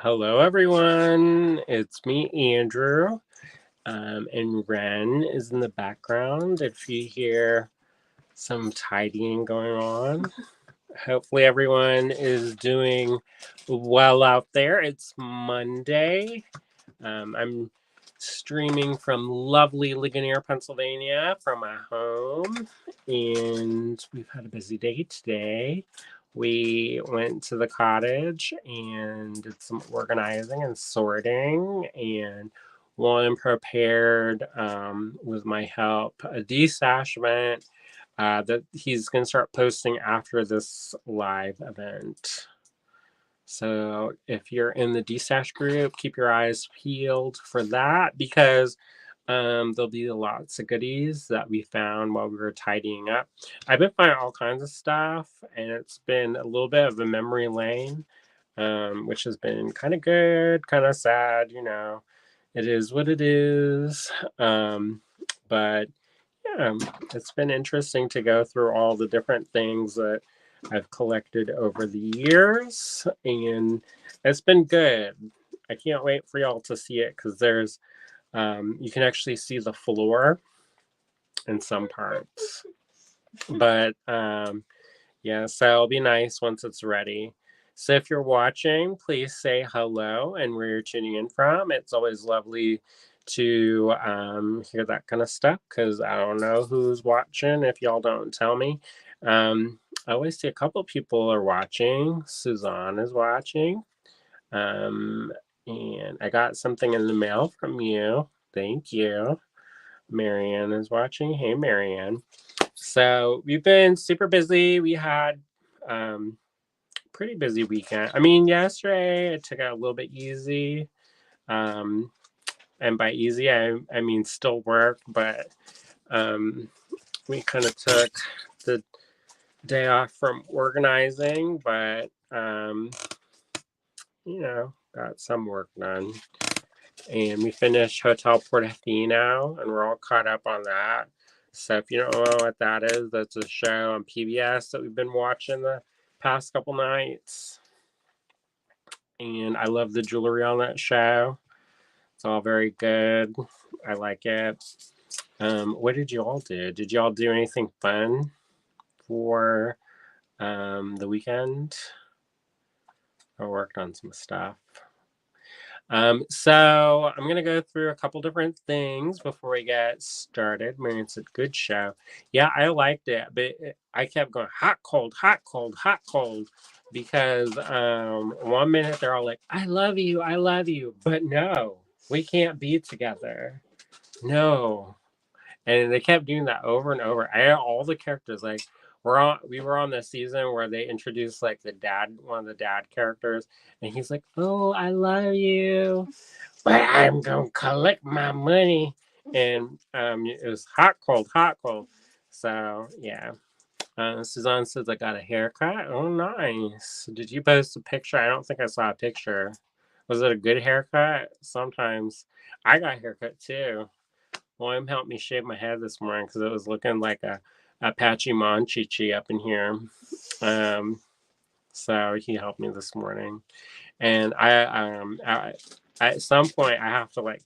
Hello, everyone. It's me, Andrew, and Ren is in the background. If you hear some tidying going on, hopefully everyone is doing well out there. It's Monday. I'm streaming from lovely Ligonier, Pennsylvania, from my home, and we've had a busy day today. We went to the cottage and did some organizing and sorting, and William prepared, with my help, a destashment that he's going to start posting after this live event. So if you're in the DStash group, keep your eyes peeled for that because there'll be lots of goodies that we found while we were tidying up. I've been finding all kinds of stuff, and it's been a little bit of a memory lane, which has been kind of good, kind of sad. It is what it is. But yeah, it's been interesting to go through all the different things that I've collected over the years, and it's been good. I can't wait for y'all to see it because you can actually see the floor in some parts. But yeah, so it'll be nice once it's ready. So if you're watching, please say hello and where you're tuning in from. It's always lovely to hear that kind of stuff because I don't know who's watching if y'all don't tell me. I always see a couple people are watching. Suzanne is watching. And I got something in the mail from you. Thank you. Marianne is watching. Hey, Marianne. So we've been super busy. We had pretty busy weekend. I mean, yesterday I took it a little bit easy. And by easy, I mean still work, but we kind of took the day off from organizing, but got some work done. And we finished Hotel Portofino, and we're all caught up on that. So if you don't know what that is, that's a show on PBS that we've been watching the past couple nights. And I love the jewelry on that show. It's all very good. I like it. What did you all do? Did you all do anything fun for the weekend? I worked on some stuff. So I'm going to go through a couple different things before we get started. I mean, it's a good show. Yeah, I liked it, but I kept going hot, cold, hot, cold, hot, cold, because 1 minute they're all like, I love you, but no, we can't be together. No. And they kept doing that over and over. All the characters, like, we were on the season where they introduced like one of the dad characters, and he's like, "Oh, I love you, but I'm gonna collect my money." And it was hot, cold, hot, cold. So yeah. Suzanne says I got a haircut. Oh, nice. Did you post a picture? I don't think I saw a picture. Was it a good haircut? Sometimes I got a haircut too. William helped me shave my head this morning because it was looking like a Apache Monchichi up in here. So he helped me this morning, and I at some point I have to like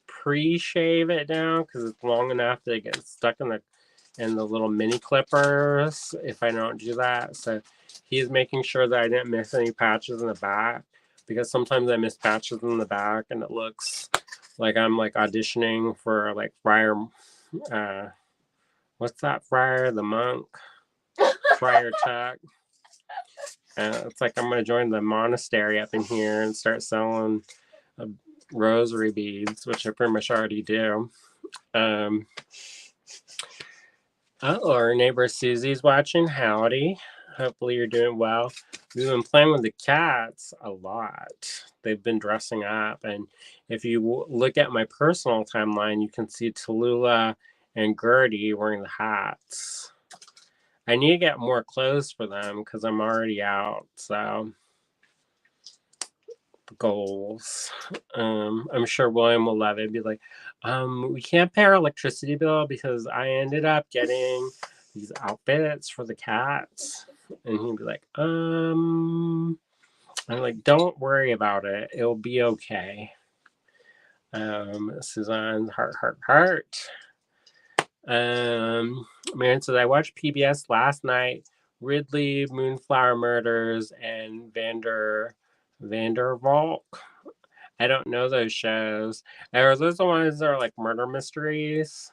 pre-shave it down because it's long enough to get stuck in the little mini clippers if I don't do that. So he's making sure that I didn't miss any patches in the back because sometimes I miss patches in the back and it looks like I'm like auditioning for like Friar, what's that Friar the Monk? Friar Tuck. It's like I'm gonna join the monastery up in here and start selling rosary beads, which I pretty much already do. Our neighbor Susie's watching. Howdy. Hopefully you're doing well. We've been playing with the cats a lot. They've been dressing up, and if you look at my personal timeline, you can see Tallulah and Gertie wearing the hats. I need to get more clothes for them because I'm already out. So goals. I'm sure William will love it. Be like, we can't pay our electricity bill because I ended up getting these outfits for the cats. And he'd be like, I'm like, don't worry about it. It'll be okay. Suzanne's heart, heart, heart. Marion says, I watched PBS last night. Ridley, Moonflower Murders, and Vandervalk. I don't know those shows. Are those the ones that are like murder mysteries?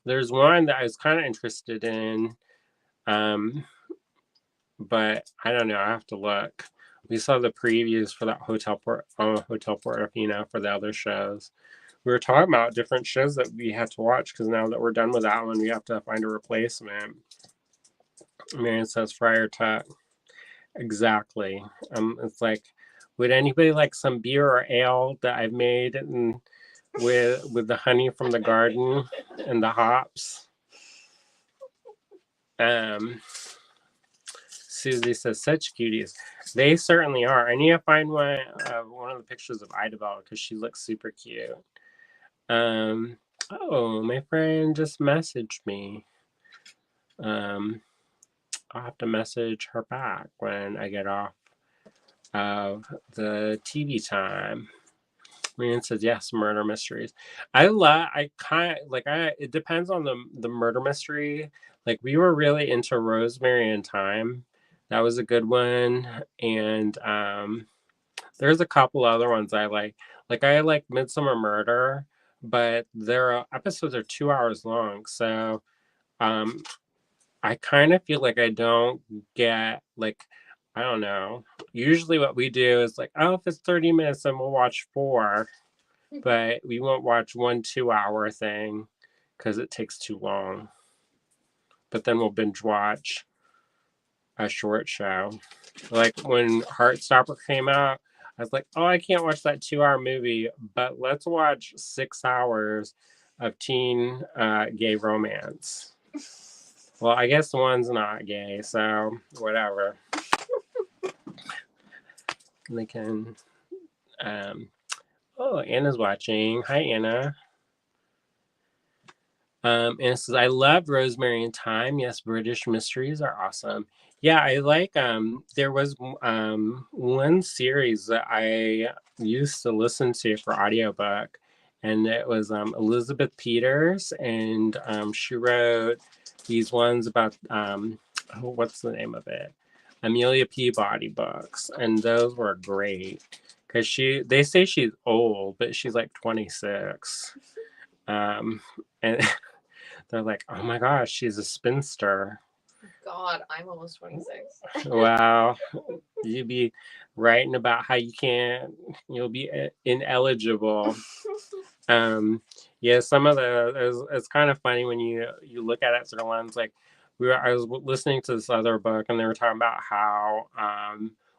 There's one that I was kind of interested in, but I don't know. I have to look. We saw the previews for that Hotel Portofino for the other shows. We were talking about different shows that we had to watch because now that we're done with that one, we have to find a replacement. Marion says Friar Tuck. Exactly. It's like, would anybody like some beer or ale that I've made with the honey from the garden and the hops? Susie says, such cuties. They certainly are. I need to find one of the pictures of Idabelle because she looks super cute. Oh, my friend just messaged me. I'll have to message her back when I get off of the TV time. Marian says yes, murder mysteries. It depends on the murder mystery. Like we were really into Rosemary and Thyme. That was a good one. And there's a couple other ones I like. Like I like Midsummer Murder, but their episodes are 2 hours long. So I kind of feel like I don't get like I don't know. Usually what we do is like, oh, if it's 30 minutes, then we'll watch 4. But we won't watch 1 2-hour thing because it takes too long. But then we'll binge watch a short show. Like when Heartstopper came out, I was like, oh, I can't watch that 2-hour movie, but let's watch 6 hours of teen gay romance. Well, I guess one's not gay, so whatever. They can. Oh, Anna's watching. Hi, Anna. And it says, I love Rosemary and Thyme. Yes, British mysteries are awesome. Yeah, I like there was one series that I used to listen to for audiobook, and it was Elizabeth Peters, and she wrote these ones about what's the name of it? Amelia Peabody books, and those were great because they say she's old, but she's like 26. And they're like, oh my gosh, she's a spinster. God, I'm almost 26. Wow. You'd be writing about how you'll be ineligible. Yeah, some of it's kind of funny when you look at it through the lens. Like, I was listening to this other book, and they were talking about how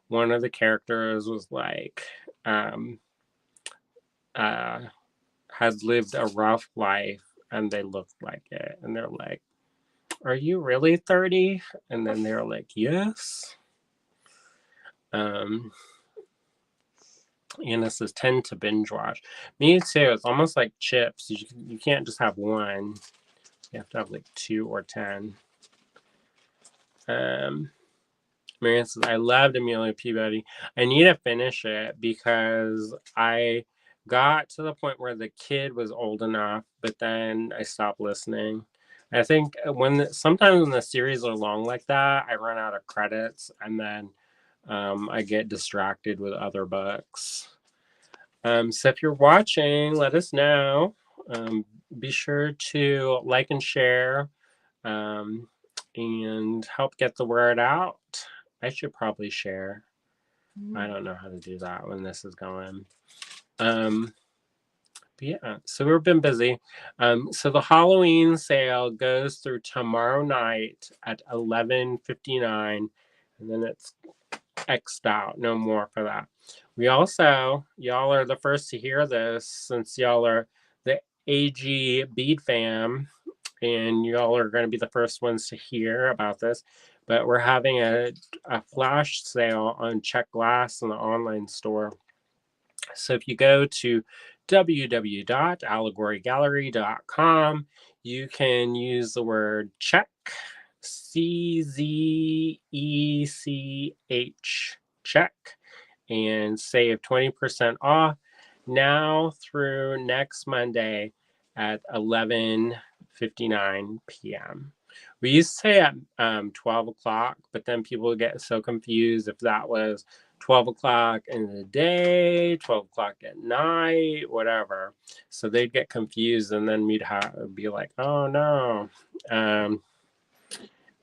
one of the characters was like, had lived a rough life, and they looked like it, and they're like, are you really 30? And then they're like, yes. Anna says, tend to binge watch. Me too. It's almost like chips. You can't just have one. You have to have like 2 or 10. Marianne says, I loved Amelia Peabody. I need to finish it because I got to the point where the kid was old enough, but then I stopped listening. I think sometimes when the series are long like that, I run out of credits and then I get distracted with other books. So if you're watching, let us know. Be sure to like and share and help get the word out. I should probably share. I don't know how to do that when this is going. But yeah, so we've been busy. So the Halloween sale goes through tomorrow night at 11:59, and then it's X'd out. No more for that. We also, y'all are the first to hear this since y'all are the AG Bead fam, and y'all are going to be the first ones to hear about this. But we're having a flash sale on Check Glass in the online store. So if you go to www.allegorygallery.com, you can use the word check, CZECH, check and save 20% off now through next Monday at 11:59 p.m. We used to say at 12 o'clock, but then people get so confused if that was 12 o'clock in the day, 12 o'clock at night, whatever. So they'd get confused, and then we'd be like, oh no. And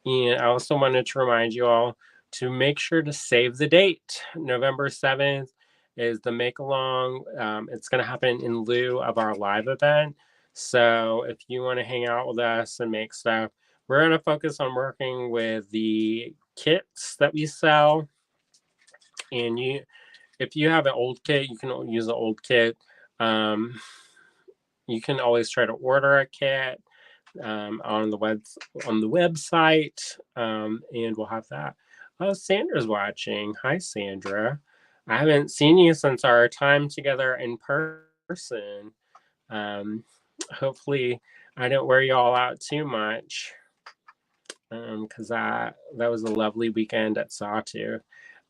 I also wanted to remind you all to make sure to save the date. November 7th is the make along. It's going to happen in lieu of our live event. So if you want to hang out with us and make stuff, we're going to focus on working with the kits that we sell. And if you have an old kit, you can use an old kit. You can always try to order a kit on the website, and we'll have that. Oh, Sandra's watching. Hi, Sandra. I haven't seen you since our time together in person. Hopefully, I didn't wear you all out too much, because that was a lovely weekend at Sawtooth.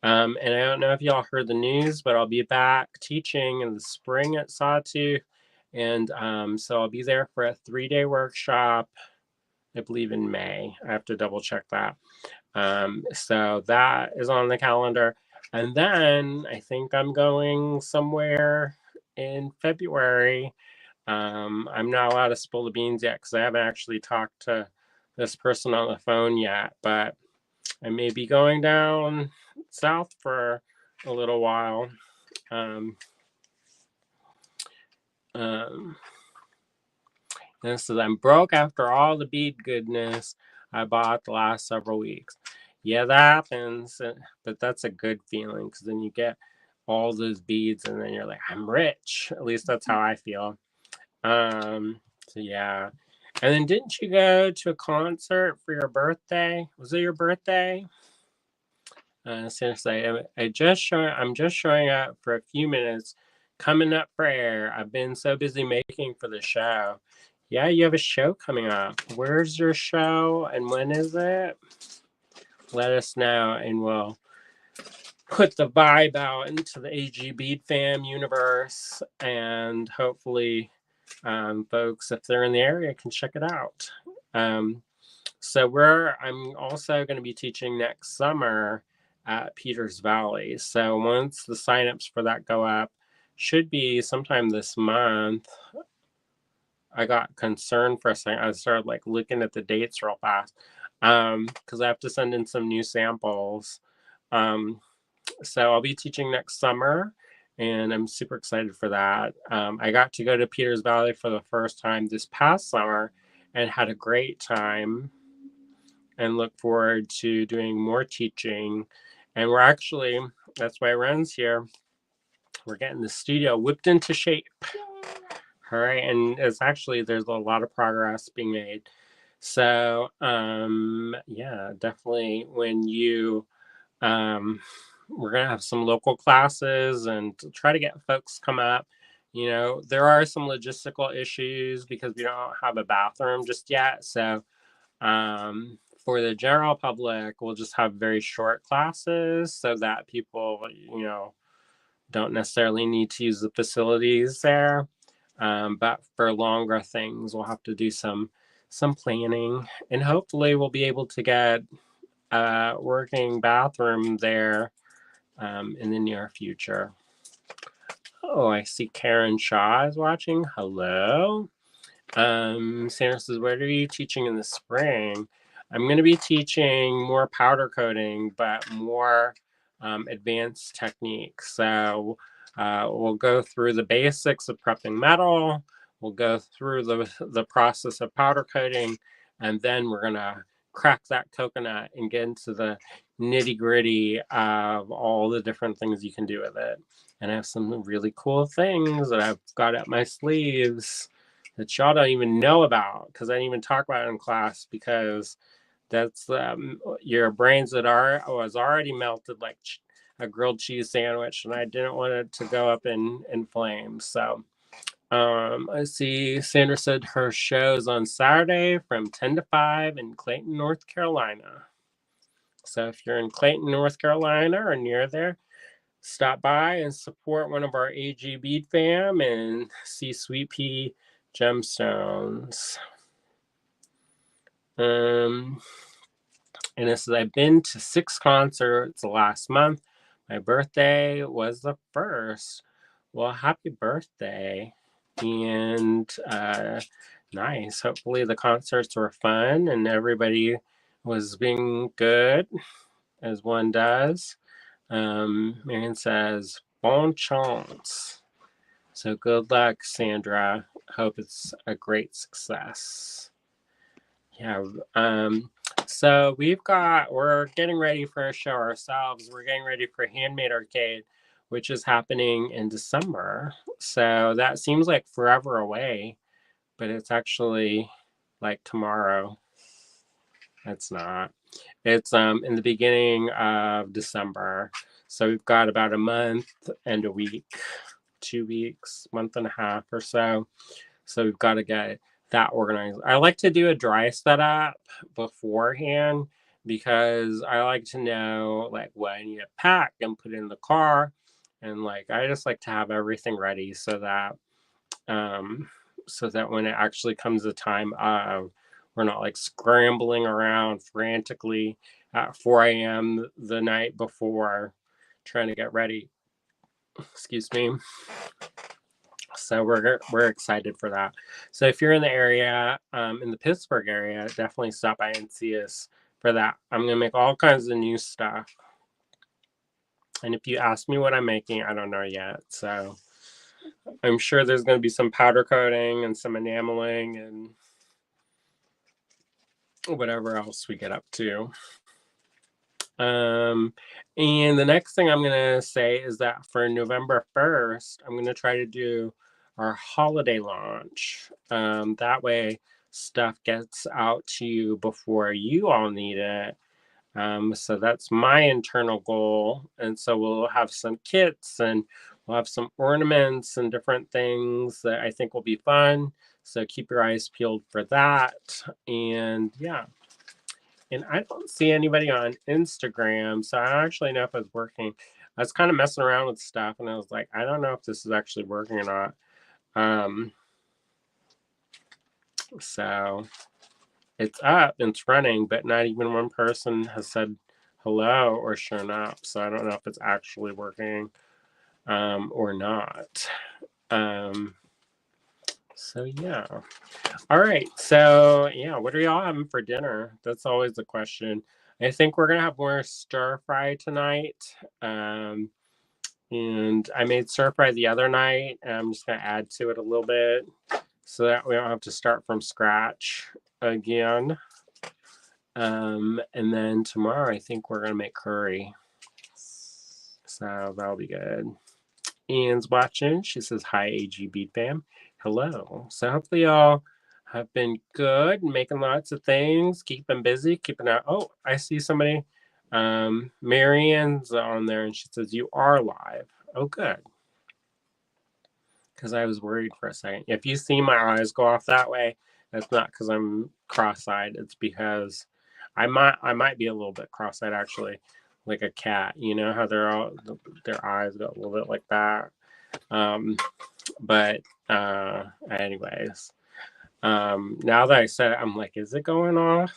And I don't know if y'all heard the news, but I'll be back teaching in the spring at Sawtooth. And so I'll be there for a 3-day workshop, I believe in May. I have to double check that. So that is on the calendar. And then I think I'm going somewhere in February. I'm not allowed to spill the beans yet because I haven't actually talked to this person on the phone yet, but I may be going down south for a little while. This says, I'm broke after all the bead goodness I bought the last several weeks. Yeah, that happens, but that's a good feeling because then you get all those beads and then you're like, I'm rich. At least that's how I feel. So yeah. And then didn't you go to a concert for your birthday? Was it your birthday? Seriously, I'm just showing up for a few minutes, coming up for air. I've been so busy making for the show. Yeah, you have a show coming up. Where's your show and when is it? Let us know and we'll put the vibe out into the AG Bead Fam universe, and hopefully folks, if they're in the area, can check it out. So I'm also going to be teaching next summer at Peters Valley. So once the signups for that go up, should be sometime this month. I got concerned for a second. I started like looking at the dates real fast because I have to send in some new samples. So I'll be teaching next summer, and I'm super excited for that. I got to go to Peters Valley for the first time this past summer and had a great time, and look forward to doing more teaching. And that's why Ren's here. We're getting the studio whipped into shape. All right, and there's a lot of progress being made. So yeah, definitely when you we're gonna have some local classes and try to get folks come up. There are some logistical issues because we don't have a bathroom just yet. So for the general public, we'll just have very short classes so that people, don't necessarily need to use the facilities there. But for longer things, we'll have to do some planning, and hopefully we'll be able to get a working bathroom there in the near future. Oh, I see Karen Shaw is watching. Hello. Sandra says, what are you teaching in the spring? I'm going to be teaching more powder coating, but more advanced techniques. So we'll go through the basics of prepping metal. We'll go through the process of powder coating, and then we're going to crack that coconut and get into the nitty gritty of all the different things you can do with it. And I have some really cool things that I've got up my sleeves that y'all don't even know about because I didn't even talk about it in class, because that's your brains was already melted like a grilled cheese sandwich, and I didn't want it to go up in flames. So I see Sandra said her show's on Saturday from 10 to 5 in Clayton, North Carolina. So if you're in Clayton, North Carolina or near there, stop by and support one of our AG bead fam and see Sweet Pea Gemstones. And it says, I've been to 6 concerts last month. My birthday was the first. Well, happy birthday. And nice. Hopefully the concerts were fun and everybody was being good, as one does. Marion says, bon chance. So good luck, Sandra. Hope it's a great success. Yeah. So we're getting ready for a show ourselves. We're getting ready for Handmade Arcade, which is happening in December. So that seems like forever away, but it's actually like tomorrow. It's not. It's in the beginning of December. So we've got about a month and a week, 2 weeks, month and a half or so. So we've got to get that organized. I like to do a dry setup beforehand because I like to know like what I need to pack and put in the car. And like I just like to have everything ready um so that when it actually comes the time of, we're not like scrambling around frantically at 4 a.m. the night before trying to get ready. Excuse me. So we're excited for that. So if you're in the area, in the Pittsburgh area, definitely stop by and see us for that. I'm gonna make all kinds of new stuff. And if you ask me what I'm making, I don't know yet. So I'm sure there's gonna be some powder coating and some enameling and whatever else we get up to. And the next thing I'm gonna say is that for November 1st, I'm gonna try to do our holiday launch. That way stuff gets out to you before you all need it. So that's my internal goal. And so we'll have some kits and we'll have some ornaments and different things that I think will be fun. So keep your eyes peeled for that. And yeah. And I don't see anybody on Instagram, so I don't actually know if it's working. I was kind of messing around with stuff, and I was like, I don't know if this is actually working or not. So it's up, it's running, but not even one person has said hello or shown up. So I don't know if it's actually working or not. So yeah. All right. So yeah, what are y'all having for dinner? That's always the question. I think we're gonna have more stir fry tonight. And I made stir fry the other night, and I'm just gonna add to it a little bit so that we don't have to start from scratch again. And then tomorrow I think we're gonna make curry. So that'll be good. Ian's watching. She says hi, AG Beat Fam. Hello. So hopefully y'all have been good, making lots of things, keeping busy, keeping out. Oh, I see somebody. Marianne's on there, and she says you are live. Oh, good. Because I was worried for a second. If you see my eyes go off that way, that's not because I'm cross-eyed. It's because I might be a little bit cross-eyed actually, like a cat. You know how their eyes go a little bit like that. But anyways, now that I said it, I'm like, is it going off?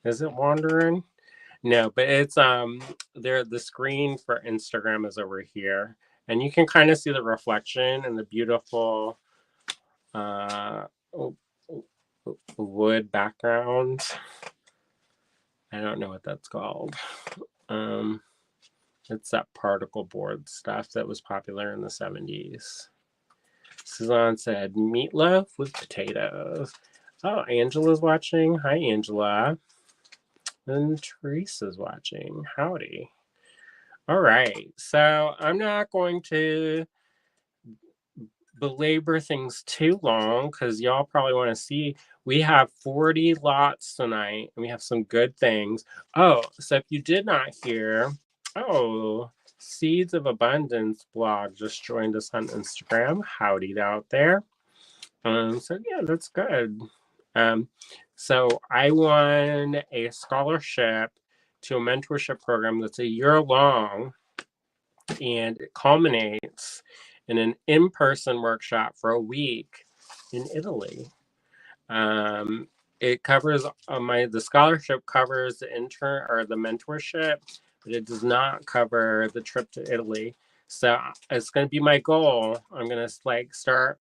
Is it wandering? No, but it's there. The screen for Instagram is over here, and you can kind of see the reflection and the beautiful wood background. I don't know what that's called. It's that particle board stuff that was popular in the 70s. Suzanne said meatloaf with potatoes. Oh, Angela's watching. Hi, Angela. And Teresa's watching. Howdy. All right. So I'm not going to belabor things too long because y'all probably want to see. We have 40 lots tonight and we have some good things. Oh, so if you did not hear, Seeds of Abundance blog just joined us on Instagram. Howdy out there. So yeah, that's good. So I won a scholarship to a mentorship program that's a year long, and it culminates in an in-person workshop for a week in Italy. It covers the scholarship covers the intern or the mentorship, but it does not cover the trip to Italy. So it's going to be my goal. I'm going to like start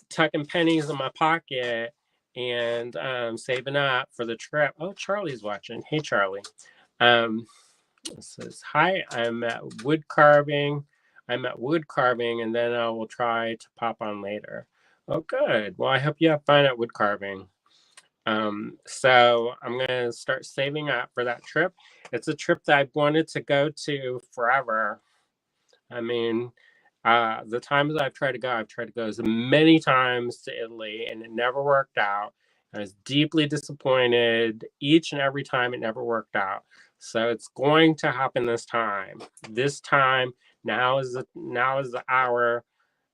tucking pennies in my pocket and saving up for the trip. Oh, Charlie's watching. Hey, Charlie. Um, it says, hi, I'm at wood carving. And then I will try to pop on later. Oh, good. Well, I hope you have fun at wood carving. So I'm going to start saving up for that trip. It's a trip that I've wanted to go to forever. I mean, the times I've tried to go as many times to Italy, and it never worked out. I was deeply disappointed each and every time it never worked out. So it's going to happen this time. This time, now is the hour.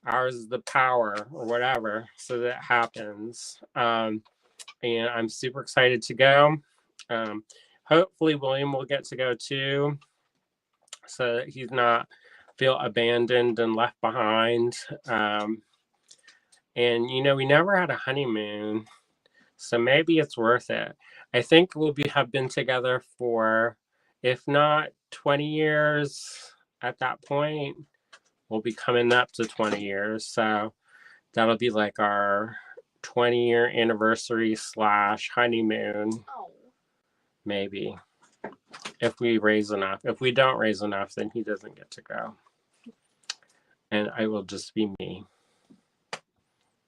Ours is the power, or whatever. So that happens. And I'm super excited to go. Hopefully, William will get to go too, so that he's not feel abandoned and left behind. And we never had a honeymoon, so maybe it's worth it. I think have been together for, if not 20 years at that point. We'll be coming up to 20 years, so that'll be like our 20-year anniversary / honeymoon. Oh. Maybe. If we raise enough. If we don't raise enough, then he doesn't get to go. And I will just be me.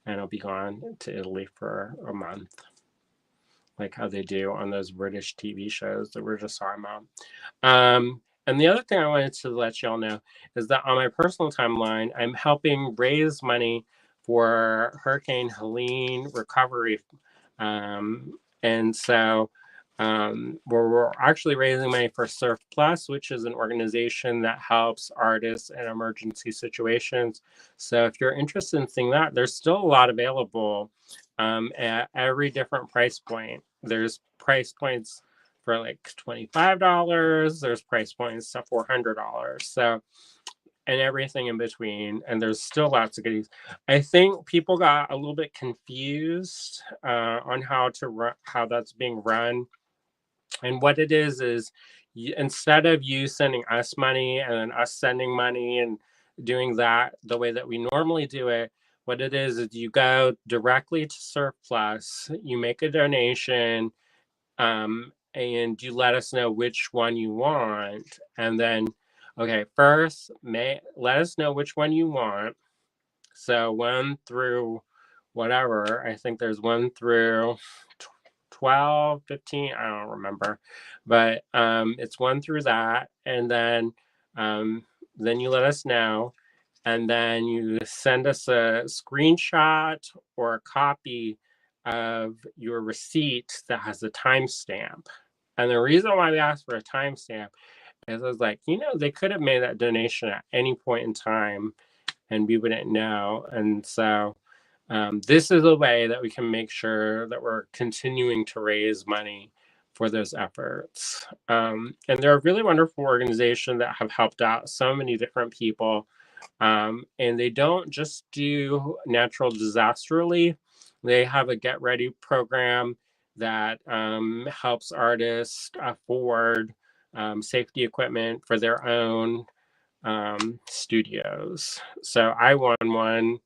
And I'll be gone to Italy for a month. Like how they do on those British TV shows that we're just talking about. And the other thing I wanted to let y'all know is that on my personal timeline, I'm helping raise money for Hurricane Helene recovery. And so we're actually raising money for Surf Plus, which is an organization that helps artists in emergency situations. So if you're interested in seeing that, there's still a lot available at every different price point. There's price points for like $25. There's price points to $400. So, and everything in between. And there's still lots of goodies. I think people got a little bit confused on how that's being run. And what it is instead of you sending us money and then us sending money and doing that the way that we normally do it, what it is you go directly to Surf Plus, you make a donation, and you let us know which one you want. And then, okay, first, let us know which one you want. So 1 through whatever, I think there's 1 through 12, 15, I don't remember. But it's 1 through that. And then you let us know. And then you send us a screenshot or a copy of your receipt that has a timestamp. And the reason why we asked for a timestamp is I was like, they could have made that donation at any point in time and we wouldn't know. And so this is a way that we can make sure that we're continuing to raise money for those efforts. And they're a really wonderful organization that have helped out so many different people. And they don't just do natural disaster relief. They have a get ready program that helps artists afford safety equipment for their own studios. So I won one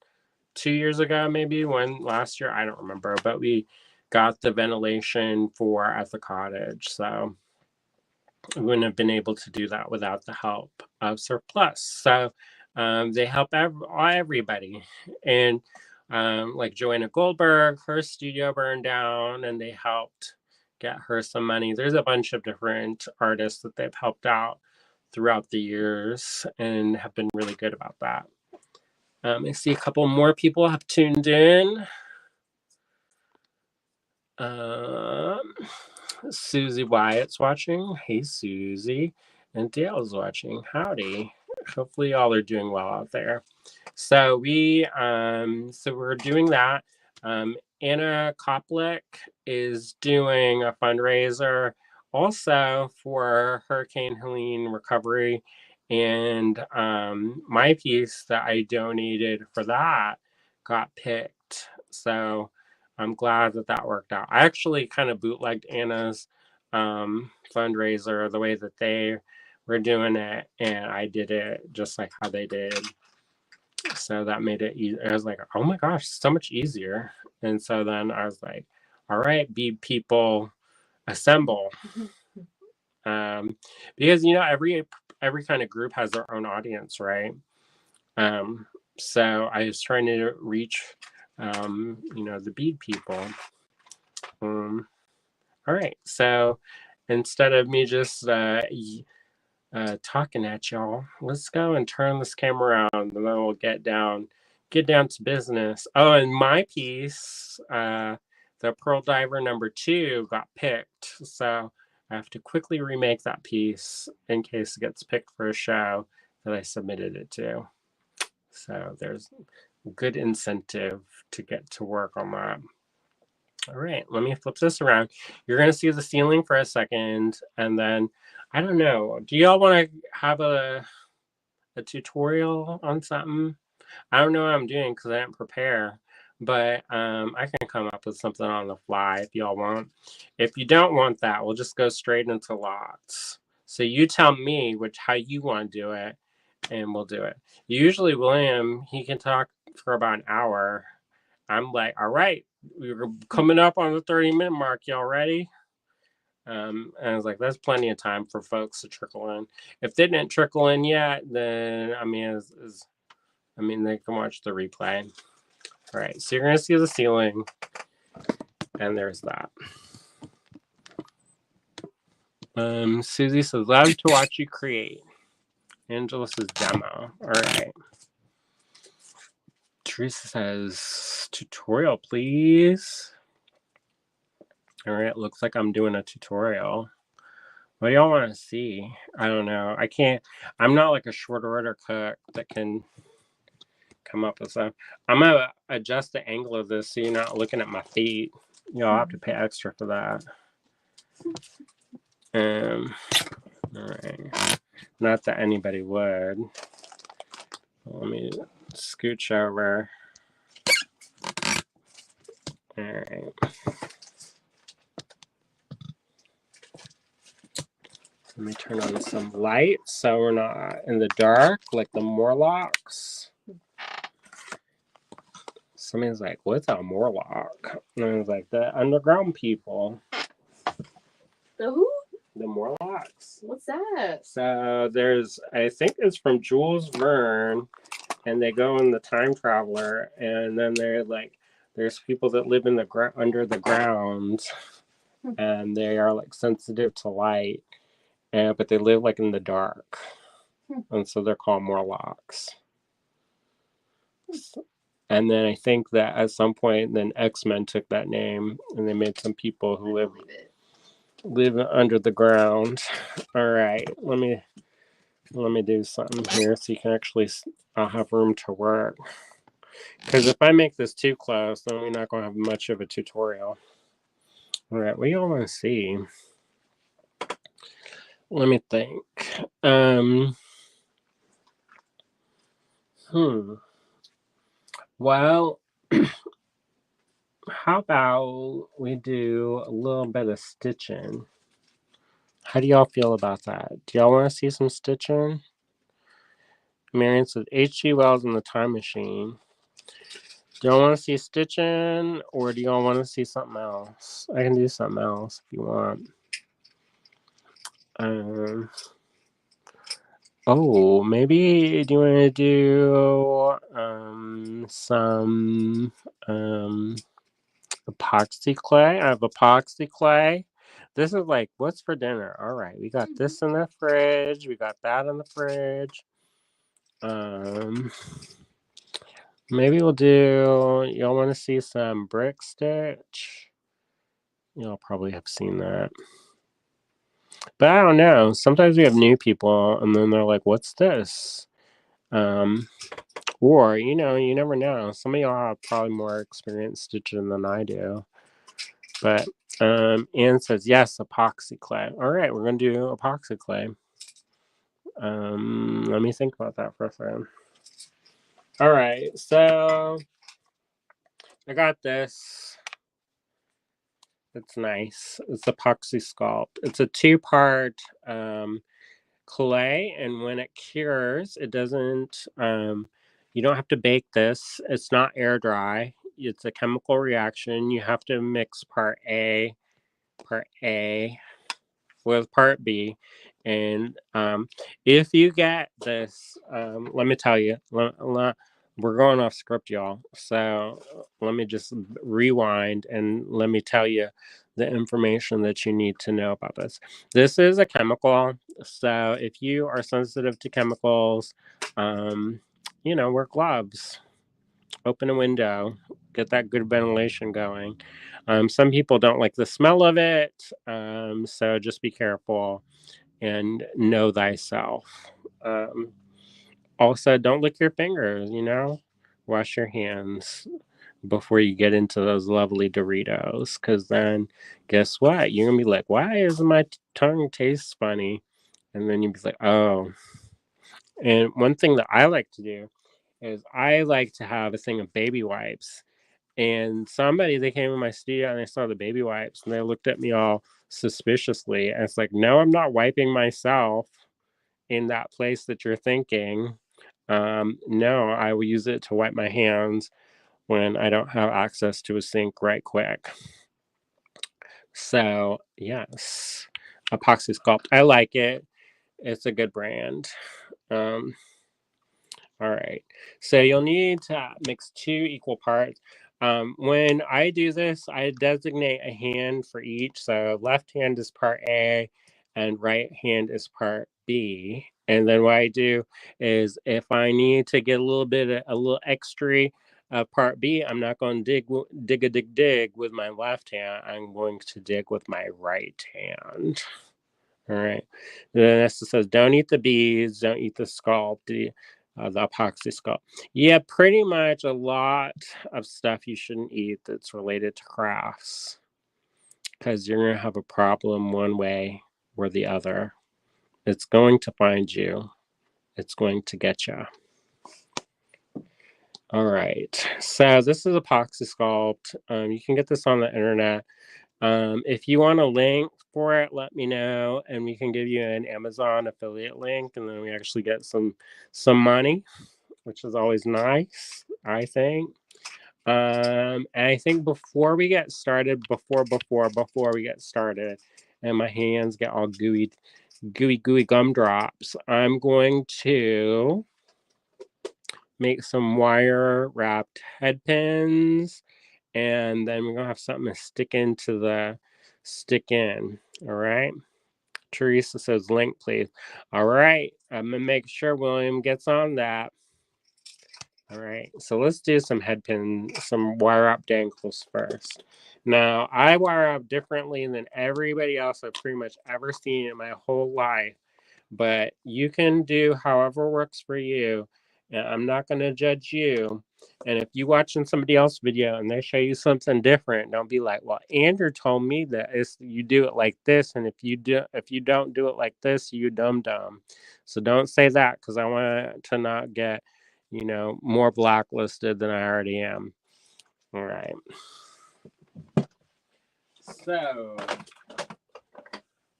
2 years ago, maybe one last year, I don't remember, but we got the ventilation at the cottage. So we wouldn't have been able to do that without the help of Surf Plus. So they help everybody. And like Joanna Goldberg, her studio burned down and they helped get her some money. There's a bunch of different artists that they've helped out throughout the years and have been really good about that. I see a couple more people have tuned in. Susie Wyatt's watching. Hey, Susie. And Dale's watching. Howdy. Hopefully y'all are doing well out there. So we're doing that. Anna Koplik is doing a fundraiser also for Hurricane Helene recovery, and my piece that I donated for that got picked. So I'm glad that that worked out. I actually kind of bootlegged Anna's fundraiser the way that they were doing it, and I did it just like how they did. So that made it easy. I was like, oh my gosh, so much easier. And so then I was like, all right, bead people, assemble. Because every kind of group has their own audience, right? Um, so I was trying to reach the bead people. All right, so instead of me just talking at y'all, let's go and turn this camera around, and then we'll get down to business. Oh, and my piece, the Pearl Diver #2 got picked, so I have to quickly remake that piece in case it gets picked for a show that I submitted it to. So there's good incentive to get to work on that. All right, let me flip this around. You're going to see the ceiling for a second, and then, I don't know, do y'all want to have a tutorial on something? I don't know what I'm doing because I didn't prepare, but I can come up with something on the fly if y'all want. If you don't want that, we'll just go straight into lots. So you tell me how you want to do it, and we'll do it. Usually William, he can talk for about an hour. I'm like, all right, we're coming up on the 30-minute mark. Y'all ready? And I was like, that's plenty of time for folks to trickle in. If they didn't trickle in yet, then they can watch the replay. All right, so you're gonna see the ceiling, and there's that. Susie says, love to watch you create. Angela says, demo. All right. Teresa says, tutorial, please. All right, looks like I'm doing a tutorial. What do y'all want to see? I don't know. I'm not like a short order cook that can come up with stuff. I'm going to adjust the angle of this so you're not looking at my feet. Y'all have to pay extra for that. All right. Not that anybody would. Let me scooch over. All right. Let me turn on some light so we're not in the dark like the Morlocks. Somebody's like, what's a Morlock? And I was like, the underground people. The who? The Morlocks. What's that? So I think it's from Jules Verne, and they go in the Time Traveler, and then there's people that live in under the ground, and they are like sensitive to light, but they live like in the dark, and so they're called Morlocks. And then I think that at some point, then X-Men took that name, and they made some people who live under the ground. All right, let me do something here so you can actually. I'll have room to work. Because if I make this too close, then we're not going to have much of a tutorial. All right, what do y'all want to see? Let me think. Well, how about we do a little bit of stitching? How do y'all feel about that? Do y'all want to see some stitching? Marion says H.G. Wells in the Time Machine. Do y'all want to see stitching, or do y'all want to see something else? I can do something else if you want. Maybe do you want to do some epoxy clay? I have epoxy clay. This is like, what's for dinner? All right, we got this in the fridge. We got that in the fridge. Maybe we'll do, y'all want to see some brick stitch? Y'all probably have seen that. But I don't know. Sometimes we have new people, and then they're like, what's this? Or, you never know. Some of y'all have probably more experience stitching than I do. But Anne says, yes, epoxy clay. All right, we're going to do epoxy clay. Let me think about that for a second. All right, so I got this. It's nice. It's epoxy sculpt. It's a two-part clay, and when it cures, it doesn't. You don't have to bake this. It's not air dry. It's a chemical reaction. You have to mix part A with part B. And if you get this, let me tell you, we're going off script, y'all. So let me just rewind and let me tell you the information that you need to know about this. This is a chemical. So if you are sensitive to chemicals, wear gloves, open a window, get that good ventilation going. Some people don't like the smell of it, so just be careful and know thyself. Um, Also, don't lick your fingers, wash your hands before you get into those lovely Doritos, because then guess what? You're going to be like, why is my tongue tastes funny? And then you'll be like, oh. And one thing that I like to do is I like to have a thing of baby wipes. And they came in my studio and they saw the baby wipes and they looked at me all suspiciously. And it's like, no, I'm not wiping myself in that place that you're thinking. No, I will use it to wipe my hands when I don't have access to a sink right quick. So, yes, Epoxy Sculpt. I like it. It's a good brand. Um, All right. So you'll need to mix 2 equal parts. When I do this, I designate a hand for each. So left hand is part A and right hand is part B. And then what I do is if I need to get a little extra part B, I'm not going to dig with my left hand. I'm going to dig with my right hand. All right. Then it says, don't eat the beads, don't eat the sculpt, the epoxy sculpt. Yeah, pretty much a lot of stuff you shouldn't eat that's related to crafts because you're going to have a problem one way or the other. It's going to find you, it's going to get you. All right. So this is epoxy sculpt. You can get this on the internet. If you want a link for it, let me know, and we can give you an Amazon affiliate link, and then we actually get some money, which is always nice, I think. And I think before we get started, and my hands get all gooey gumdrops, I'm going to make some wire wrapped head pins, and then we're gonna have something to stick in. All right. Teresa says link, please. All right. I'm gonna make sure William gets on that. All right. So let's do some some wire up dangles first. Now I wire up differently than everybody else I've pretty much ever seen in my whole life, but you can do however works for you. And I'm not going to judge you. And if you watching somebody else's video and they show you something different, don't be like, "Well, Andrew told me that you do it like this, and if you don't do it like this, you dumb." So don't say that because I want to not get, more blacklisted than I already am. All right. So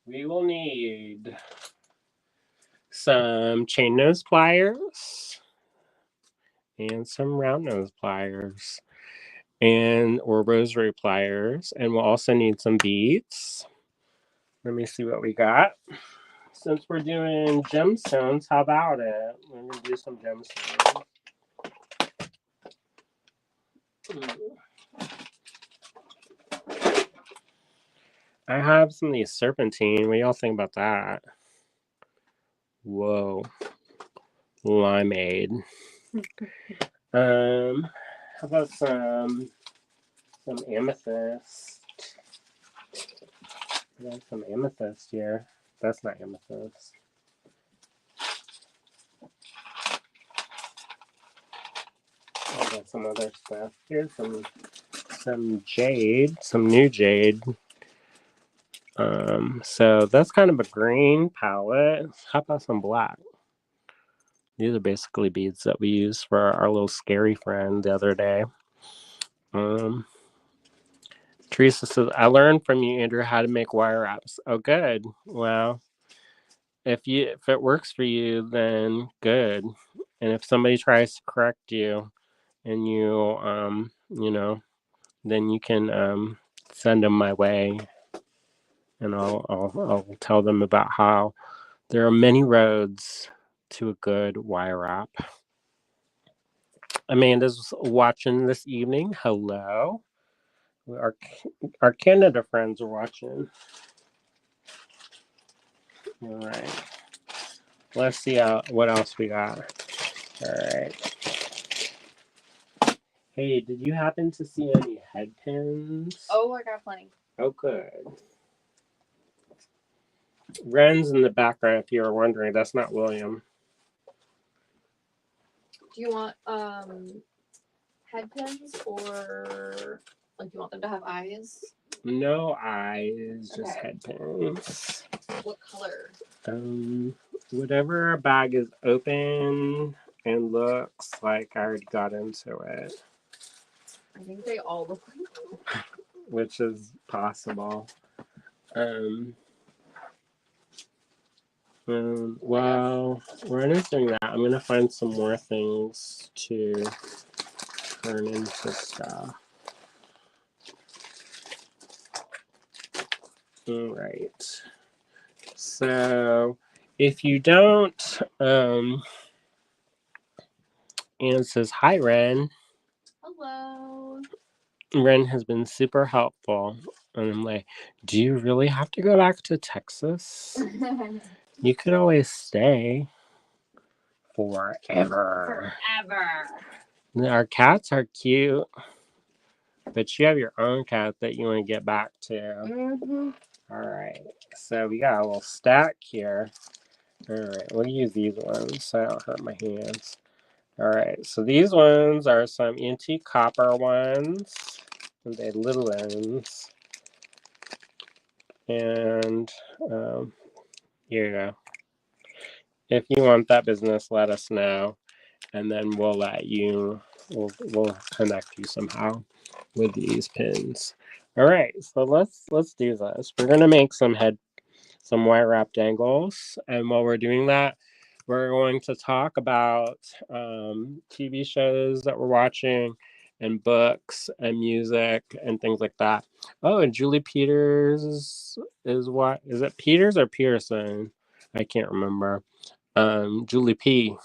we will need some chain nose pliers and some round nose pliers or rosary pliers, and we'll also need some beads. Let me see what we got. Since we're doing gemstones, how about it? We're gonna do some gemstones. I have some of these serpentine. What do y'all think about that? Whoa, limeade. How about some amethyst? I got some amethyst here. That's not amethyst. I got some other stuff. Here's some jade, some new jade. So that's kind of a green palette. How about some black? These are basically beads that we used for our little scary friend the other day. Teresa says, I learned from you, Andrew, how to make wire wraps. Oh, good. Well, if it works for you, then good. And if somebody tries to correct you and then you can send them my way, and I'll tell them about how there are many roads to a good wire wrap. Amanda's watching this evening. Hello. Our Canada friends are watching. All right. Let's see what else we got. All right. Hey, did you happen to see any head pins? Oh, I got plenty. Oh, good. Ren's in the background, if you were wondering. That's not William. Do you want head pins or like do you want them to have eyes? No eyes, just head pins. What color? Whatever bag is open and looks like I already got into it. I think they all look like which is possible. While Rena's doing that, I'm gonna find some more things to turn into stuff. All right. So if you don't, Anne says, hi, Ren. hello. Ren has been super helpful. And I'm like, do you really have to go back to Texas? You could always stay forever. Our cats are cute, but you have your own cat that you want to get back to. Mm-hmm. All right, so we got a little stack here. All right, we'll use these ones so I don't hurt my hands. All right, so these ones are some antique copper ones. And they're little ones. And here you go. If you want that business, let us know, and then we'll we'll connect you somehow with these pins. All right, so let's do this. We're gonna make some wire wrap dangles, and while we're doing that, we're going to talk about TV shows that we're watching, and books and music and things like that. Oh, and Julie Peters is what? Is it Peters or Pearson? I can't remember. Julie P.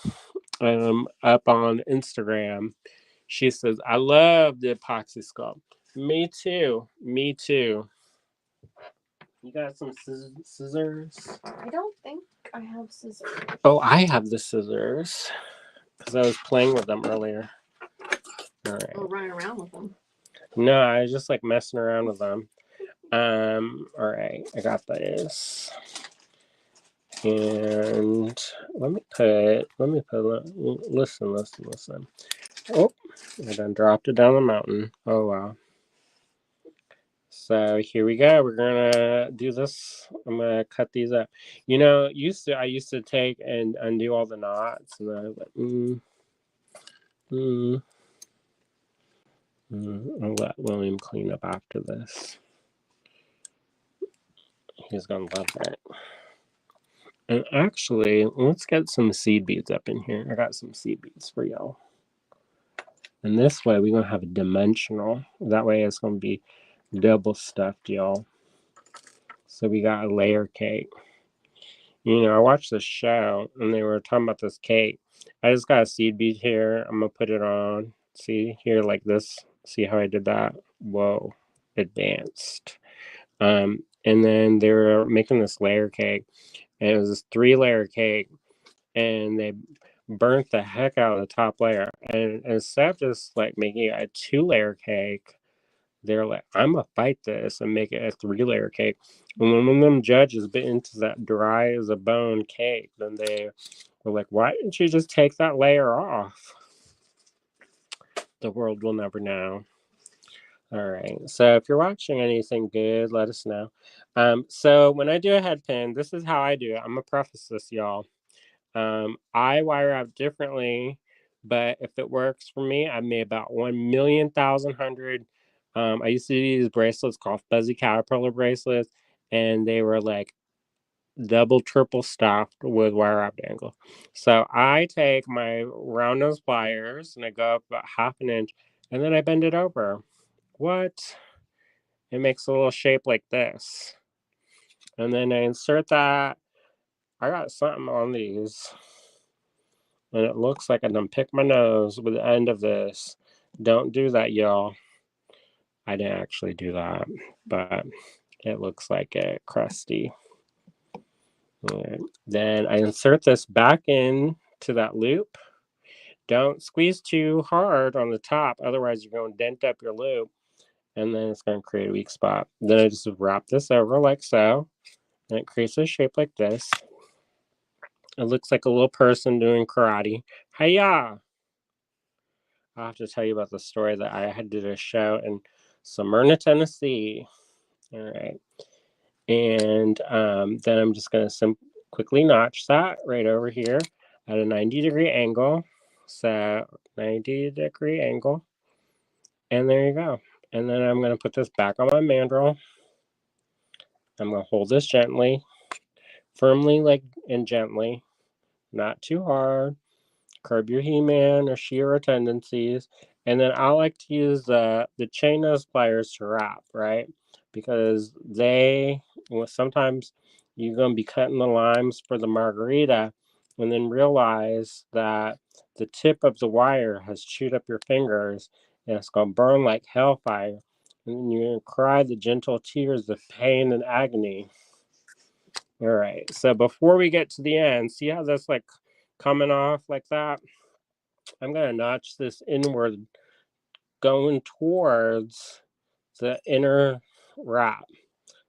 Up on Instagram. She says, I love the epoxy sculpt. Me too. Me too. You got some scissors? I don't think I have scissors. Oh, I have the scissors because I was playing with them earlier. All right. Or running around with them. No, I was just like messing around with them. All right, I got this. And let me put, listen. Oh, I done dropped it down the mountain. Oh, wow. So here we go. We're gonna do this. I'm gonna cut these up. You know, I used to take and undo all the knots, and then I was like, I'll let William clean up after this. He's gonna love it. And actually, let's get some seed beads up in here. I got some seed beads for y'all. And this way, we're gonna have a dimensional. That way, it's gonna be double stuffed, y'all. So we got a layer cake. You know, I watched this show and they were talking about this cake. I just got a seed bead here. I'm gonna put it on. See here, like this. See how I did that? Whoa, advanced. And then they were making this layer cake, and it was this 3-layer cake, and they burnt the heck out of the top layer. And instead of just like making a 2-layer cake, they're like, I'm gonna fight this and make it a 3-layer cake. And when one of them judges bit into that dry as a bone cake, then they were like, why didn't you just take that layer off? The world will never know. All right. So if you're watching anything good, let us know. So when I do a head pin, this is how I do it. I'm gonna preface this, y'all. I wire wrap differently, but if it works for me, I made about 1,000,000 I used to do these bracelets called fuzzy caterpillar bracelets, and they were like double, triple stuffed with wire wrap dangle. So I take my round nose pliers and I go up about half an inch, and then I bend it over. What? It makes a little shape like this. And then I insert that. I got something on these. And it looks like I done picked my nose with the end of this. Don't do that, y'all. I didn't actually do that, but it looks like it crusty. Right. Then I insert this back in to that loop. Don't squeeze too hard on the top, otherwise you're going to dent up your loop, and then it's going to create a weak spot. Then I just wrap this over like so, and it creates a shape like this. It looks like a little person doing karate. Hiya! I'll have to tell you about the story that I had did a show in Smyrna, Tennessee. All right. And then I'm just going to quickly notch that right over here at a 90-degree angle. So 90-degree angle. And there you go. And then I'm going to put this back on my mandrel. I'm going to hold this gently, firmly, like, and gently, not too hard. Curb your He-Man or She-Ra tendencies. And then I like to use the chain nose pliers to wrap, right? Because sometimes you're going to be cutting the limes for the margarita and then realize that the tip of the wire has chewed up your fingers and it's going to burn like hellfire. And you're going to cry the gentle tears of pain and agony. All right. So before we get to the end, see how that's like coming off like that? I'm going to notch this inward, going towards the inner wrap.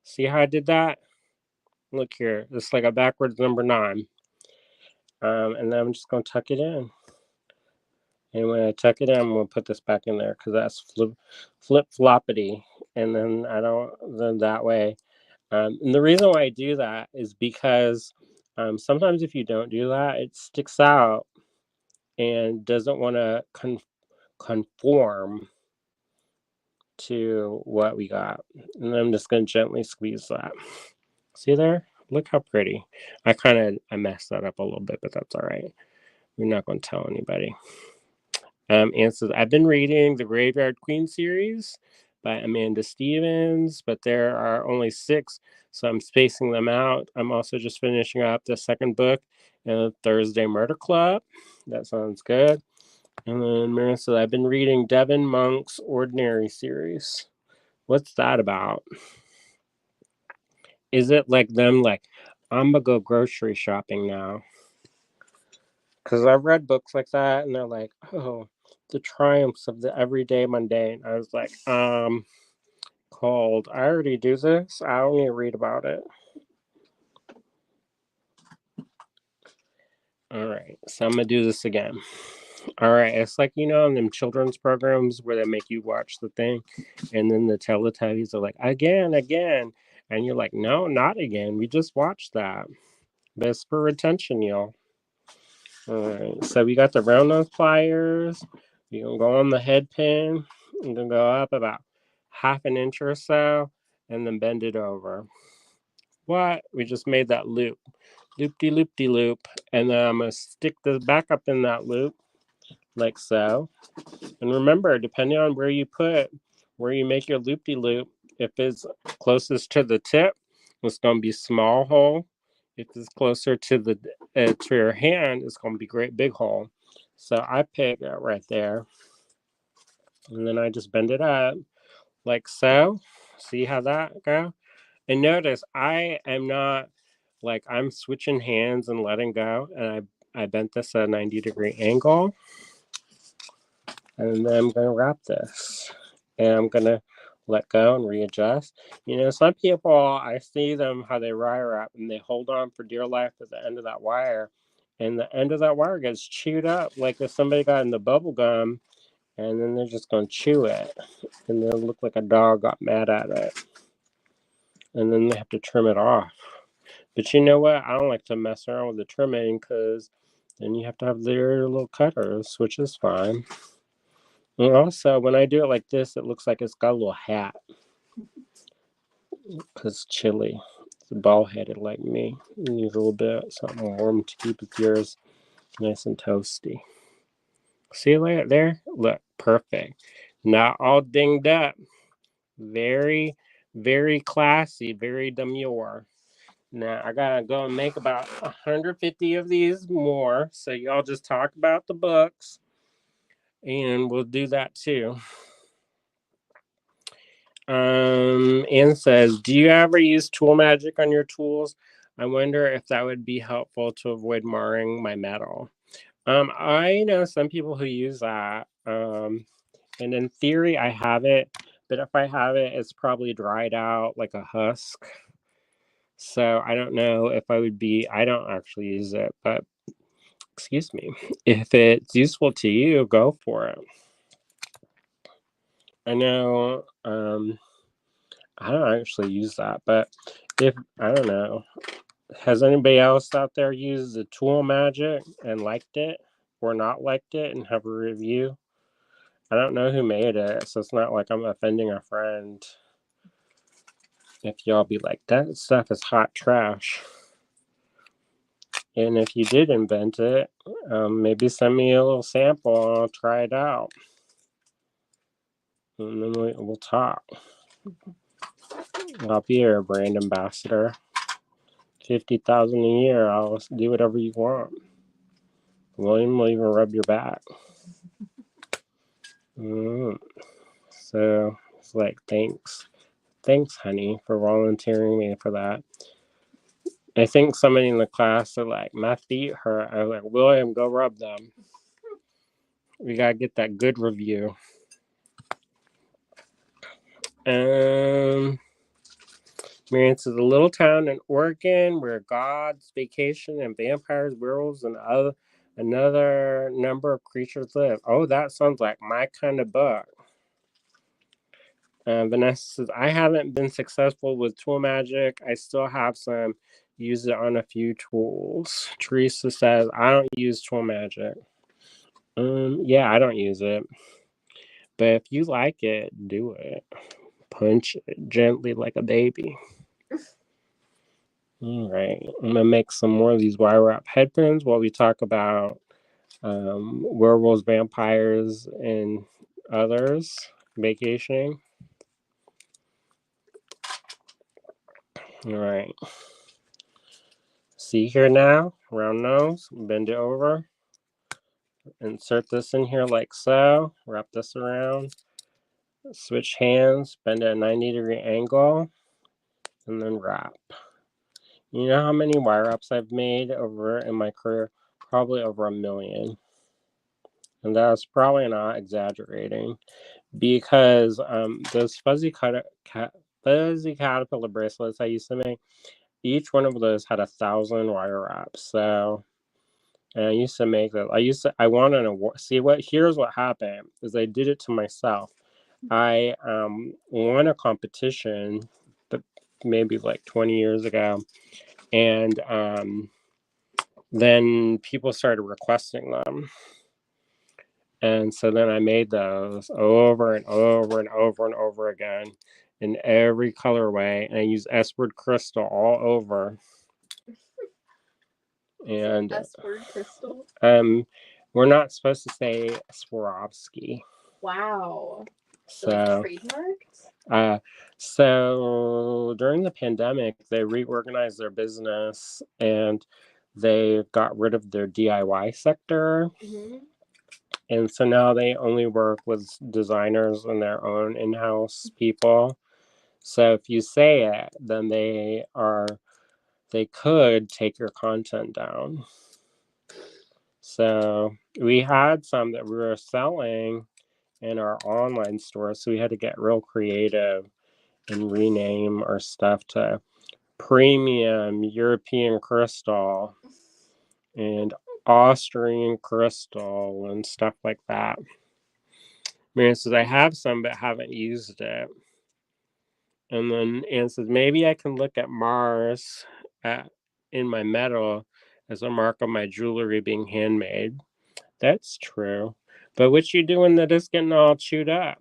See how I did that? Look here. It's like a backwards number 9. And then I'm just going to tuck it in. And when I tuck it in, I'm going to put this back in there because that's flip-floppity. And then then that way. And the reason why I do that is because sometimes if you don't do that, it sticks out and doesn't want to conform to what we got. And I'm just going to gently squeeze that. See there? Look how pretty. I messed that up a little bit, but that's all right. We're not going to tell anybody. And so I've been reading the Graveyard Queen series by Amanda Stevens, but there are only 6, so I'm spacing them out. I'm also just finishing up the second book in the Thursday Murder Club. That sounds good. And then Mary said, I've been reading Devin Monk's Ordinary series. What's that about? Is it like them like, I'm gonna go grocery shopping now? Because I've read books like that and they're like, oh, the triumphs of the everyday mundane. I was like, called, I already do this. I don't need to read about it. All right, so I'm gonna do this again. All right, it's like, in them children's programs where they make you watch the thing and then the Teletubbies are like, again, and you're like, no, not again, we just watched that. Best for retention, y'all. All right, so we got the round nose pliers. You're gonna go on the head pin. You're gonna go up about half an inch or so and then bend it over. What? We just made that loop. Loop-de-loop-de-loop. And then I'm gonna stick this back up in that loop like so. And remember, depending on where you make your loop-de-loop, if it's closest to the tip, it's going to be small hole. If it's closer to to your hand, it's going to be great big hole. So I pick it right there, and then I just bend it up like so. See how that go? And notice I am not like I'm switching hands and letting go, and I bent this at a 90-degree angle. And then I'm going to wrap this. And I'm going to let go and readjust. Some people, I see them how they wire wrap and they hold on for dear life at the end of that wire. And the end of that wire gets chewed up like if somebody got in the bubble gum and then they're just going to chew it, and they'll look like a dog got mad at it, and then they have to trim it off. But you know what? I don't like to mess around with the trimming because then you have to have their little cutters, which is fine. And also, when I do it like this, it looks like it's got a little hat because it's chilly. It's bald headed like me. You need a little bit something warm to keep its ears nice and toasty. See that there? Look, perfect. Not all dinged up. Very, very classy, very demure. Now I gotta go and make about 150 of these more. So y'all just talk about the books, and we'll do that too. Anne says, "Do you ever use tool magic on your tools? I wonder if that would be helpful to avoid marring my metal." I know some people who use that. And in theory, I have it, but if I have it, it's probably dried out like a husk. So I don't know if I would be. I don't actually use it, but excuse me. If it's useful to you, go for it. I know. I don't actually use that, but if I don't know, has anybody else out there used the tool magic and liked it or not liked it and have a review? I don't know who made it, so it's not like I'm offending a friend. If y'all be like, that stuff is hot trash. And if you did invent it, maybe send me a little sample and I'll try it out. And then we'll talk. I'll be your brand ambassador. 50,000 a year. I'll do whatever you want. William will even rub your back. So it's like, thanks. Thanks, honey, for volunteering me for that. I think somebody in the class are like, my feet hurt. I was like, William, go rub them. We gotta get that good review. Marion says, a little town in Oregon where gods vacation and vampires, werewolves, and another number of creatures live. Oh, that sounds like my kind of book. Vanessa says, I haven't been successful with tool magic. I still have some. Use it on a few tools. Teresa says, I don't use tool magic. Yeah, I don't use it. But if you like it, do it. Punch it gently like a baby. All right, I'm gonna make some more of these wire wrap headpins while we talk about werewolves, vampires, and others vacationing. All right, see here now, round nose, bend it over, insert this in here like so, wrap this around, switch hands, bend at a 90-degree angle, and then wrap. You know how many wire wraps I've made over in my career? Probably over 1 million. And that's probably not exaggerating because those fuzzy caterpillar bracelets I used to make, each one of those had 1,000 wire wraps. So, and I used to make that. I wanted an award. Here's what happened is I did it to myself. I won a competition, but maybe like 20 years ago, and then people started requesting them. And so then I made those over and over and over and over again in every colorway. And I used S-word crystal all over. And S-word crystal? we're not supposed to say Swarovski. Wow. So trademarked? So during the pandemic, they reorganized their business and they got rid of their DIY sector. Mm-hmm. And so now they only work with designers and their own in-house people. So if you say it, then they could take your content down. So we had some that we were selling in our online store. So we had to get real creative and rename our stuff to premium European crystal and Austrian crystal and stuff like that. Mary says, I have some but haven't used it. And then Anne says, maybe I can look at Mars at, in my metal as a mark of my jewelry being handmade. That's true. But what you doing that is getting all chewed up?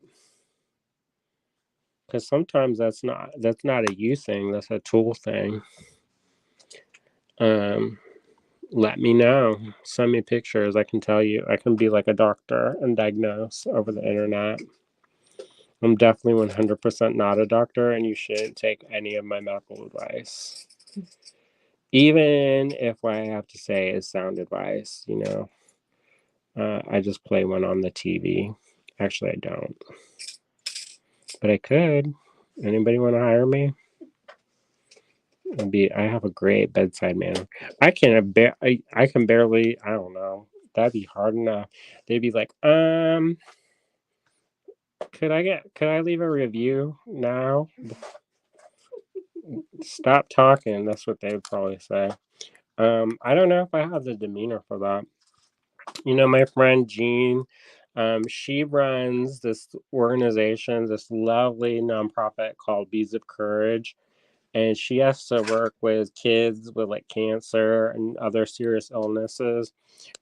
Because sometimes that's not a you thing, that's a tool thing. Um, let me know. Send me pictures. I can tell you. I can be like a doctor and diagnose over the internet. I'm definitely 100% not a doctor, and you shouldn't take any of my medical advice. Even if what I have to say is sound advice, I just play one on the TV. Actually, I don't. But I could. Anybody want to hire me? I have a great bedside manner. I can barely. I don't know. That'd be hard enough. They'd be like, could I leave a review now? Stop talking. That's what they would probably say. I don't know if I have the demeanor for that. My friend Jean, she runs this organization, this lovely nonprofit called Bees of Courage, and she has to work with kids with like cancer and other serious illnesses.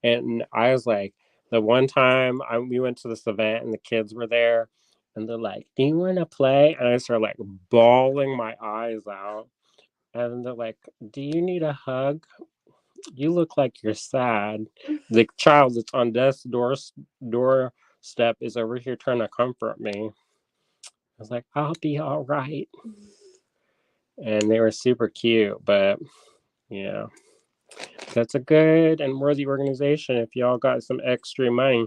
And I was like, the one time we went to this event and the kids were there, and they're like, "Do you want to play?" And I started like bawling my eyes out. And they're like, "Do you need a hug? You look like you're sad." The child that's on death's doorstep is over here trying to comfort me. I was like, "I'll be all right." And they were super cute, but yeah, that's a good and worthy organization. If y'all got some extra money,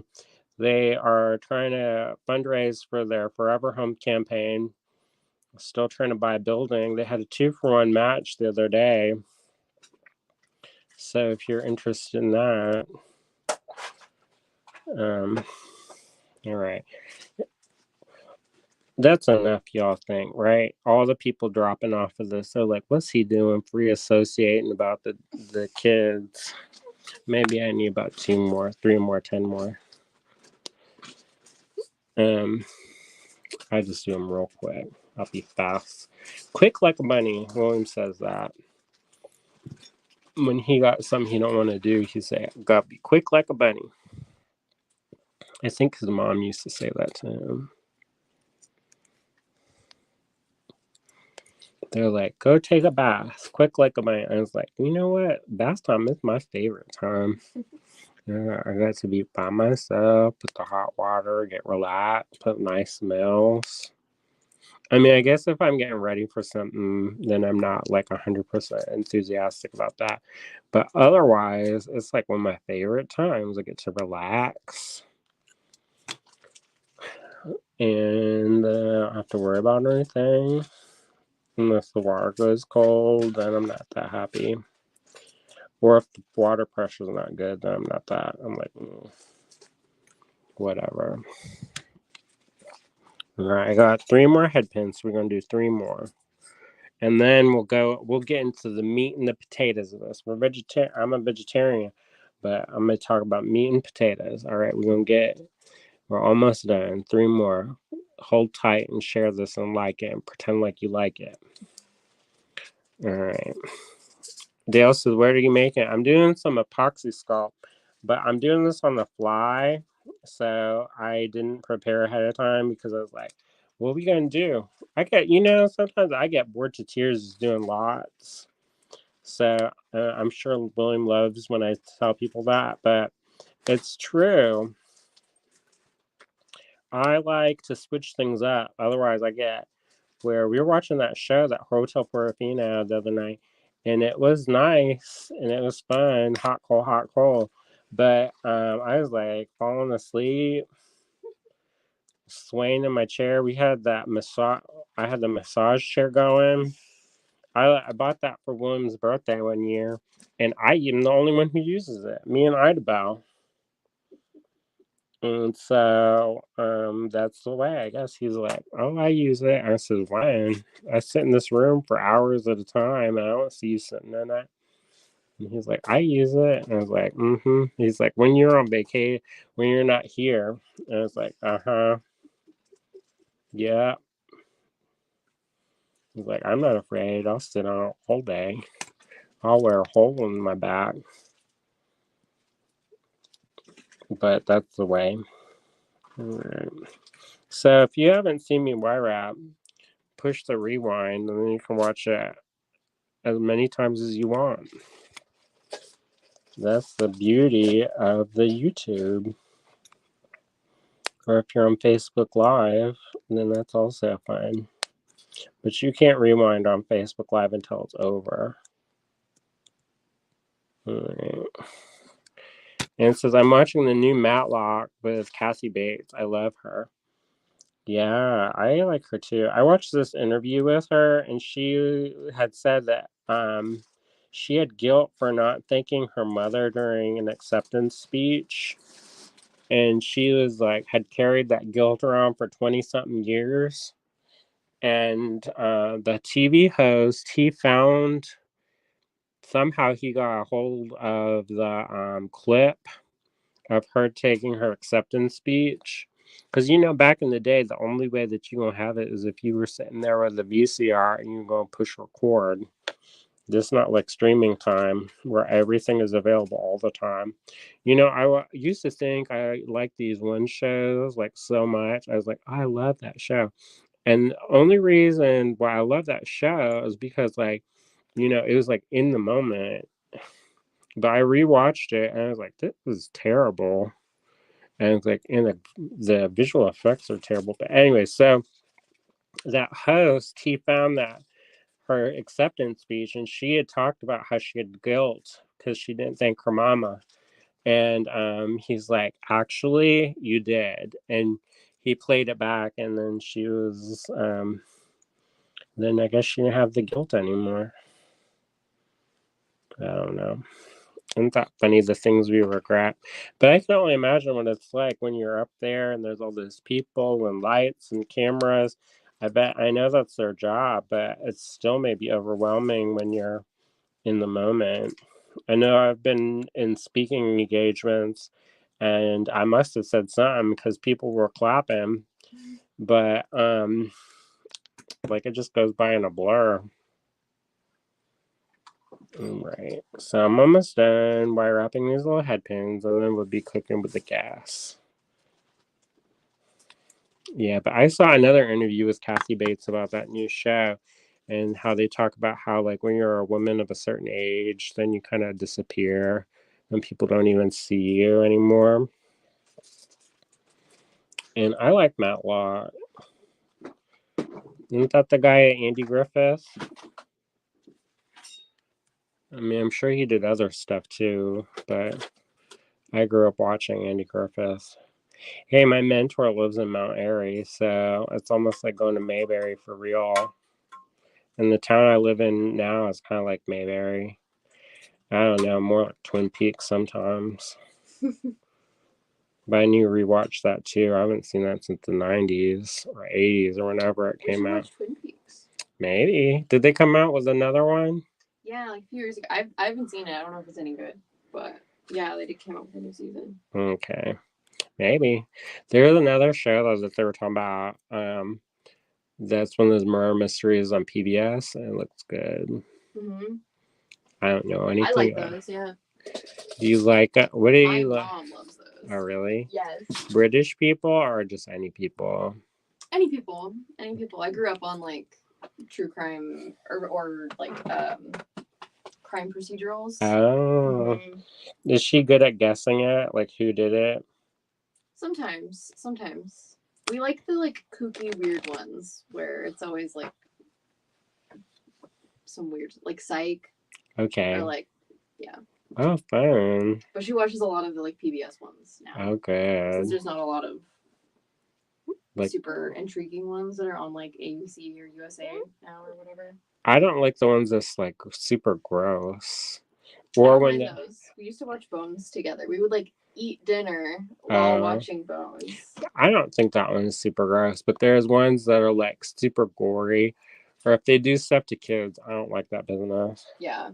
they are trying to fundraise for their Forever Home campaign. Still trying to buy a building. They had a 2-for-1 match the other day. So if you're interested in that, um, all right. That's enough, y'all think, right? All the people dropping off of this, they're like, what's he doing? Free associating about the kids. Maybe I need about 2 more, 3 more, 10 more. Um, I just do them real quick. I'll be fast. Quick like a bunny. William says that. When he got something he don't want to do, he say, gotta be quick like a bunny. I think his mom used to say that to him. They're like, go take a bath, quick like a bunny. I was like, you know what? Bath time is my favorite time. I got to be by myself, put the hot water, get relaxed, put nice smells. I mean, I guess if I'm getting ready for something, then I'm not like 100% enthusiastic about that. But otherwise, it's like one of my favorite times. I get to relax and I don't have to worry about anything. Unless the water goes cold, then I'm not that happy. Or if the water pressure's not good, then I'm not that. I'm like, whatever. All right, I got 3 more head pins. So we're gonna do 3 more, and then We'll get into the meat and the potatoes of this. I'm a vegetarian, but I'm gonna talk about meat and potatoes. All right, we're almost done. 3 more. Hold tight and share this and like it and pretend like you like it. All right. Dale says, where do you make it? I'm doing some epoxy sculpt, but I'm doing this on the fly. So I didn't prepare ahead of time because I was like, what are we going to do? Sometimes I get bored to tears doing lots. So I'm sure William loves when I tell people that, but it's true. I like to switch things up. Otherwise, I get where we were watching that show, that Hotel Portofino, the other night, and it was nice and it was fun, hot, cold, hot, cold. But I was like falling asleep, swaying in my chair. We had that massage. I had the massage chair going. I bought that for William's birthday one year, and I am the only one who uses it. Me and Idabelle. And so that's the way. I guess he's like, oh, I use it. I said, when? I sit in this room for hours at a time, and I don't see you sitting in it. And he's like, I use it. And I was like, mm-hmm. He's like, when you're on vacation, when you're not here. And I was like, uh-huh. Yeah. He's like, I'm not afraid. I'll sit on it all day. I'll wear a hole in my back. But that's the way. Alright. So if you haven't seen me wire wrap, push the rewind and then you can watch it as many times as you want. That's the beauty of the YouTube. Or if you're on Facebook Live, then that's also fine. But you can't rewind on Facebook Live until it's over. Alright. And it says, I'm watching the new Matlock with Cassie Bates. I love her. Yeah, I like her too. I watched this interview with her, and she had said that she had guilt for not thanking her mother during an acceptance speech. And she was like, had carried that guilt around for 20 something years. And the TV host, he found somehow he got a hold of the clip of her taking her acceptance speech. Because, back in the day, the only way that you're going to have it is if you were sitting there with the VCR and you're going to push record. This not like streaming time where everything is available all the time. I used to think I liked these one shows like so much. I was like, I love that show. And the only reason why I love that show is because it was like in the moment. But I rewatched it and I was like, this is terrible. And it's like, and the visual effects are terrible. But anyway, so that host, he found that her acceptance speech, and she had talked about how she had guilt because she didn't thank her mama. And he's like, actually, you did. And he played it back, and then she was, then I guess she didn't have the guilt anymore. I don't know. Isn't that funny, the things we regret? But I can only imagine what it's like when you're up there and there's all these people and lights and cameras. I know that's their job, but it's still maybe overwhelming when you're in the moment. I know I've been in speaking engagements and I must have said something because people were clapping, but like it just goes by in a blur. Right. So I'm almost done wire wrapping these little head pins and then we'll be cooking with the gas. Yeah, but I saw another interview with Kathy Bates about that new show and how they talk about how like when you're a woman of a certain age, then you kind of disappear and people don't even see you anymore. And I like Matlock. Isn't that the guy Andy Griffith? I mean, I'm sure he did other stuff too, but I grew up watching Andy Griffith. Hey, my mentor lives in Mount Airy, so it's almost like going to Mayberry for real. And the town I live in now is kind of like Mayberry. I don't know, more like Twin Peaks sometimes. But I need to rewatch that too. I haven't seen that since the 90s or 80s or whenever it came out. Twin Peaks. Maybe. Did they come out with another one? Yeah, like a few years ago. I haven't seen it. I don't know if it's any good. But yeah, they did come out with a new season. Okay. Maybe. There's another show that they were talking about. That's one of those murder mysteries on PBS, and it looks good. Mm-hmm. I don't know anything. I like those, yeah. Do you like it? What do you My like? mom loves those. Oh, really? Yes. British people or just any people? Any people. Any people. I grew up on like true crime or like crime procedurals. Oh. Is she good at guessing it? Like who did it? Sometimes. We like the like kooky weird ones where it's always like some weird like Psych. Okay. Or like yeah. Oh, fun. But she watches a lot of the like PBS ones now. Oh, good. Since there's not a lot of like super intriguing ones that are on like ABC or USA now or whatever. I don't like the ones that's like super gross. Or when those. We used to watch Bones together. We would like eat dinner while watching Bones. I don't think that one is super gross, but there's ones that are like super gory, or if they do stuff to kids, I don't like that business. Yeah.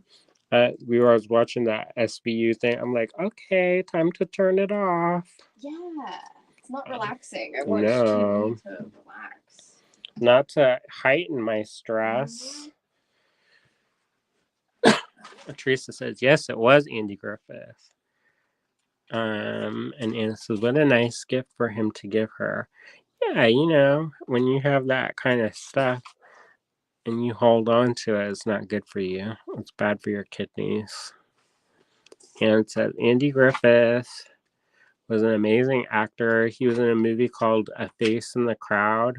We were watching that SVU thing. I'm like, okay, time to turn it off. Yeah, it's not relaxing. I watch TV to relax. not to heighten my stress. Teresa says, yes, it was Andy Griffith. And Anna says, what a nice gift for him to give her. Yeah, when you have that kind of stuff and you hold on to it, it's not good for you. It's bad for your kidneys. And it says, Andy Griffith was an amazing actor. He was in a movie called A Face in the Crowd.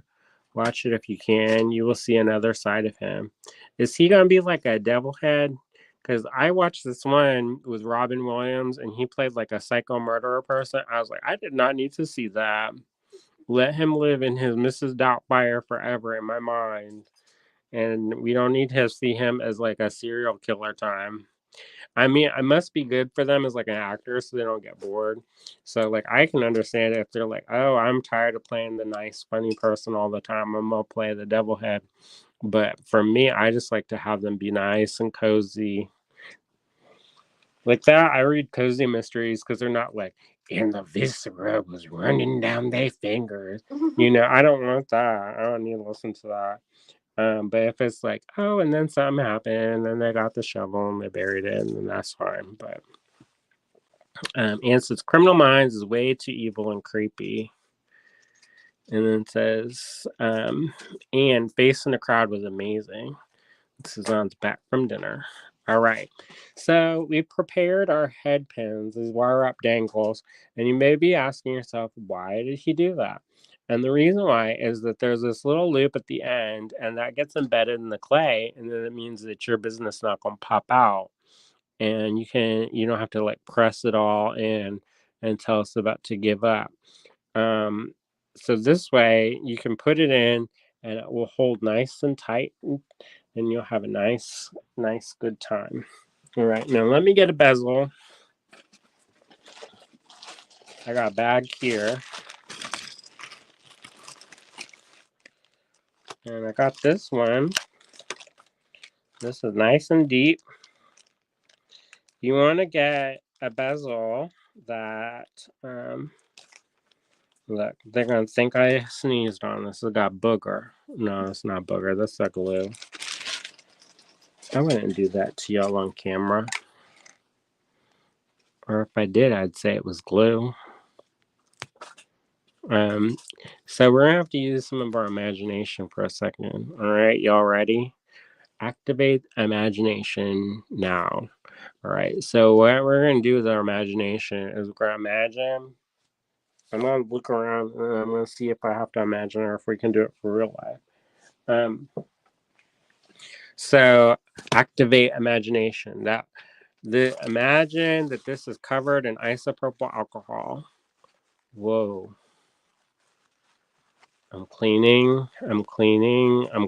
Watch it if you can. You will see another side of him. Is he going to be like a devil head? Because I watched this one with Robin Williams and he played like a psycho murderer person. I was like, I did not need to see that. Let him live in his Mrs. Doubtfire forever in my mind. And we don't need to see him as like a serial killer time. I mean, I must be good for them as like an actor so they don't get bored. So like I can understand if they're like, oh, I'm tired of playing the nice, funny person all the time. I'm gonna play the devil head. But for me, I just like to have them be nice and cozy. Like that, I read cozy mysteries because they're not like, and the viscera was running down their fingers. I don't want that. I don't need to listen to that. But if it's like, oh, and then something happened, and they got the shovel and they buried it, and then that's fine. But and says Criminal Minds is way too evil and creepy. And then says, and Face in the Crowd was amazing. Suzanne's back from dinner. All right. So we prepared our head pins, these wire up dangles, and you may be asking yourself, why did he do that? And the reason why is that there's this little loop at the end, and that gets embedded in the clay, and then it means that your business is not going to pop out. And you don't have to like press it all in and tell us about to give up. So this way you can put it in and it will hold nice and tight and you'll have a nice, good time. All right, now let me get a bezel. I got a bag here. And I got this one. This is nice and deep. You want to get a bezel that, look, they're going to think I sneezed on this. It's got booger. No, it's not booger. That's a glue. I wouldn't do that to y'all on camera. Or if I did, I'd say it was glue. So we're gonna have to use some of our imagination for a second. All right, y'all ready? Activate imagination now. All right, so what we're gonna do with our imagination is we're gonna imagine. I'm gonna look around and I'm gonna see if I have to imagine or if we can do it for real life. So activate imagination. Imagine that this is covered in isopropyl alcohol. Whoa. I'm cleaning. I'm going to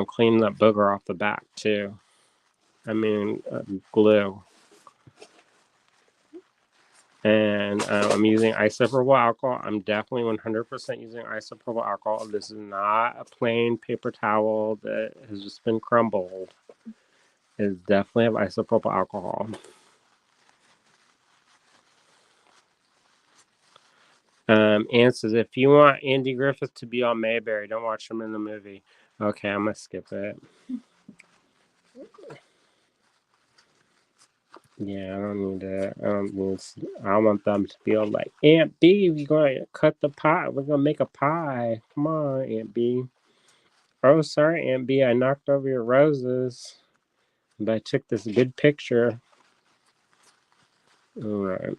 clean that booger off the back too. Glue. And I'm using isopropyl alcohol. I'm definitely 100% using isopropyl alcohol. This is not a plain paper towel that has just been crumbled. It's definitely have isopropyl alcohol. Anne says, if you want Andy Griffith to be on Mayberry, don't watch him in the movie. Okay, I'm going to skip it. Yeah, I don't need that. I want them to be all like, Aunt B, we're going to cut the pie. We're going to make a pie. Come on, Aunt B. Oh, sorry, Aunt B. I knocked over your roses. But I took this good picture. All right.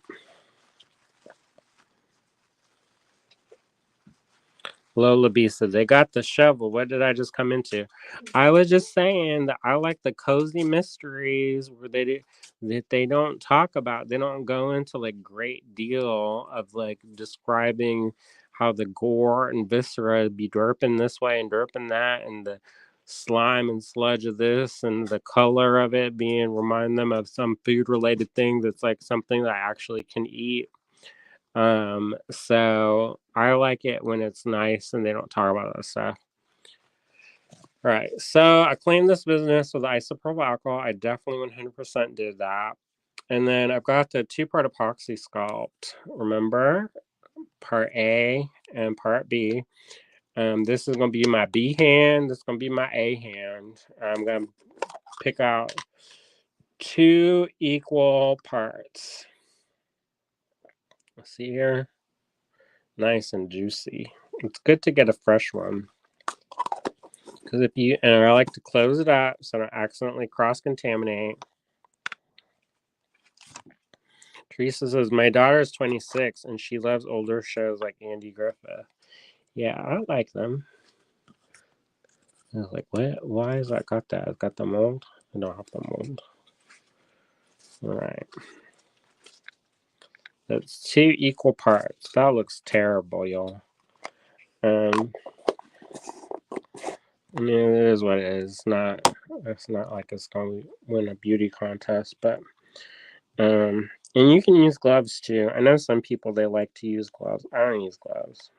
Lola B says, they got the shovel. What did I just come into? I was just saying that I like the cozy mysteries where that they don't talk about. They don't go into like great deal of like describing how the gore and viscera be derping this way and derping that and the slime and sludge of this and the color of it remind them of some food related thing that's like something that I actually can eat. So I like it when it's nice and they don't talk about that stuff. All right, so I cleaned this business with isopropyl alcohol. I definitely 100% did that. And then I've got the 2-part epoxy sculpt. Remember, part A and part B. This is going to be my B hand. This is going to be my A hand. I'm going to pick out 2 equal parts. Let's see here. Nice and juicy. It's good to get a fresh one. Because and I like to close it up so I don't accidentally cross-contaminate. Teresa says, my daughter is 26 and she loves older shows like Andy Griffith. Yeah, I like them. I was like, what? Why has that got that? It's got the mold? I don't have the mold. All right. That's 2 equal parts. That looks terrible, y'all. I mean, it is what it is. It's not like it's going to win a beauty contest, but and you can use gloves too. I know some people, they like to use gloves. I don't use gloves,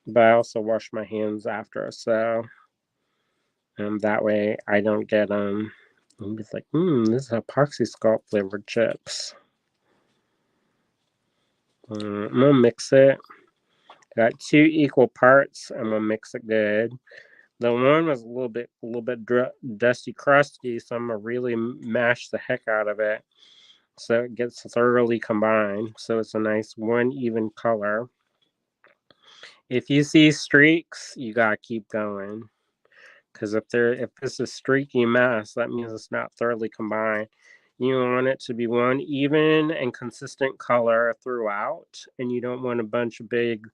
but I also wash my hands after, so that way I don't get it's like, this is epoxy sculpt flavored chips. I'm gonna mix it. Got 2 equal parts. I'm gonna mix it good. The one was a little bit dusty, crusty, so I'm gonna really mash the heck out of it so it gets thoroughly combined. So it's a nice one even color. If you see streaks, you gotta keep going, because if it's a streaky mess, that means it's not thoroughly combined. You want it to be one even and consistent color throughout, and you don't want a bunch of big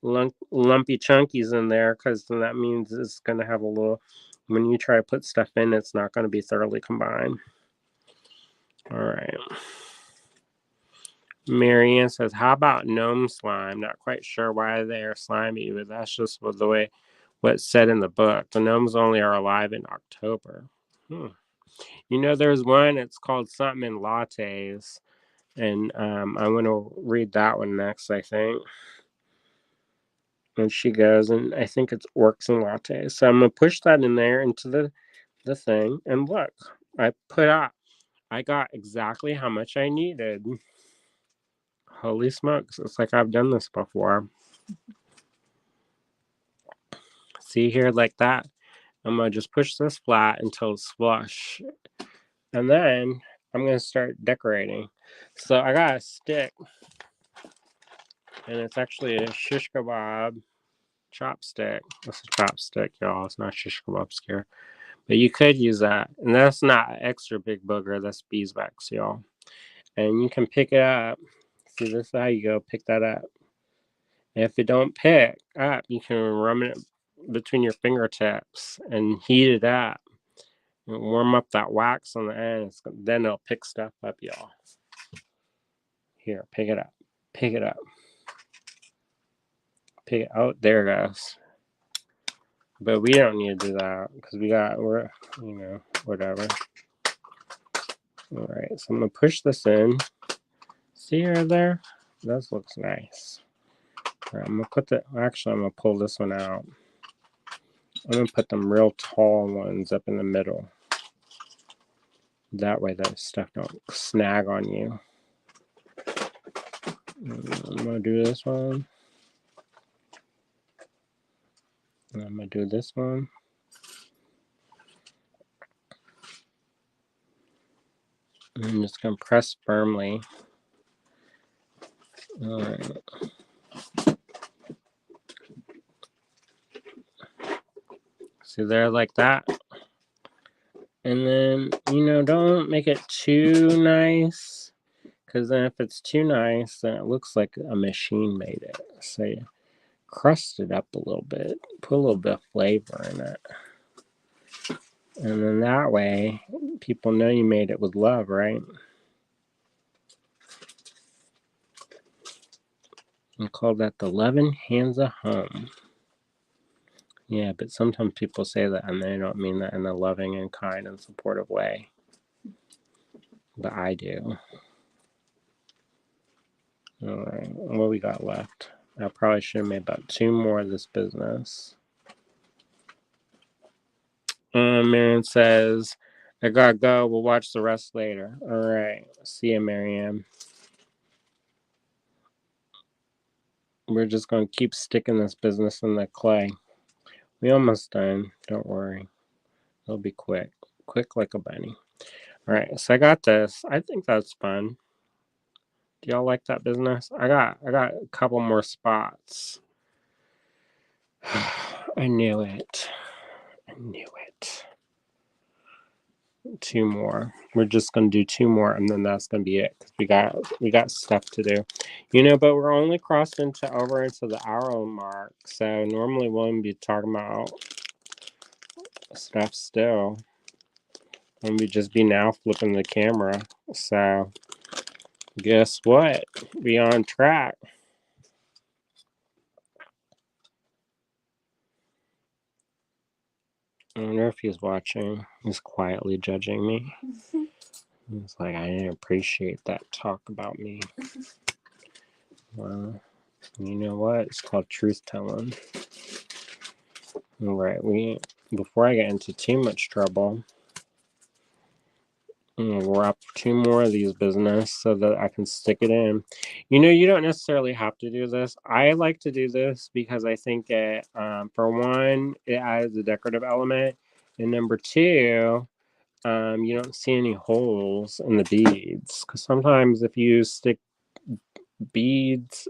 lumpy chunkies in there, because then that means it's going to have a little, when you try to put stuff in, it's not going to be thoroughly combined. All right. Marianne says, how about gnome slime? Not quite sure why they are slimy, but that's just the way what's said in the book. The gnomes only are alive in October. There's one, it's called something in lattes, and I want to read that one next, I think. And she goes, and I think it's orcs and lattes. So I'm going to push that in there into the thing, and look, I got exactly how much I needed. Holy smokes, it's like I've done this before. See here, like that. I'm going to just push this flat until it's flush. And then I'm going to start decorating. So I got a stick, and it's actually a shish kebab chopstick. This is a chopstick, y'all. It's not shish kebab scare. But you could use that. And that's not extra big booger. That's beeswax, y'all. And you can pick it up. See, this is how you go. Pick that up. And if it don't pick up, you can rub it between your fingertips and heat it up. And warm up that wax on the end. Then it'll pick stuff up, y'all. Here, pick it up. Pick it up. Pick it. Oh, there it goes. But we don't need to do that because we're whatever. All right, so I'm gonna push this in. See her there? That looks nice. All right, I'm gonna pull this one out. I'm gonna put them real tall ones up in the middle. That way that stuff don't snag on you. I'm gonna do this one. And I'm gonna do this one. And I'm just gonna press firmly. All right. See there, like that. And then, don't make it too nice, because then if it's too nice, then it looks like a machine made it. So you crust it up a little bit, put a little bit of flavor in it. And then that way, people know you made it with love, right? We call that the loving hands of home. Yeah, but sometimes people say that and they don't mean that in a loving and kind and supportive way. But I do. All right, what we got left? I probably should have made about 2 more of this business. Marianne says, I gotta go. We'll watch the rest later. All right. See you, Marianne. we're just going to keep sticking this business in the clay. We almost done. Don't worry. It'll be quick. Quick like a bunny. All right, so I got this. I think that's fun. Do y'all like that business? I got a couple more spots. I knew it. I knew it. 2 more. We're just gonna do 2 more, and then that's gonna be it. Cause we got stuff to do, But we're only crossed over into the hour mark. So normally we'll be talking about stuff still, and we just be now flipping the camera. So guess what? We on track. I wonder if he's watching. He's quietly judging me. He's like, I didn't appreciate that talk about me. Well, you know what? It's called truth telling. All right, before I get into too much trouble, I'm gonna wrap 2 more of these business so that I can stick it in. You don't necessarily have to do this. I like to do this because I think it, for one, it adds a decorative element, and number 2, you don't see any holes in the beads. Because sometimes if you stick beads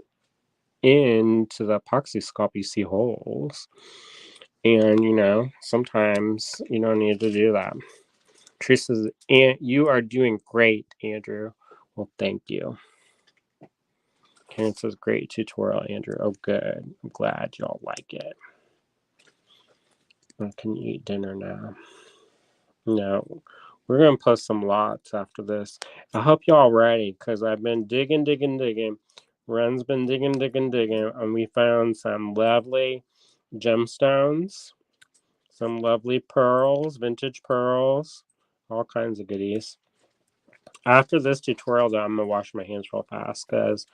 into the epoxy sculpt, you see holes. And, sometimes you don't need to do that. Trish says, you are doing great, Andrew. Well, thank you. Karen says, great tutorial, Andrew. Oh, good. I'm glad y'all like it. I can eat dinner now. No, we're going to post some lots after this. I hope y'all ready, because I've been digging. Ren's been digging, and we found some lovely gemstones, some lovely pearls, vintage pearls, all kinds of goodies. After this tutorial, though, I'm going to wash my hands real fast, because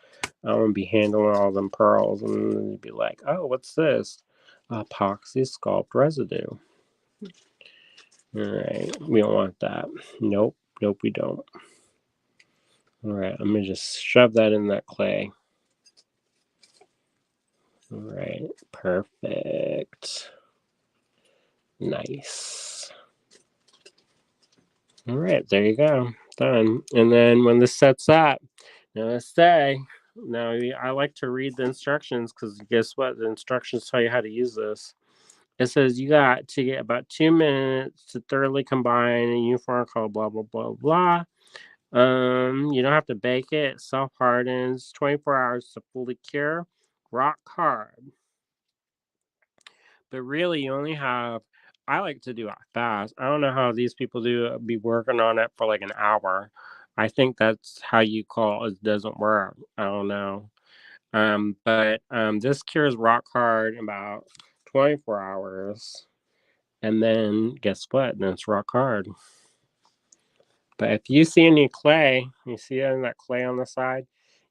I'm going to be handling all them pearls, and then you'd be like, oh, what's this? Epoxy sculpt residue. All right, we don't want that. Nope, we don't. All right, I'm going to just shove that in that clay. All right, perfect. Nice. All right, there you go. Done. And then when this sets up, now I like to read the instructions, because guess what? The instructions tell you how to use this. It says you got to get about 2 minutes to thoroughly combine a uniform color, blah, blah, blah, blah. You don't have to bake it. It self-hardens. 24 hours to fully cure. Rock hard. But really, you only have... I like to do it fast. I don't know how these people be working on it for like an hour. I think that's how you call it doesn't work. I don't know. But this cures rock hard in about 24 hours. And then guess what? Then it's rock hard. But if you see any clay, you see that clay on the side,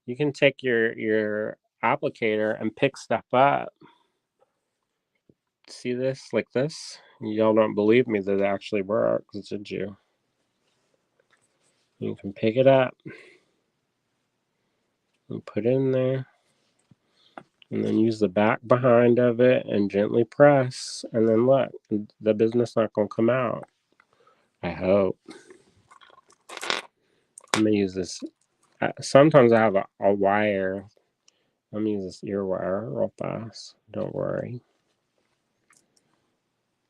you can take your applicator and pick stuff up. See this? Like this? Y'all don't believe me that it actually works, did you? You can pick it up and put it in there. And then use the back behind of it and gently press. And then look, the business not going to come out. I hope. I'm going to use this. Sometimes I have a wire. I'm going to use this ear wire real fast. Don't worry.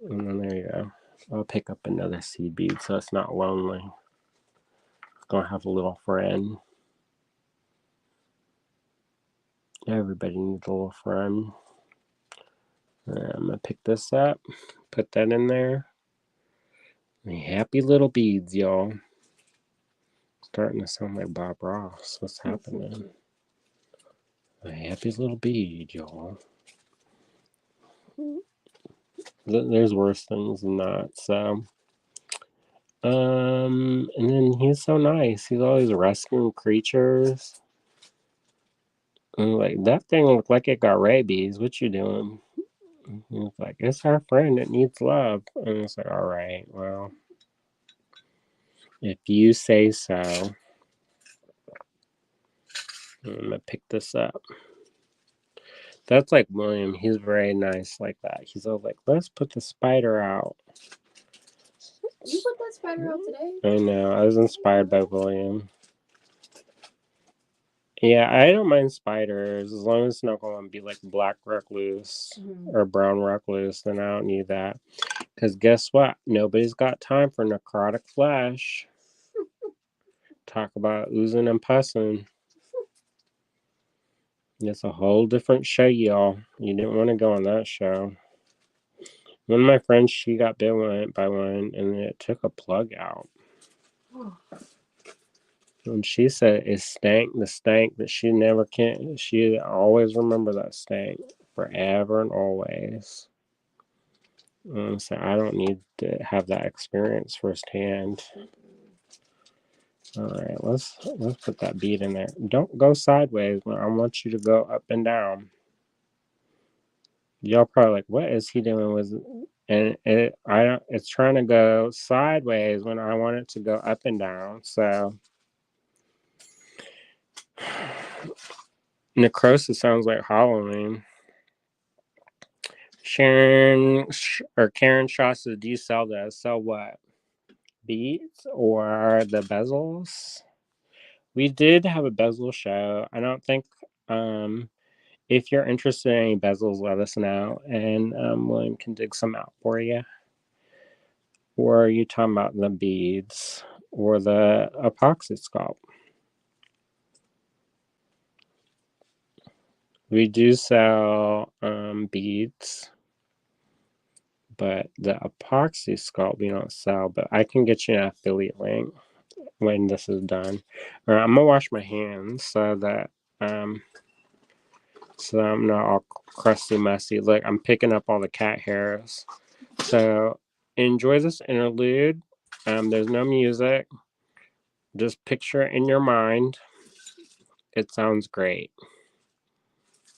And then there you go. I'll pick up another seed bead so it's not lonely. It's going to have a little friend. Everybody needs a little friend. I'm going to pick this up. Put that in there. Happy little beads, y'all. Starting to sound like Bob Ross. What's happening? A happy little bead, y'all. There's worse things than that. So, and then he's so nice. He's always rescuing creatures. And like, that thing looked like it got rabies. What you doing? He's like, it's our friend that needs love. And it's like, all right, well, if you say so. I'm gonna pick this up. That's like William. He's very nice like that. He's all like, let's put the spider out. You put that spider out today? I know. I was inspired by William. Yeah, I don't mind spiders as long as it's not going to be like black recluse or brown recluse. Then I don't need that. Because guess what? Nobody's got time for necrotic flesh. Talk about oozing and pussing. It's a whole different show, y'all. You didn't want to go on that show. One of my friends, she got bit by one, and it took a plug out. And she said it stank, the stank that she never can. She always remember that stank forever and always. So I don't need to have that experience firsthand. All right, let's put that bead in there. Don't go sideways. I want you to go up and down. Y'all probably like, what is he doing with? And it's trying to go sideways when I want it to go up and down. So necrosis sounds like Halloween. Karen Shaw says, do you sell those? Sell what? Beads or the bezels? We did have a bezel show. I don't think if you're interested in any bezels, let us know, and William can dig some out for you. Or are you talking about the beads or the epoxy sculpt? We do sell beads, but the epoxy sculpt we don't sell. But I can get you an affiliate link when this is done. All right, I'm gonna wash my hands so that I'm not all crusty, messy. Look, I'm picking up all the cat hairs. So enjoy this interlude. There's no music. Just picture it in your mind. It sounds great.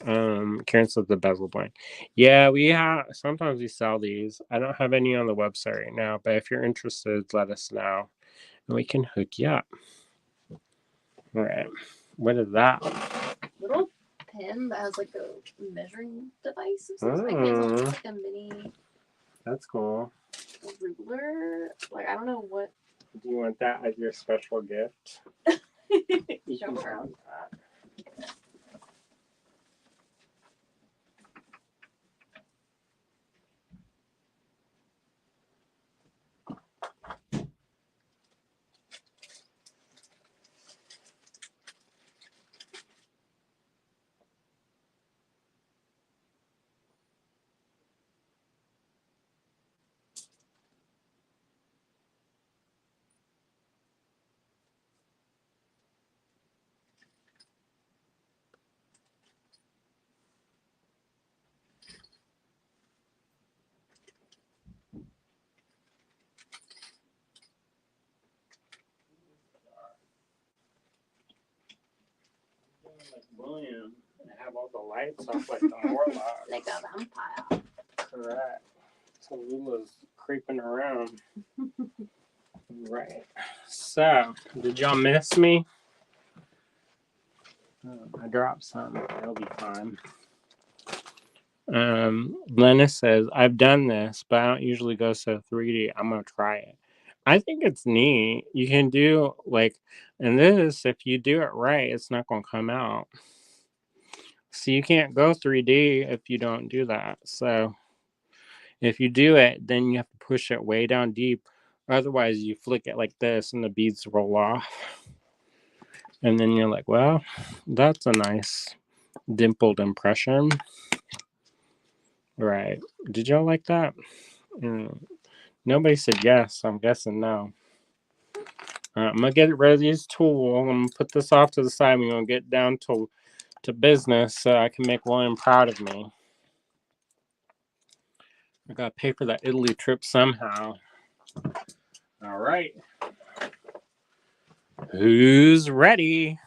Karen says the bezel blank. Yeah, we have. Sometimes we sell these. I don't have any on the website right now, but if you're interested, let us know, and we can hook you up. All right. What is that? Little pen that has like a measuring device. Like it's almost like a mini. That's cool. Ruler. Like I don't know what. Do you want that as your special gift? You can have that. Like William, and have all the lights off like the Morlock. Like a vampire. Correct. So Lula's creeping around. Right. So, did y'all miss me? I dropped some. It'll be fine. Lena says, I've done this, but I don't usually go so 3D. I'm going to try it. I think it's neat. You can do and this, if you do it right, it's not going to come out. So you can't go 3D if you don't do that. So if you do it, then you have to push it way down deep. Otherwise, you flick it like this and the beads roll off. And then you're like, well, that's a nice dimpled impression. Right. Did y'all like that? Nobody said yes. I'm guessing no. I'm going to get rid of these tools. I'm going to put this off to the side. We're going to get down to business so I can make William proud of me. I got to pay for that Italy trip somehow. All right. Who's ready?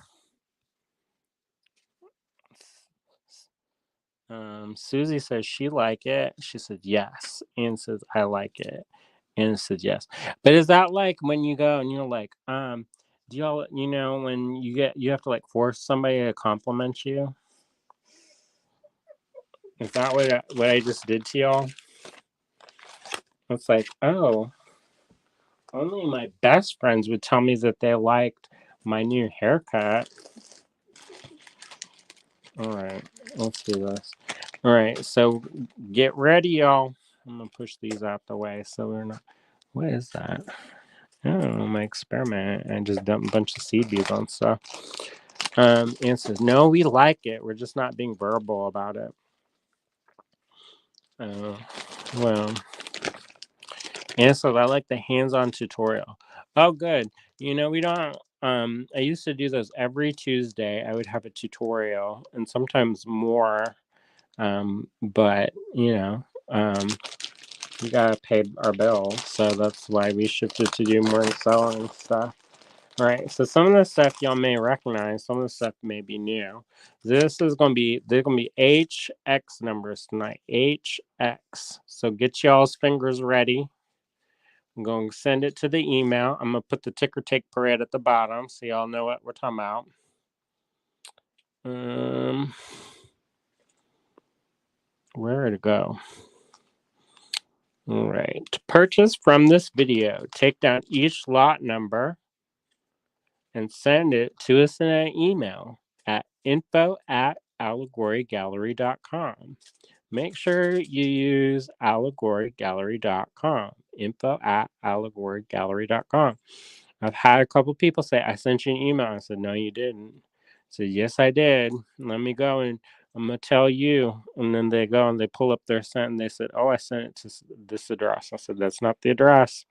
Susie says she like it. She said yes. Anne says I like it. Anne said yes. But is that like when you go and you're like, do y'all, when you have to like force somebody to compliment you? Is that what I just did to y'all? It's like, oh, only my best friends would tell me that they liked my new haircut. All right, let's do this. All right, so get ready, y'all. I'm gonna push these out the way so we're not. What is that? Oh, my experiment. I just dumped a bunch of seed beads on stuff. And says, no, we like it. We're just not being verbal about it. Well, and so I like the hands-on tutorial. Oh, good. You know, we don't. I used to do those every Tuesday. I would have a tutorial, and sometimes more. But you know, we gotta pay our bills, so that's why we shifted to do more selling stuff. All right, so some of the stuff y'all may recognize, some of the stuff may be new. They're gonna be HX numbers tonight. HX. So get y'all's fingers ready. I'm going to send it to the email. I'm gonna put the ticker tape parade at the bottom so y'all know what we're talking about. Where to go? All right. To purchase from this video, take down each lot number and send it to us in an email at info@allegorygallery.com. Make sure you use allegorygallery.com. Info@allegorygallery.com. I've had a couple people say, I sent you an email. I said, no, you didn't. I said, yes, I did. Let me go and I'm going to tell you. And then they go and they pull up their sent and they said, oh, I sent it to this address. I said, that's not the address.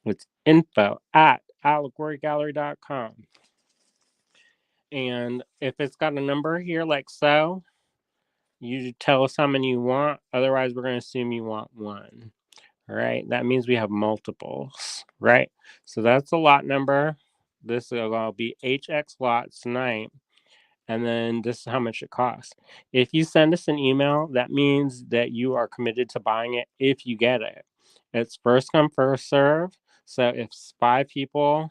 It's info@allegorygallery.com. And if it's got a number here like so, you tell us how many you want. Otherwise, we're going to assume you want one. All right. That means we have multiples, right? So that's a lot number. This will be HX lots tonight. And then this is how much it costs. If you send us an email, that means that you are committed to buying it if you get it. It's first come, first serve. So if 5 people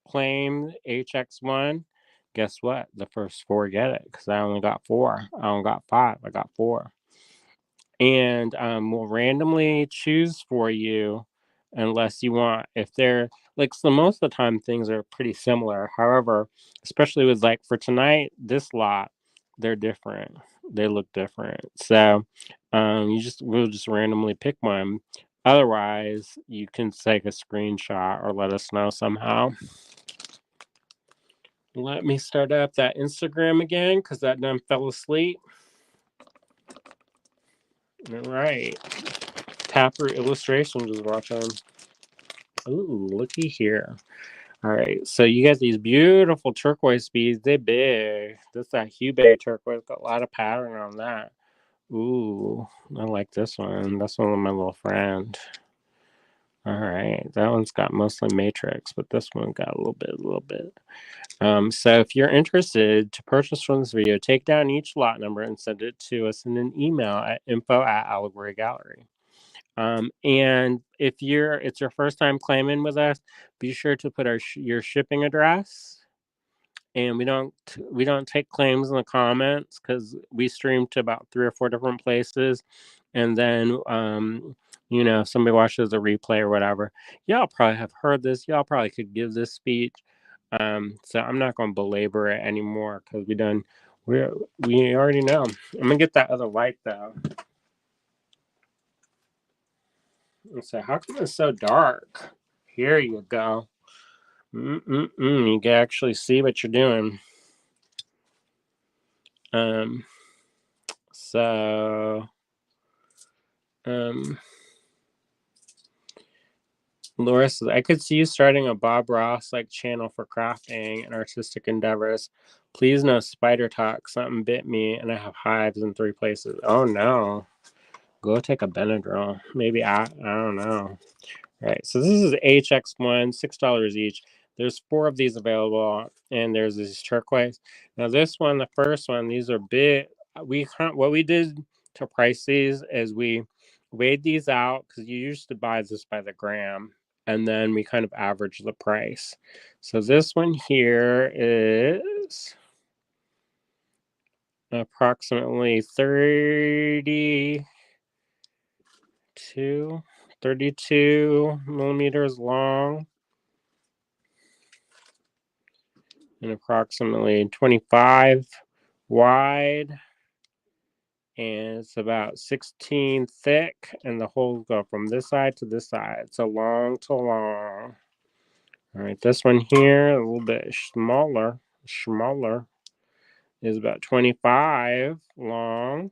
claim HX1, guess what? The first 4 get it because I only got 4. I only got 5. I got 4. And we'll randomly choose for you unless you want, if they're like, so most of the time things are pretty similar. However, especially with like for tonight, this lot, they're different. They look different. So we'll just randomly pick one. Otherwise, you can take a screenshot or let us know somehow. Let me start up that Instagram again because that done fell asleep. All right. Tapper Illustrations is watching. Ooh, looky here. All right. So you got these beautiful turquoise beads. They're big. That's that Hubei turquoise. Got a lot of pattern on that. Ooh, I like this one. That's one of my little friend. All right. That one's got mostly matrix, but this one got a little bit. So if you're interested to purchase from this video, take down each lot number and send it to us in an email at info@allegorygallery. And if it's your first time claiming with us, be sure to put your shipping address. And we don't take claims in the comments because we stream to about 3 or 4 different places. And then if somebody watches a replay or whatever, y'all probably have heard this. Y'all probably could give this speech. So I'm not going to belabor it anymore because we already know. I'm gonna get that other light though. And say, how come it's so dark? Here you go. You can actually see what you're doing. Laura says, I could see you starting a Bob Ross like channel for crafting and artistic endeavors. Please no spider talk. Something bit me and I have hives in 3 places. Oh no. Go take a Benadryl. Maybe I don't know. All right, so this is HX1, $6 each. There's 4 of these available, and there's this turquoise. Now this one, the first one, these are big. What we did to price these is we weighed these out because you used to buy this by the gram, and then we kind of averaged the price. So this one here is approximately 32 millimeters long and approximately 25 wide, and it's about 16 thick, and the holes go from this side to this side, so long to long. All right, this one here a little bit smaller is about 25 long,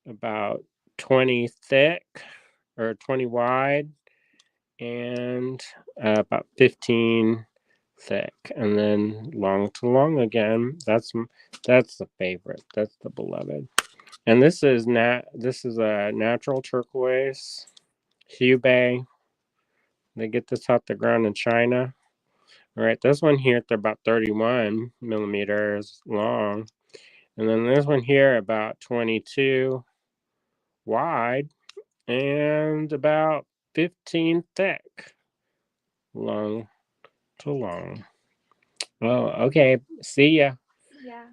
about 20 thick or 20 wide, and about 15 thick, and then long to long again. That's the favorite. That's the beloved. And this is a natural turquoise, Hubei. They get this off the ground in China. All right, this one here, they're about 31 millimeters long, and then this one here about 22 wide and about 15 thick, long to long. Oh, okay. See ya. Yeah.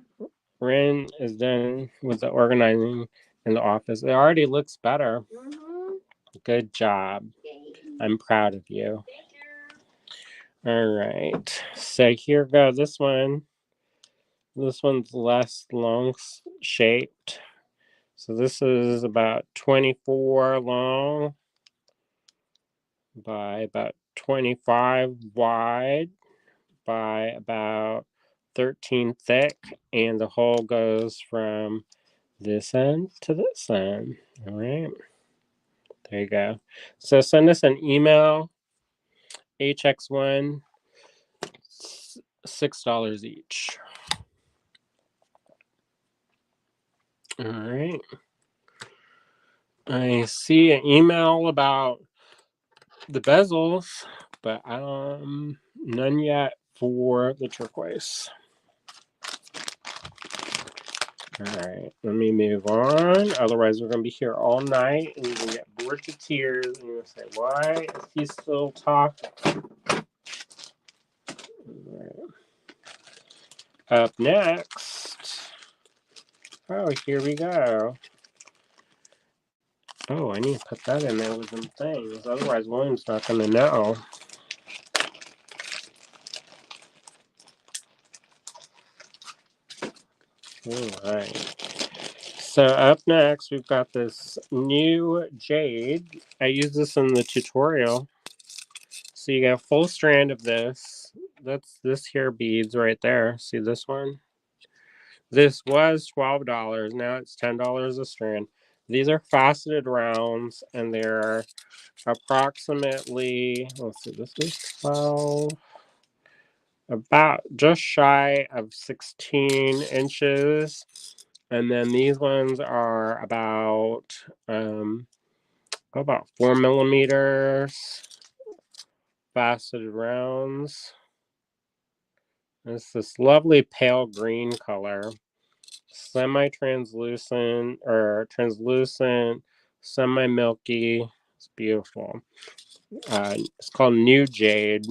Ren is done with the organizing in the office. It already looks better. Mm-hmm. Good job. Yay. I'm proud of you. Thank you. All right. So here go this one. This one's less long shaped. So this is about 24 long by about 25 wide by about 13 thick, and the hole goes from this end to this end. All right. There you go. So send us an email, HX1, $6 each. All right. I see an email about the bezels, but none yet for the turquoise. All right, let me move on. Otherwise, we're going to be here all night and you're going to get bored to tears and you're going to say, why is he still talking? All right. Up next. Oh, here we go. Oh, I need to put that in there with them things. Otherwise, William's not going to know. All right. So up next, we've got this new jade. I used this in the tutorial. So you got a full strand of this. That's this here beads right there. See this one? This was $12. Now it's $10 a strand. These are faceted rounds, and they're approximately, let's see, this is 12, about just shy of 16 inches. And then these ones are about 4 millimeters faceted rounds. It's this lovely pale green color, semi-translucent or translucent, semi-milky. It's beautiful. It's called New Jade,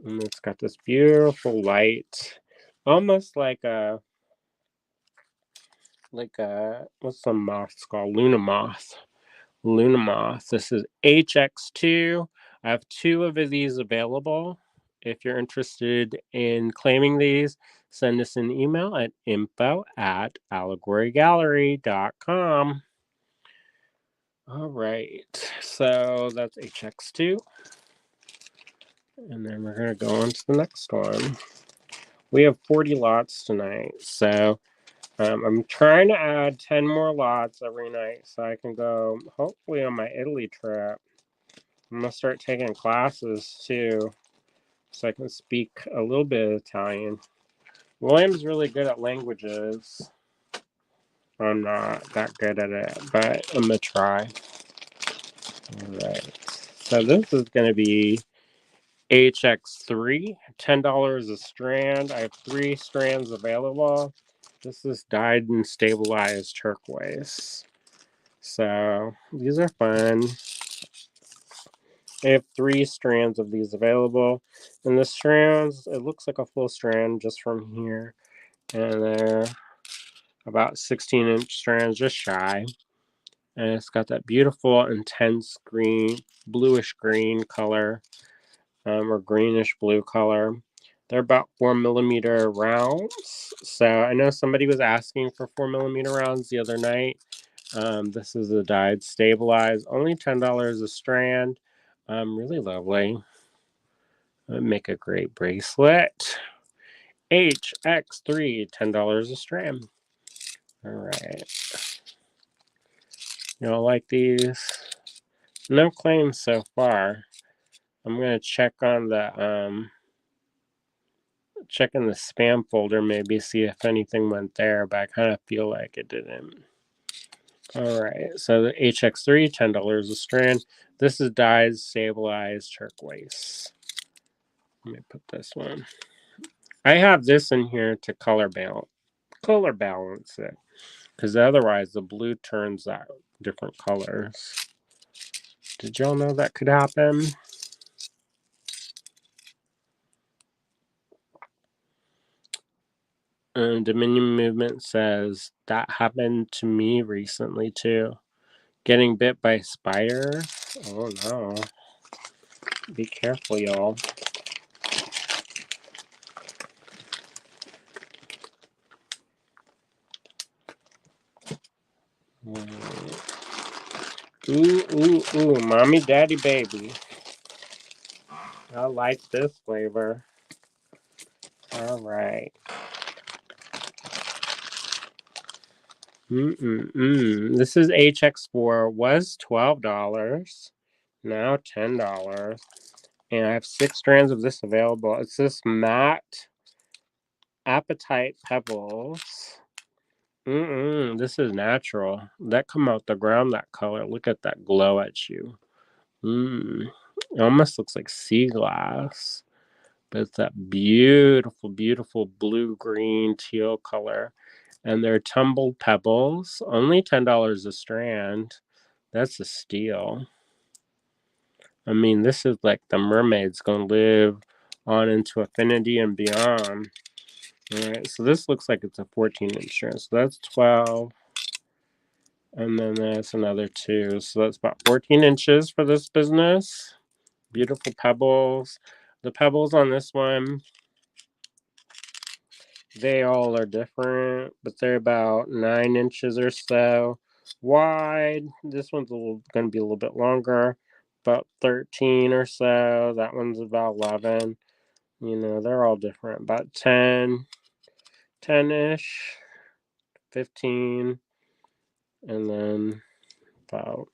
and it's got this beautiful light, almost like a what's the moth called? Luna moth. Luna moth. This is HX2. I have 2 of these available. If you're interested in claiming these, send us an email at info@allegorygallery.com. All right, so that's HX2. And then we're going to go on to the next one. We have 40 lots tonight, so I'm trying to add 10 more lots every night so I can go, hopefully, on my Italy trip. I'm going to start taking classes too so I can speak a little bit of Italian. William's really good at languages. I'm not that good at it, but I'm going to try. All right. So this is going to be HX3, $10 a strand. I have 3 strands available. This is dyed and stabilized turquoise. So these are fun. I have 3 strands of these available. And the strands, it looks like a full strand just from here. And they're about 16-inch strands, just shy. And it's got that beautiful, intense green, bluish green color, or greenish blue color. They're about 4mm rounds. So I know somebody was asking for 4mm rounds the other night. This is a dyed stabilized, only $10 a strand. Really lovely. Would make a great bracelet. HX3, $10 a strand. All right. Y'all like these? No claims so far. I'm gonna check on the check in the spam folder, maybe see if anything went there, but I kind of feel like it didn't. All right, so the HX3, $10 a strand. This is dyed stabilized turquoise. Let me put this one. I have this in here to color balance it, because otherwise the blue turns out different colors. Did y'all know that could happen? Dominion Movement says that happened to me recently too. Getting bit by a spider. Oh no. Be careful, y'all. Ooh, mommy, daddy, baby. I like this flavor. All right. This is HX4. Was $12. Now $10. And I have 6 strands of this available. It's this matte Appetite Pebbles. This is natural. That come out the ground, that color. Look at that glow at you. It almost looks like sea glass. But it's that beautiful, beautiful blue, green, teal color. And they're tumbled pebbles. Only $10 a strand. That's a steal. I mean, this is like the mermaid's going to live on into infinity and beyond. All right, so this looks like it's a 14-inch strand. So that's 12. And then that's another 2. So that's about 14 inches for this business. Beautiful pebbles. The pebbles on this one, they all are different, but they're about 9 inches or so wide. This one's going to be a little bit longer, about 13 or so. That one's about 11. You know, they're all different. About 10-ish, 15, and then about,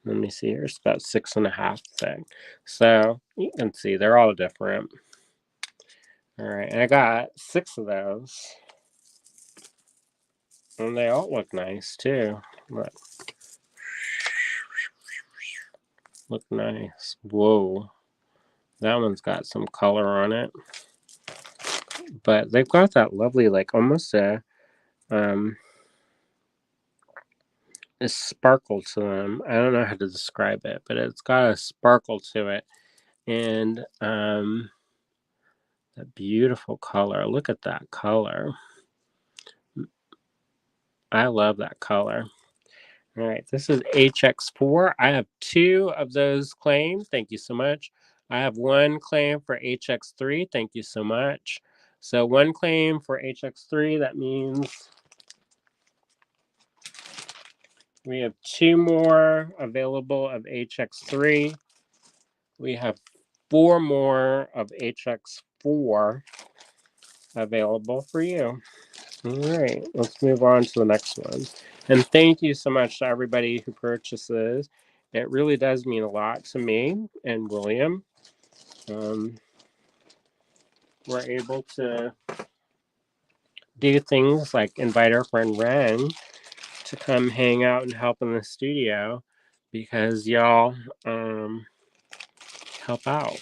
let me see here, it's about 6.5 thick. So you can see they're all different. All right, and I got 6 of those. And they all look nice too. Look nice. Whoa. That one's got some color on it. But they've got that lovely, like almost a sparkle to them. I don't know how to describe it, but it's got a sparkle to it. And that beautiful color. Look at that color. I love that color. All right, this is HX4. I have 2 of those claimed. Thank you so much. I have 1 claim for HX3. Thank you so much. So 1 claim for HX3. That means we have 2 more available of HX3. We have 4 more of HX4 available for you. All right, let's move on to the next one. And thank you so much to everybody who purchases. It really does mean a lot to me and William. We're able to do things like invite our friend Ren to come hang out and help in the studio because y'all help out.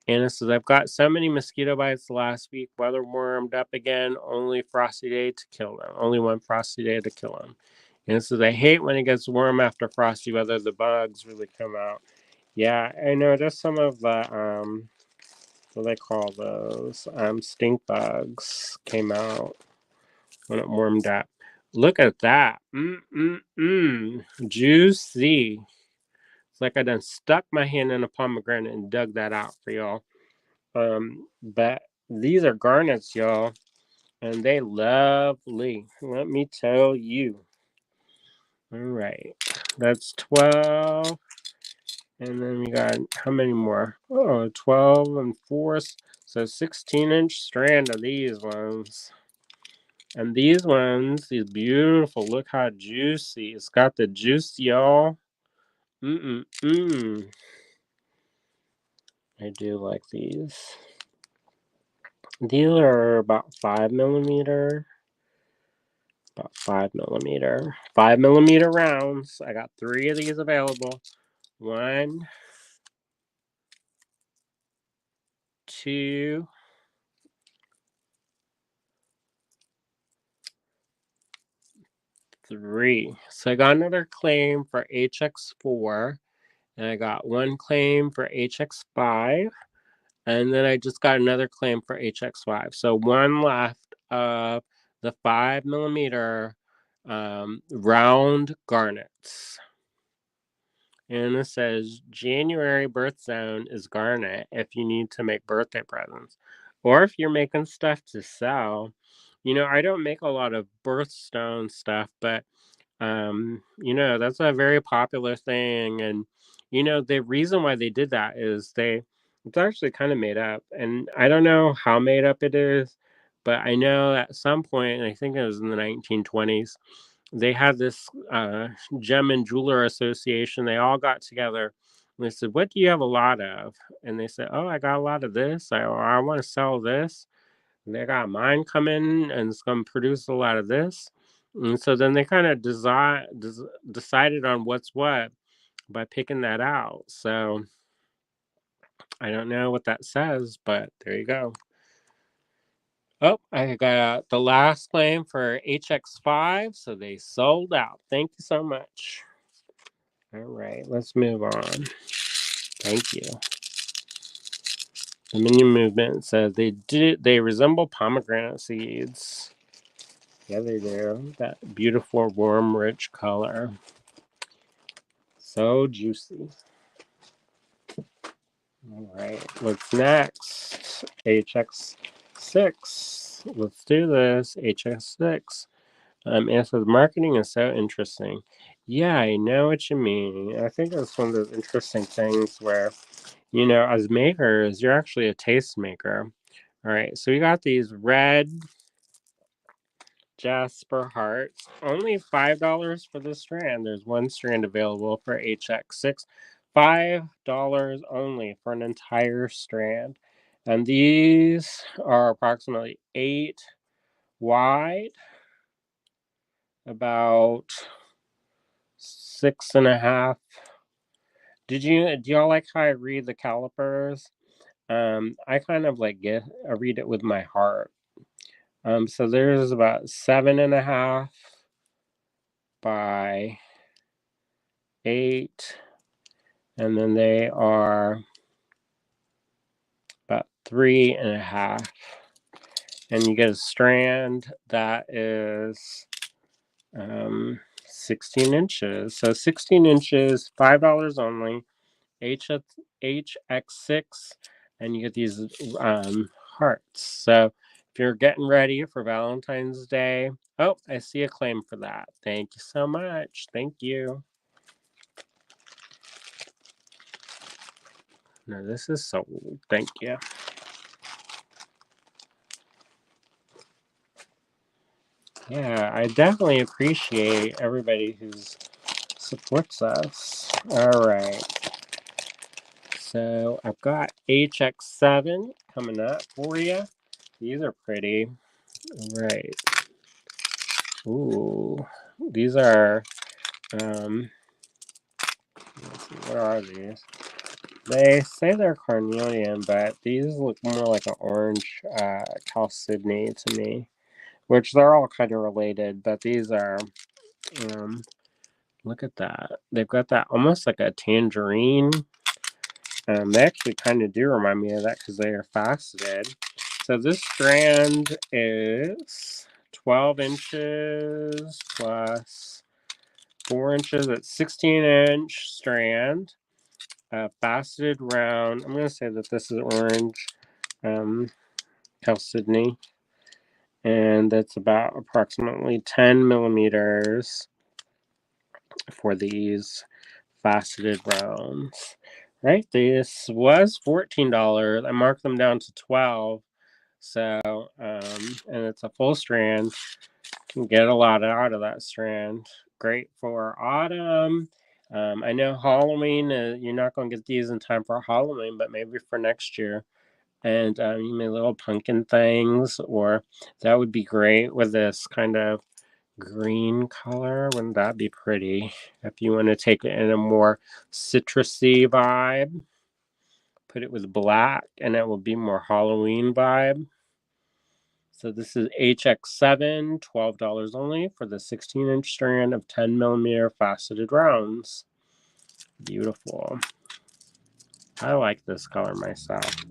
Anna says, I've got so many mosquito bites last week. Weather warmed up again. Only frosty day to kill them. Only one frosty day to kill them. Anna says, I hate when it gets warm after frosty weather. The bugs really come out. Yeah, I noticed some of the what do they call those? Stink bugs came out when it warmed up. Look at that. Juicy. It's like I done stuck my hand in a pomegranate and dug that out for y'all. But these are garnets, y'all. And they lovely. Let me tell you. All right. That's 12. And then we got how many more? Oh, 12 and 4. So 16-inch strand of these ones. And these ones, these beautiful. Look how juicy. It's got the juice, y'all. I do like these. These are about 5 millimeter. About 5 millimeter. 5 millimeter rounds. I got 3 of these available. 1, 2, 3. So I got another claim for HX4, and I got 1 claim for HX5, and then I just got another claim for HX5. So 1 left of the 5 millimeter round garnets. And it says January birth zone is garnet if you need to make birthday presents. Or if you're making stuff to sell. I don't make a lot of birthstone stuff, but that's a very popular thing. And the reason why they did that is it's actually kind of made up. And I don't know how made up it is, but I know at some point, and I think it was in the 1920s, they had this gem and jeweler association. They all got together and they said, "What do you have a lot of?" And they said, "Oh, I got a lot of this. I want to sell this." And they got mine coming and it's going to produce a lot of this. And so then they kind of decided on what's what by picking that out. So I don't know what that says, but there you go. Oh, I got the last claim for HX5, so they sold out. Thank you so much. All right, let's move on. Thank you. The menu movement says they resemble pomegranate seeds. Yeah, they do. That beautiful, warm, rich color. So juicy. All right, what's next? HX6. Let's do this. HX6. It says marketing is so interesting. Yeah, I know what you mean. I think it's one of those interesting things where, as makers, you're actually a taste maker. All right, so we got these red Jasper hearts. Only $5 for the strand. There's 1 strand available for HX6. $5 only for an entire strand. And these are approximately 8 wide, about 6.5. Do y'all like how I read the calipers? I kind of I read it with my heart. So there's about 7.5 by 8, and then they are about 3.5, and you get a strand that is 16 inches. So 16 inches, $5 only. HX6, and you get these hearts. So if you're getting ready for Valentine's Day, oh, I see a claim for that. Thank you so much. Thank you. No, this is sold. Thank you. Yeah, I definitely appreciate everybody who supports us. All right. So I've got HX7 coming up for you. These are pretty. All right. Ooh, these are, let's see, what are these? They say they're carnelian, but these look more like an orange chalcedony to me, which they're all kind of related, but these are, look at that. They've got that almost like a tangerine They actually kind of do remind me of that because they are faceted. So this strand is 12 inches plus 4 inches. It's 16-inch strand. Faceted round. I'm going to say that this is orange Chalcedony. And that's about approximately 10 millimeters for these faceted rounds. Right, this was $14. I marked them down to 12. So, and it's a full strand. You can get a lot out of that strand. Great for autumn. I know Halloween, you're not going to get these in time for Halloween, but maybe for next year. And you make little pumpkin things, or that would be great with this kind of green color. Wouldn't that be pretty? If you want to take it in a more citrusy vibe, put it with black and it will be more Halloween vibe. So this is HX7, $12 only for the 16-inch strand of 10 millimeter faceted rounds. Beautiful. I like this color myself.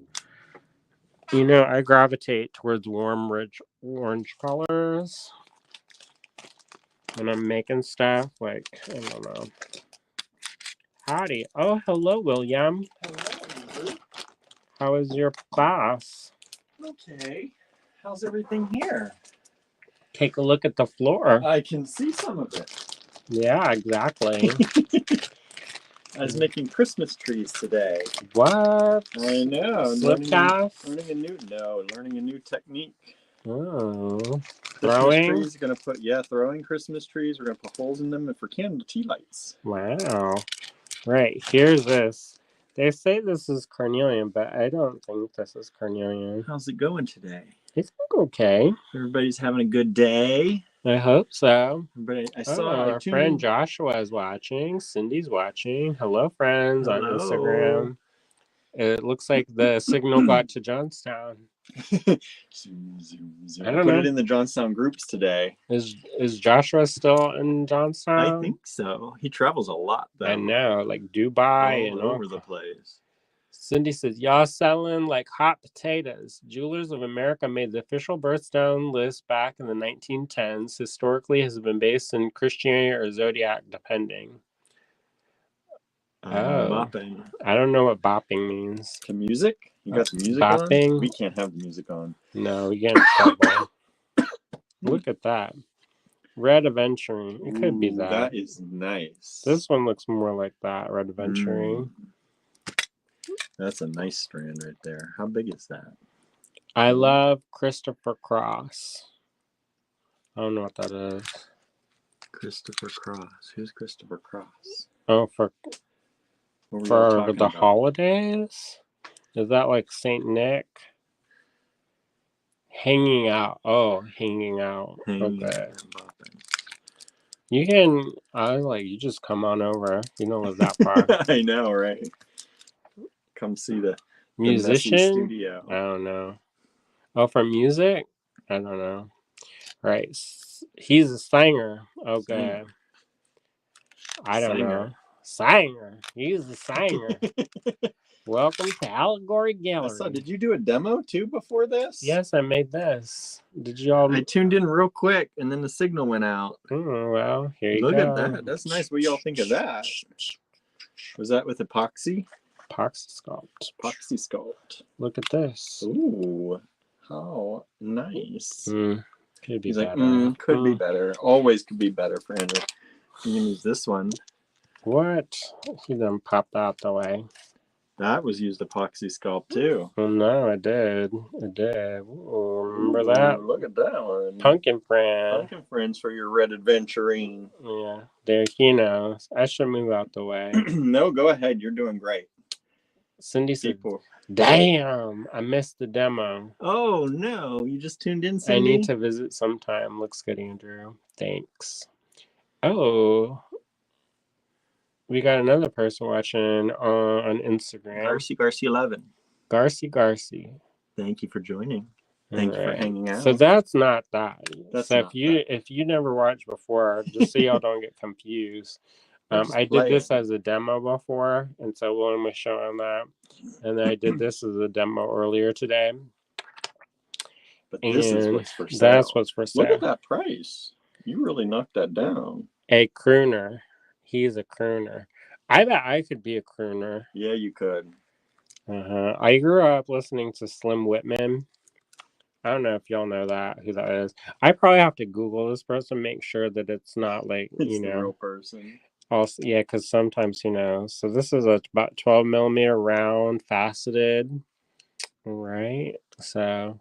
You know, I gravitate towards warm, rich orange colors when I'm making stuff. Like, I don't know. Howdy. Oh, hello, William. Hello. How is your class? Okay. How's everything here? Take a look at the floor. I can see some of it. Yeah, exactly. I was making Christmas trees today. What? I know. Slipcast? Learning a new technique. Oh. Christmas Throwing? trees, gonna put throwing Christmas trees. We're gonna put holes in them for candle tea lights. Wow. Right, here's this. They say this is carnelian, but I don't think this is carnelian. How's it going today? It's okay. Everybody's having a good day. I hope so. I saw our friend Joshua is watching. Cindy's watching. Hello, friends on Instagram. It looks like the signal got to Johnstown. Zoom, zoom, zoom. I don't put know. it in the Johnstown groups today. Is Joshua still in Johnstown? I think so. He travels a lot, though. I know, like Dubai all and over the place. Cindy says, y'all selling like hot potatoes. Jewelers of America made the official birthstone list back in the 1910s. Historically, has been based in Christianity or Zodiac, depending. Bopping. I don't know what bopping means. To music? You got the music bopping? on? We can't have the music on. No, we get in trouble. Look at that. Red Aventuring. It could be that. That is nice. This one looks more like that, Red Aventuring. That's a nice strand right there. How big is that? I love Christopher Cross. I don't know what that is. Christopher Cross. Who's Christopher Cross? Oh, for the holidays? Is that like Saint Nick? Hanging out. Oh, hanging out. Okay. You can, you just come on over. You don't live that far. I know, right? Come see the musician studio. I don't know. Oh, for music? I don't know. Right. He's a singer. Okay. I don't know. Singer. He's a singer. Welcome to Allegory Gallery. Did you do a demo too before this? Yes, I made this. Did y'all? I tuned in real quick and then the signal went out. Well, here you go. Look at that. That's nice. What y'all think of that? Was that with epoxy? Epoxy sculpt. Epoxy sculpt. Look at this. Ooh, how nice. Could be He's better. Like, could be better. Always could be better, for Andrew. You can use this one. What? He done popped out the way. That was used epoxy sculpt too. Oh, no, I did. Ooh, remember that? Look at that one. Pumpkin friend. Pumpkin friends for your red adventuring. Yeah, there he knows. I should move out the way. No, go ahead. You're doing great. Cindy said, damn, I missed the demo. Oh, no. You just tuned in, Cindy? I need to visit sometime. Looks good, Andrew. Thanks. Oh, we got another person watching on Instagram. Garci11. Garci. Thank you for joining. Thank you for hanging out. So that's not that. That's so not if you never watched before, just so y'all don't get confused, I did this as a demo before, and so William was showing that. And then I did this as a demo earlier today. But this is what's for sale. That's what's for sale. Look at that price. You really knocked that down. A crooner. He's a crooner. I bet I could be a crooner. Yeah, you could. I grew up listening to Slim Whitman. I don't know if y'all know who that is. I probably have to Google this person, make sure that it's not like, It's the real person. Also, yeah, because sometimes, so this is about 12 millimeter round, faceted, right? So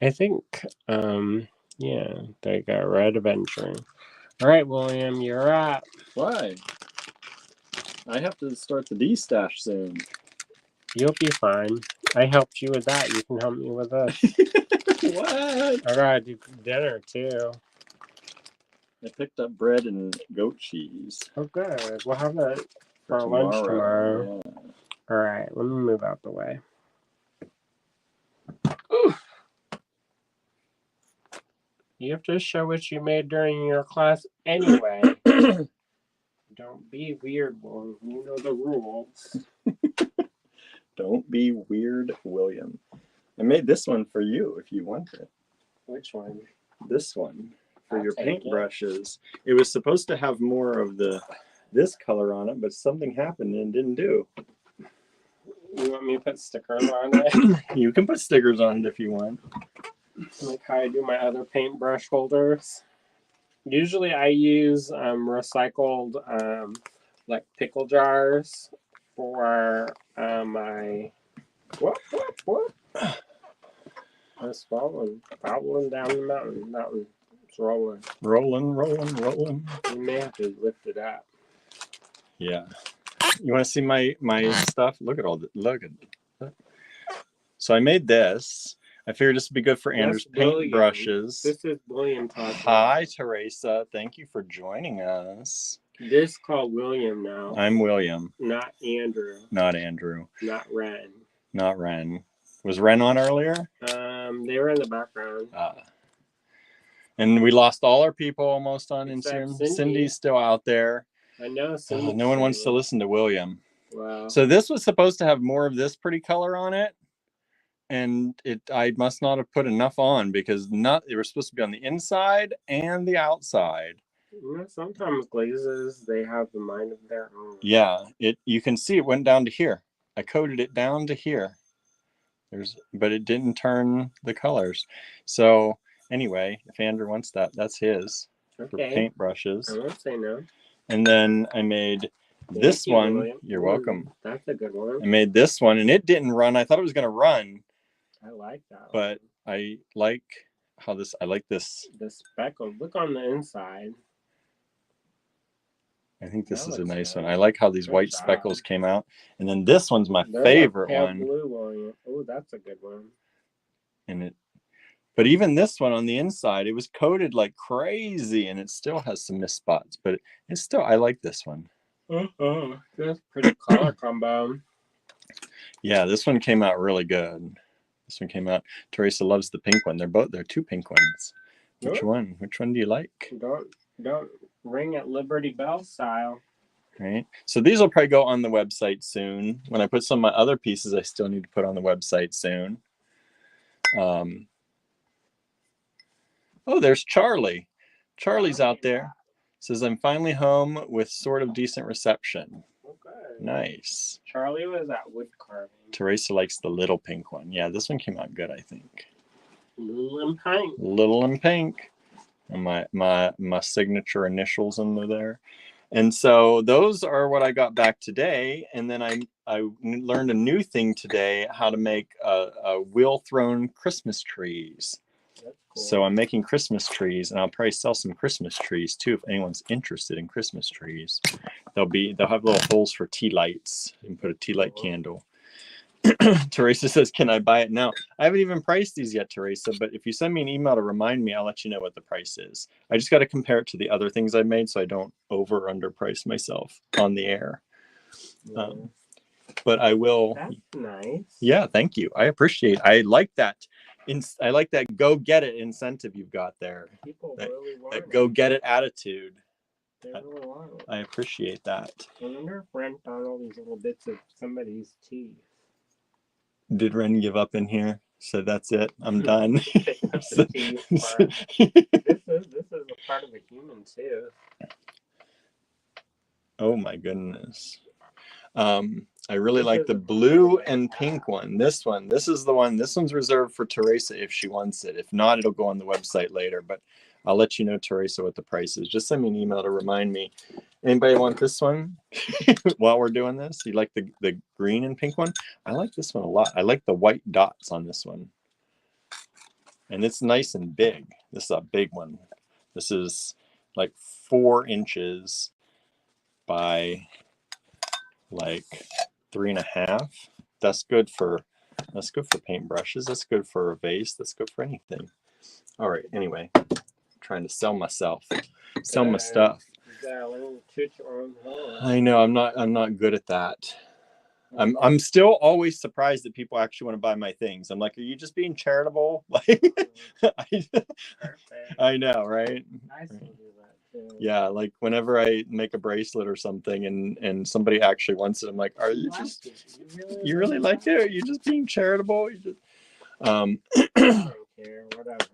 I think, yeah, there you go, Red Adventuring. All right, William, you're up. Why? I have to start the D stash soon. You'll be fine. I helped you with that. You can help me with this. What? I gotta do dinner too. I picked up bread and goat cheese. Oh, good. We'll have that for lunch tomorrow. Yeah. All right, let me move out the way. Ooh. You have to show what you made during your class anyway. Don't be weird, William. You know the rules. Don't be weird, William. I made this one for you if you want it. Which one? This one for I'll your take paintbrushes. It was supposed to have more of this color on it, but something happened and didn't do. You want me to put stickers on it? You can put stickers on it if you want. Like how I do my other paintbrush holders. Usually I use recycled like pickle jars for my what? It's falling down the mountain. It's rolling. Rolling. You may have to lift it up. Yeah. You want to see my stuff? Look at all the look. So I made this. I figured this would be good for Andrew's paintbrushes. This is William talking. Hi, Teresa. Thank you for joining us. This is called William now. I'm William. Not Andrew. Not Andrew. Not Ren. Not Ren. Was Ren on earlier? They were in the background. And we lost all our people almost on Except Instagram. Cindy's still out there. I know Cindy. No one wants to listen to William. Wow. So this was supposed to have more of this pretty color on it. And I must not have put enough on because it was supposed to be on the inside and the outside. Sometimes glazes, they have the mind of their own. Yeah, you can see it went down to here. I coated it down to here. But it didn't turn the colors. So anyway, if Andrew wants that, that's his for paintbrushes. I won't say no. And then I made this one. William. You're welcome. That's a good one. I made this one and it didn't run. I thought it was going to run. I like that. But I like how I like this. The speckle. Look on the inside. I think this is a nice one. I like how these white speckles came out. And then this one's my favorite one. Blue one. Oh, that's a good one. But even this one on the inside, it was coated like crazy and it still has some missed spots. But it's still, I like this one. That's pretty color combo. Yeah, this one came out really good. This one came out. Teresa loves the pink one. They're two pink ones. Which one? Which one do you like? Don't ring at Liberty Bell style. Right. So these will probably go on the website soon. When I put some of my other pieces, I still need to put on the website soon. Oh, there's Charlie. Charlie's out there. Says, I'm finally home with sort of decent reception. Okay. Nice. Charlie was at wood carving. Teresa likes the little pink one. Yeah, this one came out good, I think. Little and pink. Little and pink. And my signature initials in there. And so those are what I got back today. And then I learned a new thing today, how to make a wheel-thrown Christmas trees. Cool. So I'm making Christmas trees, and I'll probably sell some Christmas trees too if anyone's interested in Christmas trees. They'll have little holes for tea lights. You can put a tea light candle. Teresa says, can I buy it now? I haven't even priced these yet, Teresa, but if you send me an email to remind me, I'll let you know what the price is. I just got to compare it to the other things I made so I don't over or underprice myself on the air. Yeah. But I will. That's nice. Yeah, thank you. I appreciate it. I like that. I like that go get it incentive you've got there. People really want that go get it attitude. They really was. I appreciate that. I wonder if Ren found all these little bits of somebody's teeth. Did Ren give up in here? So that's it. I'm done. That's the teeth part. This is a part of a human tooth. Oh my goodness. I really This like is the a blue part of and a pink cat. one. This one. This is the one. This one's reserved for Teresa if she wants it. If not, it'll go on the website later. But I'll let you know, Teresa, what the price is. Just send me an email to remind me. Anybody want this one while we're doing this? You like the green and pink one? I like this one a lot. I like the white dots on this one. And it's nice and big. This is a big one. This is like 4 inches by like 3.5. That's good for paintbrushes. That's good for a vase. That's good for anything. All right. Anyway, trying to sell myself, sell my stuff. You gotta learn to toot your own horn. I know I'm not good at that. I'm still always surprised that people actually want to buy my things. I'm like, are you just being charitable? Like, I know, right? I still do that too. Yeah, like whenever I make a bracelet or something and somebody actually wants it, I'm like, are you just you really like it? Or are you just being charitable? You just I don't care, whatever.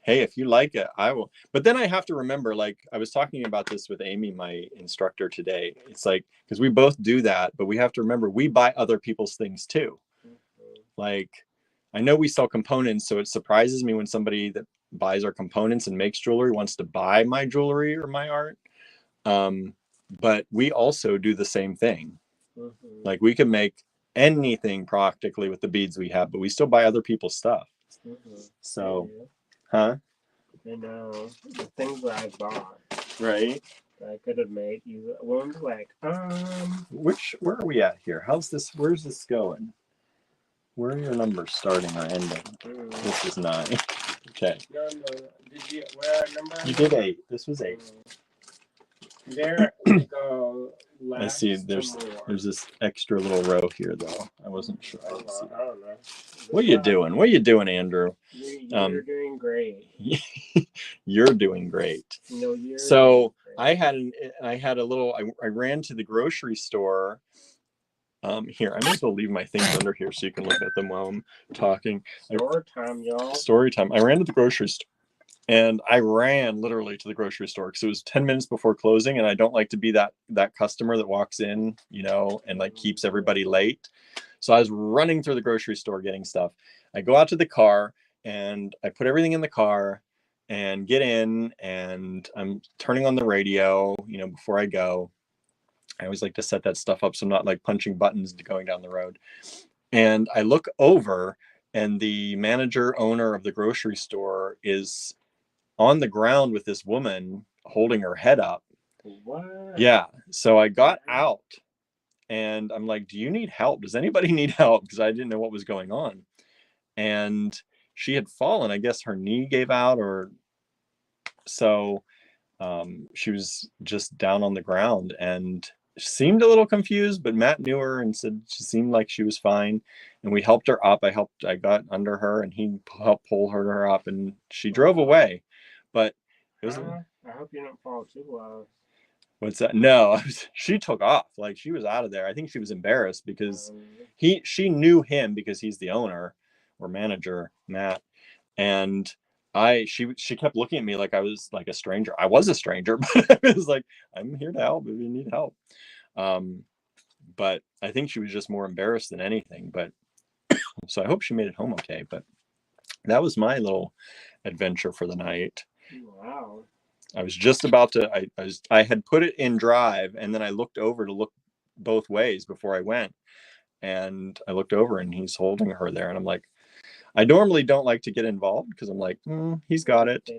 hey, if you like it, I will. But then I have to remember, like I was talking about this with Amy, my instructor today. It's like, because we both do that, but we have to remember we buy other people's things too. Like, I know we sell components, so it surprises me when somebody that buys our components and makes jewelry wants to buy my jewelry or my art. But we also do the same thing. Like, we can make anything practically with the beads we have, but we still buy other people's stuff. So, huh? I know the things that I bought. Right. I could have made you. One's like, Where are we at here? Where's this going? Where are your numbers starting or ending? This is 9. Okay. No. Did you? Where number? You did 8. This was 8. There we go. I see. There's this extra little row here, though. I wasn't sure. I didn't see that. I don't know. What are you doing? What are you doing, Andrew? You're doing great. You're doing great. No, you're So doing great. I ran to the grocery store. Here, I may as well leave my things under here so you can look at them while I'm talking. Story time, y'all. Story time. I ran to the grocery store. And I ran literally to the grocery store because it was 10 minutes before closing, and I don't like to be that customer that walks in, and like keeps everybody late. So I was running through the grocery store getting stuff. I go out to the car and I put everything in the car and get in, and I'm turning on the radio, before I go. I always like to set that stuff up so I'm not like punching buttons going down the road. And I look over, and the owner of the grocery store is on the ground with this woman holding her head up. What? Yeah. So I got out and I'm like, do you need help? Does anybody need help? Because I didn't know what was going on. And she had fallen. I guess her knee gave out, or so she was just down on the ground and seemed a little confused, but Matt knew her and said she seemed like she was fine. And we helped her up. I got under her and he helped pull her up, and she drove away. But it was. I hope you don't fall too low. What's that? No, she took off. Like, she was out of there. I think she was embarrassed because she knew him because he's the owner or manager, Matt. And she kept looking at me like I was like a stranger. I was a stranger, but I was like, I'm here to help if you need help. But I think she was just more embarrassed than anything. But so I hope she made it home okay. But that was my little adventure for the night. Wow. I was just about to, I had put it in drive, and then I looked over to look both ways before I went. And I looked over and he's holding her there. And I'm like, I normally don't like to get involved because I'm like, he's got it.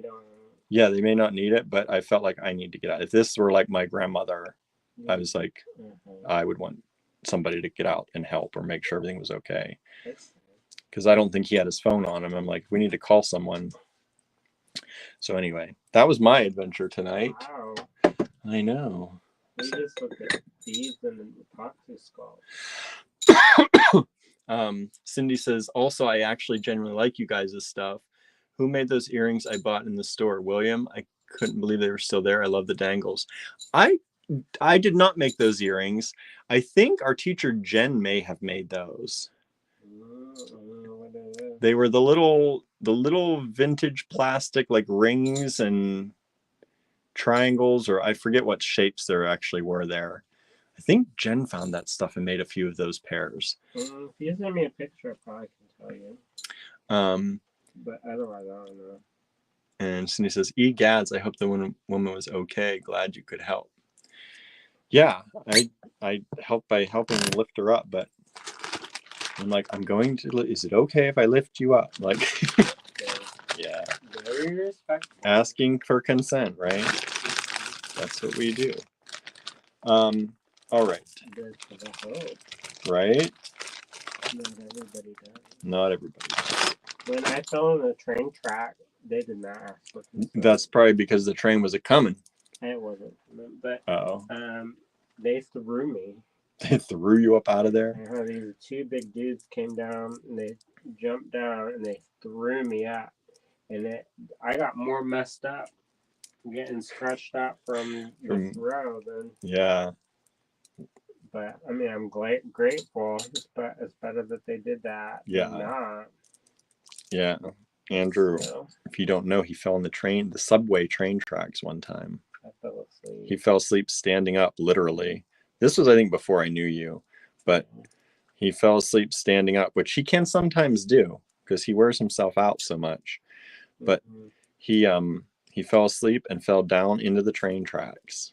Yeah, they may not need it, but I felt like I need to get out. If this were like my grandmother, I was like, I would want somebody to get out and help or make sure everything was okay. Because I don't think he had his phone on him. I'm like, we need to call someone. So anyway, that was my adventure tonight. Wow. I know. We just looked at beads and the epoxy sculpt. Cindy says, also, I actually genuinely like you guys' stuff. Who made those earrings I bought in the store? William, I couldn't believe they were still there. I love the dangles. I did not make those earrings. I think our teacher Jen may have made those. They were the little vintage plastic like rings and triangles, or I forget what shapes there actually were there. I think Jen found that stuff and made a few of those pairs. If you send me a picture, I probably can tell you. But otherwise, I don't know. And Cindy says, "Egads, I hope the woman was okay. Glad you could help." Yeah, I helped by helping lift her up, but I'm like, I'm going to. Is it okay if I lift you up? Like, yeah. Very respectful. Asking for consent, right? That's what we do. All right. Good for the hope. Right? Not everybody does. Not everybody does. When I fell on the train track, they did not ask for consent. That's probably because the train was coming. It wasn't. But they threw me. They threw you up out of there? These two big dudes came down, and they jumped down, and they threw me up. And I got more messed up getting stretched out from the throw than... Yeah. But, I mean, I'm grateful, but it's better that they did that than not. Yeah. Andrew, if you don't know, he fell on the subway train tracks one time. I fell asleep. He fell asleep standing up, literally. This was, I think, before I knew you. But he fell asleep standing up, which he can sometimes do because he wears himself out so much. But he fell asleep and fell down into the train tracks.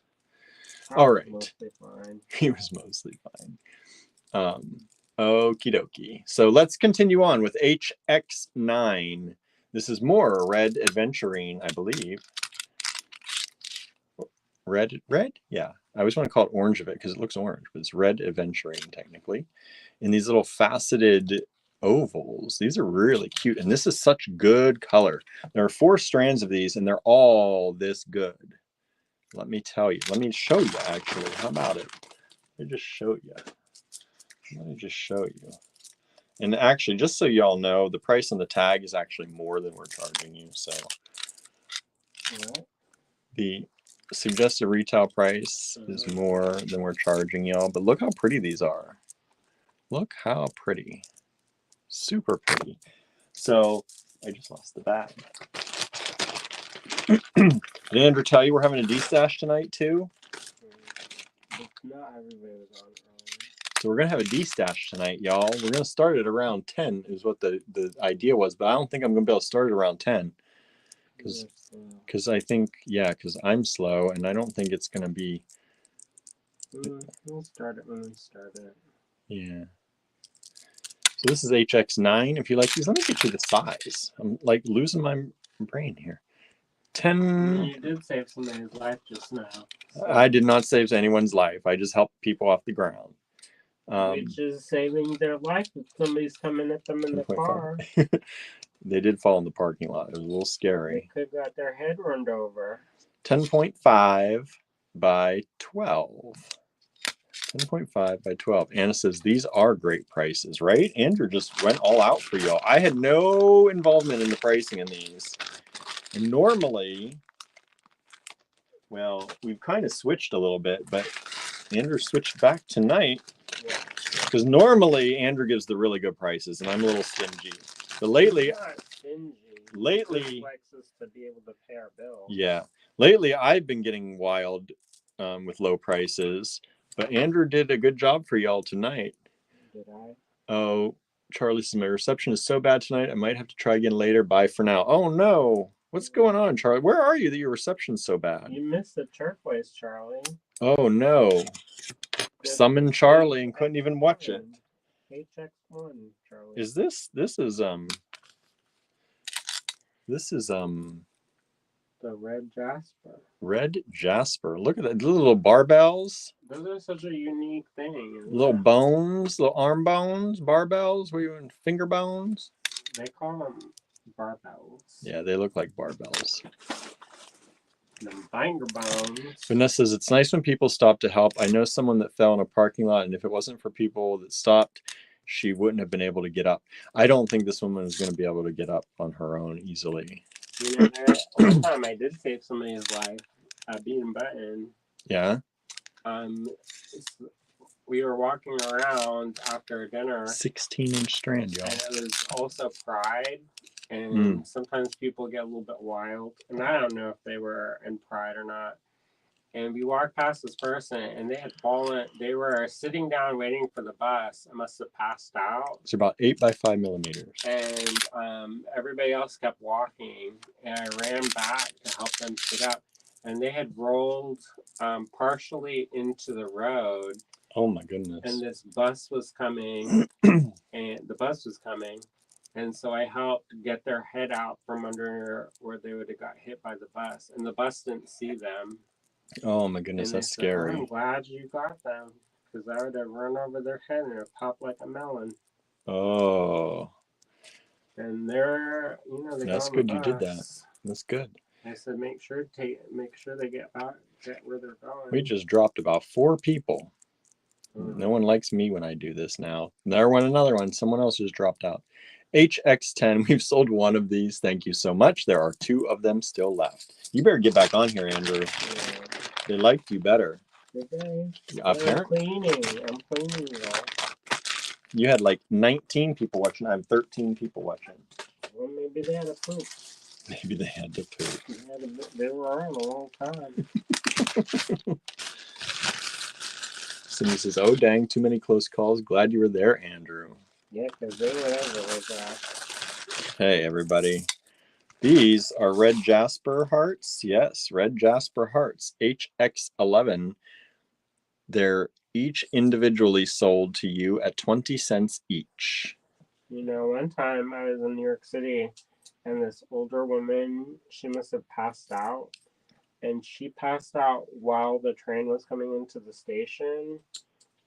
All right. Mostly fine. He was mostly fine. Okie dokie. So let's continue on with HX9. This is more red adventurine, I believe. Red? Yeah. I always want to call it orange of it because it looks orange, but it's red adventurine technically. In these little faceted ovals. These are really cute. And this is such good color. There are 4 strands of these and they're all this good. Let me tell you. Let me show you actually. How about it? Let me just show you. And actually, just so y'all know, the price on the tag is actually more than we're charging you. So the suggested retail price is more than we're charging y'all. But look how pretty these are. Look how pretty. Super pretty. So I just lost the bag. Did Andrew tell you we're having a D-stash tonight too? Not everybody was on early. So we're going to have a D-stash tonight, y'all. We're going to start at around 10 is what the idea was. But I don't think I'm going to be able to start at around 10. Because I think, because I'm slow and I don't think it's going to be. We'll start it when we start it. Yeah. So this is HX9. If you like these, let me get you the size. I'm like losing my brain here. 10. You did save somebody's life just now. So. I did not save anyone's life. I just helped people off the ground. Which is saving their life if somebody's coming at them in the car. They did fall in the parking lot. It was a little scary. They could have got their head run over. 10.5 by 12. 10.5 by 12. Anna says, these are great prices, right? Andrew just went all out for y'all. I had no involvement in the pricing in these. And normally, well, we've kind of switched a little bit, but Andrew switched back tonight. Because normally Andrew gives the really good prices and I'm a little stingy. But lately, He likes us to be able to pay our bills. Yeah. Lately, I've been getting wild with low prices. But Andrew did a good job for y'all tonight. Did I? Oh, Charlie says, my reception is so bad tonight. I might have to try again later. Bye for now. Oh, no. What's going on, Charlie? Where are you that your reception's so bad? You missed the turquoise, Charlie. Oh, no. Summoned Charlie and couldn't even watch it. HX1, Charlie. Is this is the red jasper. Red jasper. Look at that. The little barbells. Those are such a unique thing. Little bones, little arm bones, barbells. Were you in finger bones? They call them barbells. Yeah, they look like barbells. Them finger bones. Vanessa says, it's nice when people stop to help. I know someone that fell in a parking lot, and if it wasn't for people that stopped, she wouldn't have been able to get up. I don't think this woman is going to be able to get up on her own easily. You know, one time I did save somebody's life, being button. Yeah. We were walking around after dinner. 16-inch strand, y'all. And it was also Pride. And sometimes people get a little bit wild. And I don't know if they were in Pride or not. And we walked past this person, and they had fallen. They were sitting down waiting for the bus. And must have passed out. It's about 8 by 5 millimeters. And everybody else kept walking. And I ran back to help them sit up. And they had rolled partially into the road. Oh my goodness. And this bus was coming. And so I helped get their head out from under where they would have got hit by the bus. And the bus didn't see them. Oh my goodness, and that's scary. I'm glad you got them. Because I would have run over their head and it popped like a melon. Oh. And they're, they That's go on good the you did that. bus. That's good. I said, make sure they get where they're going. We just dropped about 4 people. No one likes me when I do this now. There went another one. Someone else just dropped out. HX10, we've sold 1 of these. Thank you so much. There are 2 of them still left. You better get back on here, Andrew. Yeah. They liked you better. Okay. Apparently. I'm cleaning y'all. You had like 19 people watching. I have 13 people watching. Well, maybe they had a poop. Maybe they had to poop. They were on a long time. Cindy says, oh, dang, too many close calls. Glad you were there, Andrew. Yeah, because they were everywhere, Josh. Hey, everybody. These are red jasper hearts. Yes, red jasper hearts. HX11. They're each individually sold to you at 20 cents each. One time I was in New York City, and this older woman, she must have passed out. And she passed out while the train was coming into the station.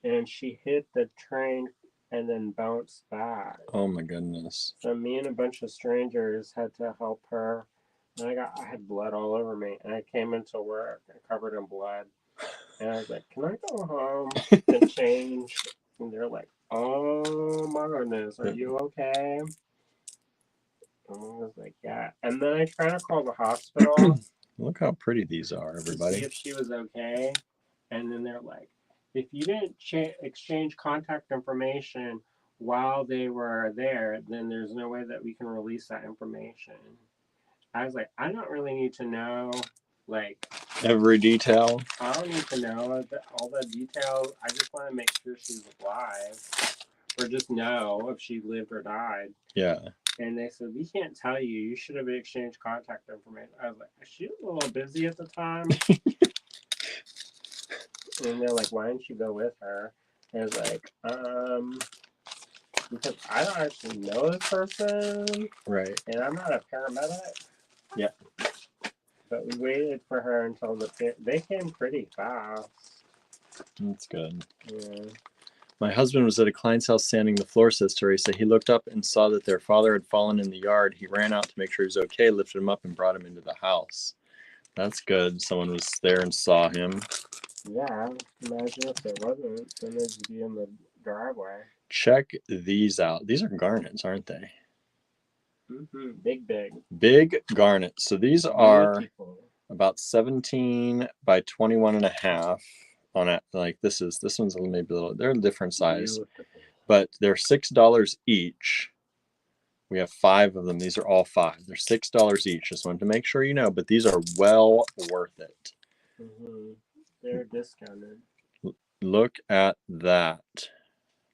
And she hit the train and then bounced back. Oh my goodness. So me and a bunch of strangers had to help her. And I had blood all over me. And I came into work covered in blood. And I was like, can I go home and change? And they're like, oh my goodness, are you okay? And I was like, yeah. And then I tried to call the hospital. Look how pretty these are, everybody. To see if she was okay. And then they're like, if you didn't exchange contact information while they were there, then there's no way that we can release that information. I was like, I don't really need to know, like, every detail. I don't need to know all the details. I just want to make sure she's alive, or just know if she lived or died. Yeah. And they said, we can't tell you. You should have exchanged contact information. I was like, she was a little busy at the time. And they're like, why didn't you go with her? And I was like, because I don't actually know this person. Right. And I'm not a paramedic. Yeah. But we waited for her until they came pretty fast. That's good. Yeah. My husband was at a client's house sanding the floor, says Teresa. He looked up and saw that their father had fallen in the yard. He ran out to make sure he was okay, lifted him up, and brought him into the house. That's good. Someone was there and saw him. Yeah, imagine if there wasn't, then they'd be in the driveway. Check these out. These are garnets, aren't they? Mm-hmm. Big. Big garnets. So these are Beautiful. about 17 by 21 and a half on it. Like this one's maybe a little, they're a different size. Beautiful. But they're $6 each. We have 5 of them. These are all 5. They're $6 each. Just wanted to make sure you know, but these are well worth it. Mm-hmm. They're discounted. Look at that.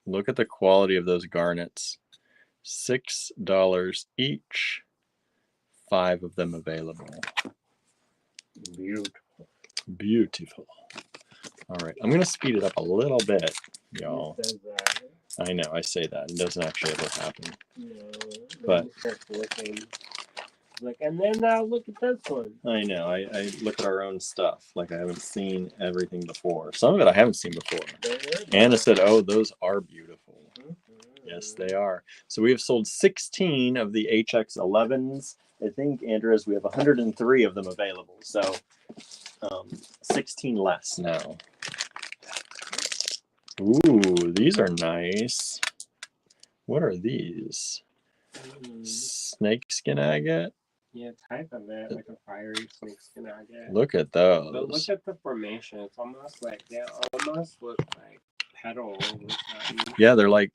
Look at the quality of those garnets. $6 each. 5 of them available. Beautiful. All right. I'm going to speed it up a little bit, y'all. I know, I say that. It doesn't actually ever happen. No, but like, and then now look at this one. I know. I look at our own stuff. Like I haven't seen everything before. Some of it I haven't seen before. Anna said, oh, those are beautiful. Mm-hmm. Yes, they are. So we have sold 16 of the HX11s. I think, Andrews, we have 103 of them available. So 16 less now. Ooh, these are nice. What are these? Snakeskin agate? Yeah, type of it, like a fiery snakeskin agate. Look at But look those. at the formation. It's almost like they almost look like petals or something. Yeah, they're like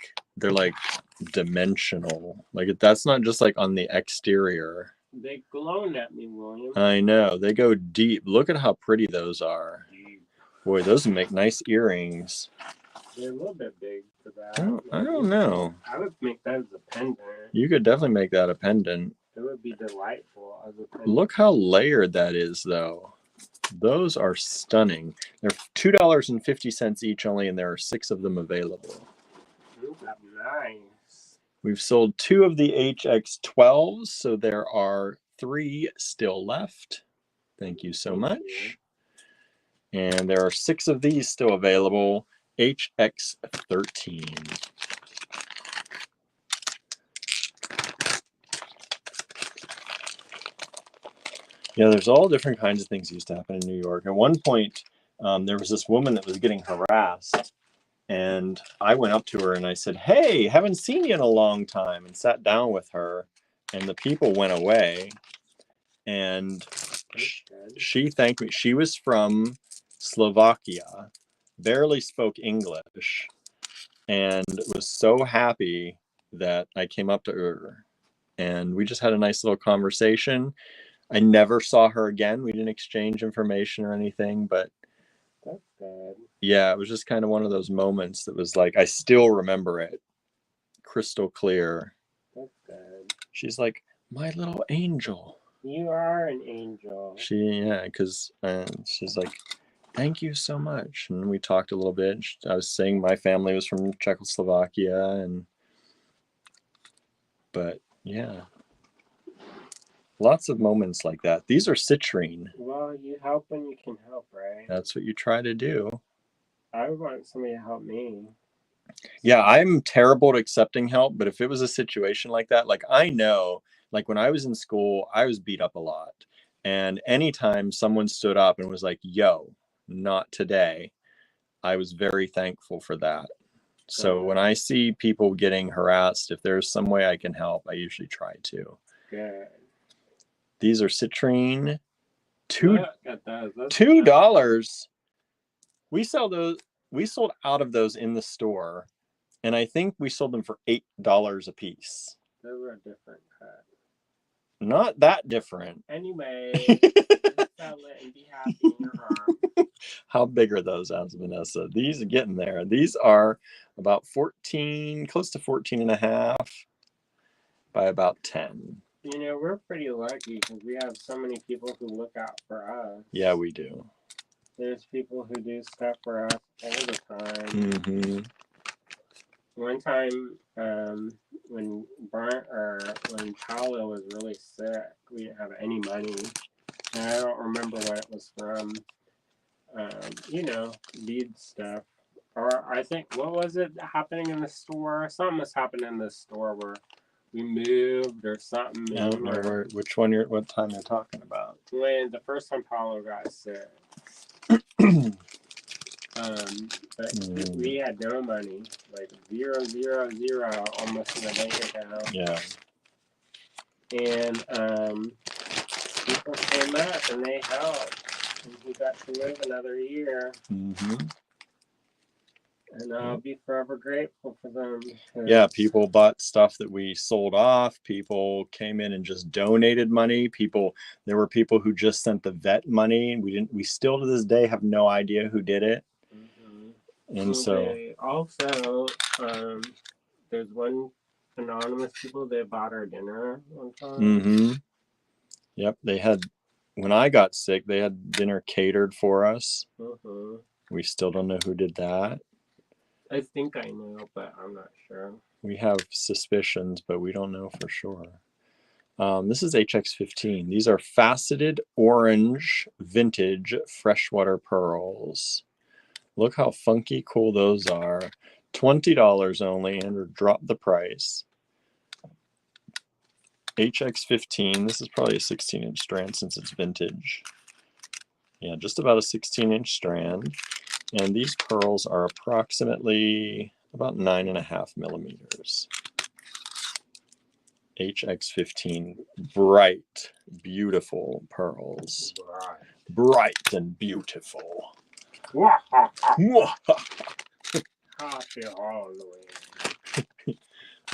dimensional. Like that's not just like on the exterior. They glowing at me, William. I know. They go deep. Look at how pretty those are. Boy, those would make nice earrings. They're a little bit big for that. I don't know. I would make that as a pendant. You could definitely make that a pendant. It would be delightful as a pendant. Look how layered that is, though. Those are stunning. They're $2.50 each only, and there are 6 of them available. Ooh, that's nice. We've sold 2 of the HX12s, so there are 3 still left. Thank you so much. And there are 6 of these still available, HX13. Yeah, there's all different kinds of things that used to happen in New York. At one point, there was this woman that was getting harassed, and I went up to her and I said, "Hey, haven't seen you in a long time," and sat down with her, and the people went away, and she thanked me. She was from Slovakia, barely spoke English, and was so happy that I came up to her, and we just had a nice little conversation. I never saw her again. We didn't exchange information or anything, but that's good. Yeah, it was just kind of one of those moments that was like, I still remember it crystal clear. That's good. She's like, my little angel. You are an angel. Because she's like, thank you so much. And we talked a little bit. I was saying my family was from Czechoslovakia, but yeah. Lots of moments like that. These are citrine. Well, you help when you can help, right? That's what you try to do. I would want somebody to help me. Yeah, I'm terrible at accepting help, but if it was a situation like that, like I know, like when I was in school, I was beat up a lot. And anytime someone stood up and was like, yo, not today, I was very thankful for that. So when I see people getting harassed, if there's some way I can help, I usually try to. Good. These are citrine. Look at those. $2. We sold out of those in the store, and I think we sold them for $8 a piece. They were a different cut. Not that different. Anyway, sell it and be happy in your arm. How big are those, as Vanessa? These are getting there. These are about 14, close to 14 and a half by about 10. You know, we're pretty lucky because we have so many people who look out for us. Yeah, we do. There's people who do stuff for us all the time. Mm-hmm. One time, when Paolo was really sick, we didn't have any money. And I don't remember what it was from. Bead stuff. Or I think, what was it happening in the store? Something was happening in the store where we moved or something. I don't know what time you're talking about. When the first time Paolo got sick. But we had no money, like 0, 0, 0, almost in the bank account. Yeah. And people came up and they helped, and he got to live another year. Mm-hmm. And I'll be forever grateful for them. Yeah, people bought stuff that we sold off. People came in and just donated money. There were people who just sent the vet money. We still to this day have no idea who did it. Mm-hmm. And so also, there's one anonymous people that bought our dinner one time. Mm-hmm. Yep, when I got sick, they had dinner catered for us. Mm-hmm. We still don't know who did that. I think I know, but I'm not sure. We have suspicions, but we don't know for sure. This is HX15. These are faceted orange vintage freshwater pearls. Look how funky cool those are. $20 only, and drop the price. HX15. This is probably a 16-inch strand since it's vintage. Yeah, just about a 16-inch strand. And these pearls are approximately about 9.5 millimeters. HX15, bright, beautiful pearls. Bright and beautiful. Happy Halloween.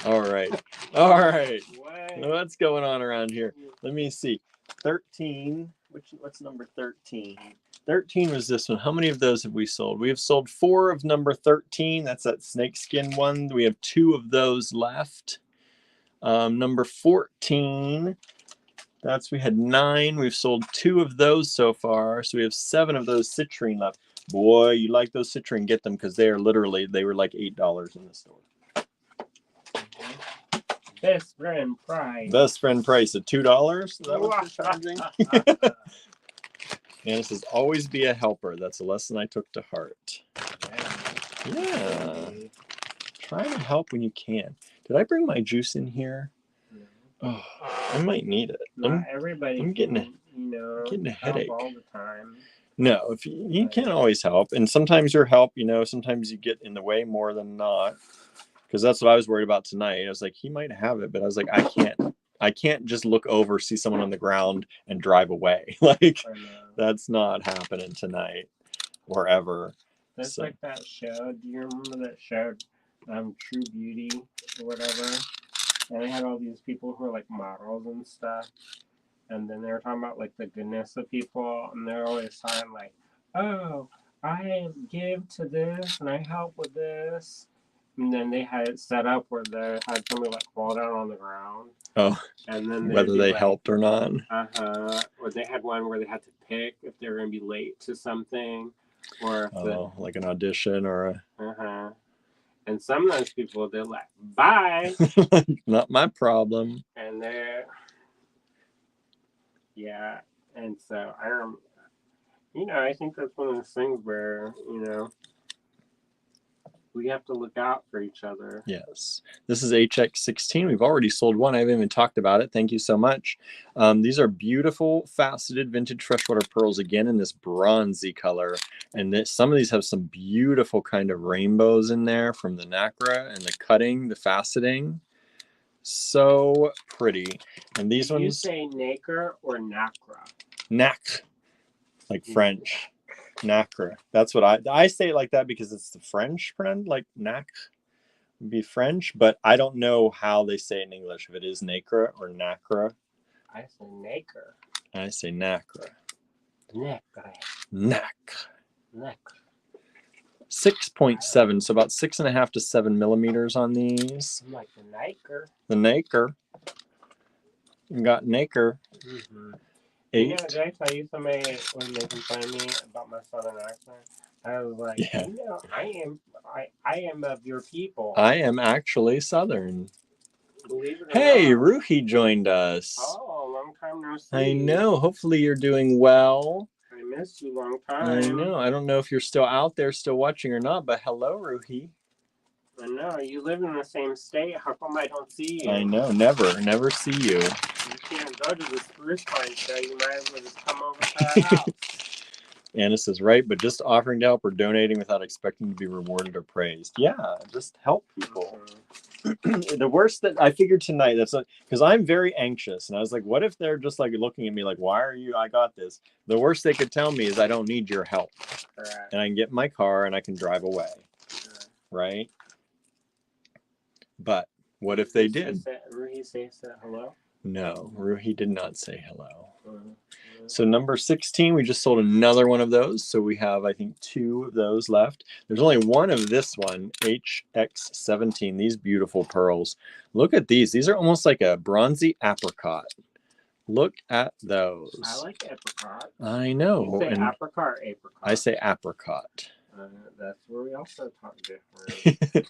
All right. All right. What? What's going on around here? Let me see. 13. What's number 13? 13 was this one. How many of those have we sold? We have sold 4 of number 13. That's that snakeskin one. We have 2 of those left. Number 14. We had 9. We've sold 2 of those so far. So we have 7 of those citrine left. Boy, you like those citrine, get them because they were like $8 in the store. Best friend price. Best friend price at $2. Is that what you're charging? And it says, always be a helper. That's a lesson I took to heart. Yeah. Try to help when you can. Did I bring my juice in here? Oh, I might need it. Not everybody I'm getting getting a headache. all the time. No, if you can't always help. And sometimes your help, sometimes you get in the way more than not. Because that's what I was worried about tonight. I was like, he might have it, but I was like, I can't just look over, see someone on the ground, and drive away. Like, that's not happening tonight or ever. That's like that show. Do you remember that show, True Beauty or whatever? And they had all these people who were like models and stuff. And then they were talking about like the goodness of people, and they're always talking like, "Oh, I give to this and I help with this." And then they had it set up where they had somebody like fall down on the ground. Oh, and then whether they helped or not. Or they had one where they had to pick if they were going to be late to something, or if like an audition or a. And some of those people, they're like, "Bye." Not my problem. And they're. Yeah, and so I think that's one of those things where, we have to look out for each other. Yes. This is HX16. We've already sold one. I haven't even talked about it. Thank you so much. These are beautiful, faceted vintage freshwater pearls, again, in this bronzy color. And some of these have some beautiful kind of rainbows in there from the nacre and the cutting, the faceting. So pretty. And these ones. You say nacre or nacre? Nacre, like French. Nacre. That's what I say it like that because it's the French friend, like nacre would be French, but I don't know how they say it in English, if it is nacre or nacre. I say nacre. I say nacre. Nacre. Nacre. Nacre. 6.7, so about 6.5 to 7 millimeters on these. I'm like the nacre. The nacre. You got nacre. Mm-hmm. 8. Did I tell you somebody was making fun of me about my southern accent? I was like, yeah. I am of your people. I am actually southern. Believe it or hey, not. Ruhi joined us. Oh, long time no see. I know. Hopefully you're doing well. I missed you long time. I know. I don't know if you're still out there, still watching or not, but hello, Ruhi. I know. You live in the same state. How come I don't see you? I know. Never see you. You can't go to the Spruce Pine show. You might as well just come over to our house. Anna says, right, but just offering to help or donating without expecting to be rewarded or praised. Yeah, just help people. Mm-hmm. The worst that I figured tonight, that's because I'm very anxious. And I was like, what if they're just like looking at me like, why are you? I got this. The worst they could tell me is I don't need your help. Correct. And I can get in my car and I can drive away. Correct. Right? But what if they did? Ruhi said hello? No, Ruhi did not say hello. Mm-hmm. So number 16, we just sold another one of those. So we have, I think, 2 of those left. There's only one of this one, HX17, these beautiful pearls. Look at these. These are almost like a bronzy apricot. Look at those. I like apricot. I know. You say apricot or apricot? I say apricot. That's where we also talk different.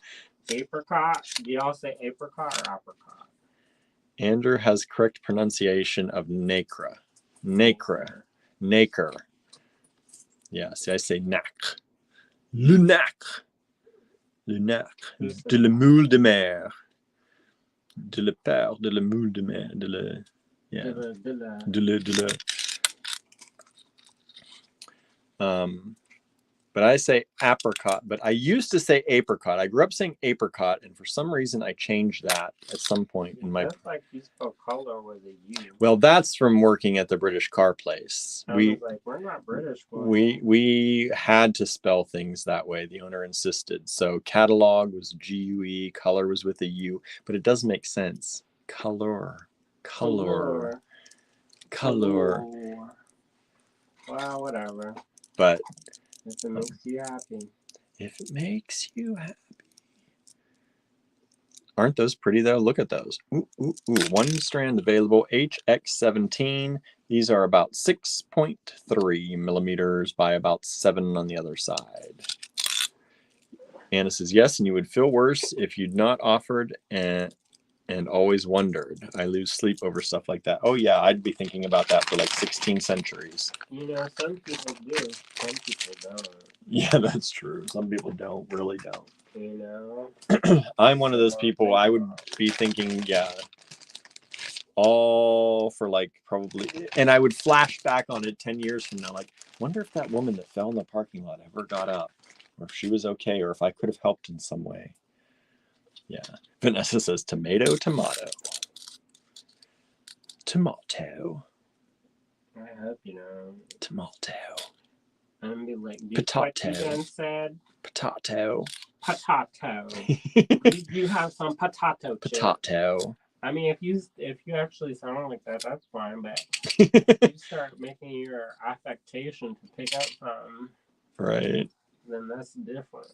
Apricot. Do y'all say apricot or apricot? Andrew has correct pronunciation of nacre. Nacre. Nacre. Yeah, see, I say nacre. Le nacre. Le nacre. De la moule de mer. De la père, de la moule de mer. De la... Yeah. De la... But I say apricot, but I used to say apricot. I grew up saying apricot, and for some reason I changed that at some point in my... That's like you spell color with a U. Well, that's from working at the British car place. I was like, we're not British. We had to spell things that way. The owner insisted. So catalog was G-U-E, color was with a U, but it does make sense. Color. Color. Well, whatever. But if it makes you happy. If it makes you happy. Aren't those pretty though? Look at those. Ooh, ooh, ooh. One strand available, HX17. These are about 6.3 millimeters by about 7 on the other side. Anna says, yes, and you would feel worse if you'd not offered and always wondered. I lose sleep over stuff like that. Oh yeah, I'd be thinking about that for like 16 centuries. You know, some people do. Some people don't. Yeah, that's true. Some people don't, really don't. You know? I'm one of those people, I would be thinking, yeah, all for like probably, and I would flash back on it 10 years from now, like, wonder if that woman that fell in the parking lot ever got up, or if she was okay, or if I could have helped in some way. Yeah. Vanessa says tomato, tomato. Tomato. I hope you know. Tomato. I'm gonna be like, potato. What you said? Potato. Potato. Did you have some potato chips? Potato. I mean, if you actually sound like that, that's fine. But if you start making your affectation to pick up something, right? Then that's different.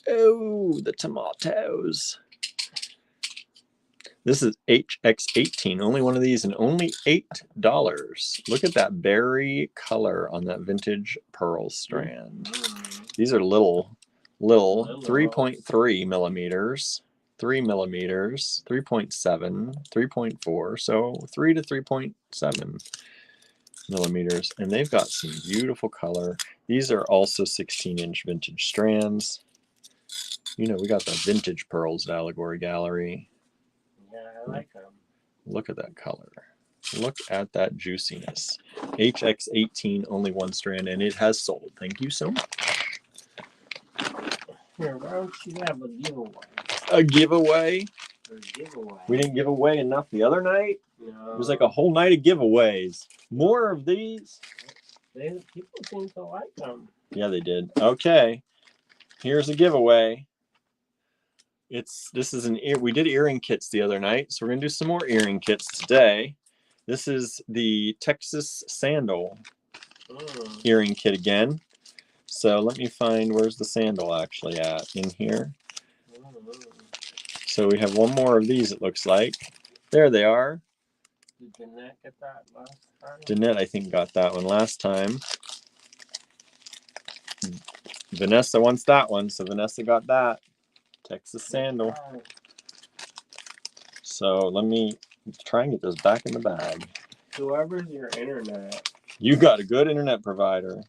Oh, the tomatoes. This is HX18. Only one of these, and only $8. Look at that berry color on that vintage pearl strand. These are little 3.3 millimeters. 3 millimeters, 3.7, 3.4, so 3 to 3.7 millimeters, and they've got some beautiful color. These are also 16-inch vintage strands. You know, we got the vintage pearls at Allegory Gallery. Yeah, I like them. Look at that color. Look at that juiciness. HX18, only one strand, and it has sold. Thank you so much. Here, why don't you have a giveaway? A giveaway? Giveaway. We didn't give away enough the other night. No. It was like a whole night of giveaways. More of these. People seem to like them. Yeah, they did. Okay, here's a giveaway. We did earring kits the other night, so we're gonna do some more earring kits today. This is the Texas sandal earring kit again. So let me find, where's the sandal actually at in here. So we have one more of these, it looks like. There they are. Did Jeanette get that last time? Jeanette, I think, got that one last time. Vanessa wants that one, so Vanessa got that. Texas sandal. So let me try and get those back in the bag. Whoever's your internet. You got a good internet provider.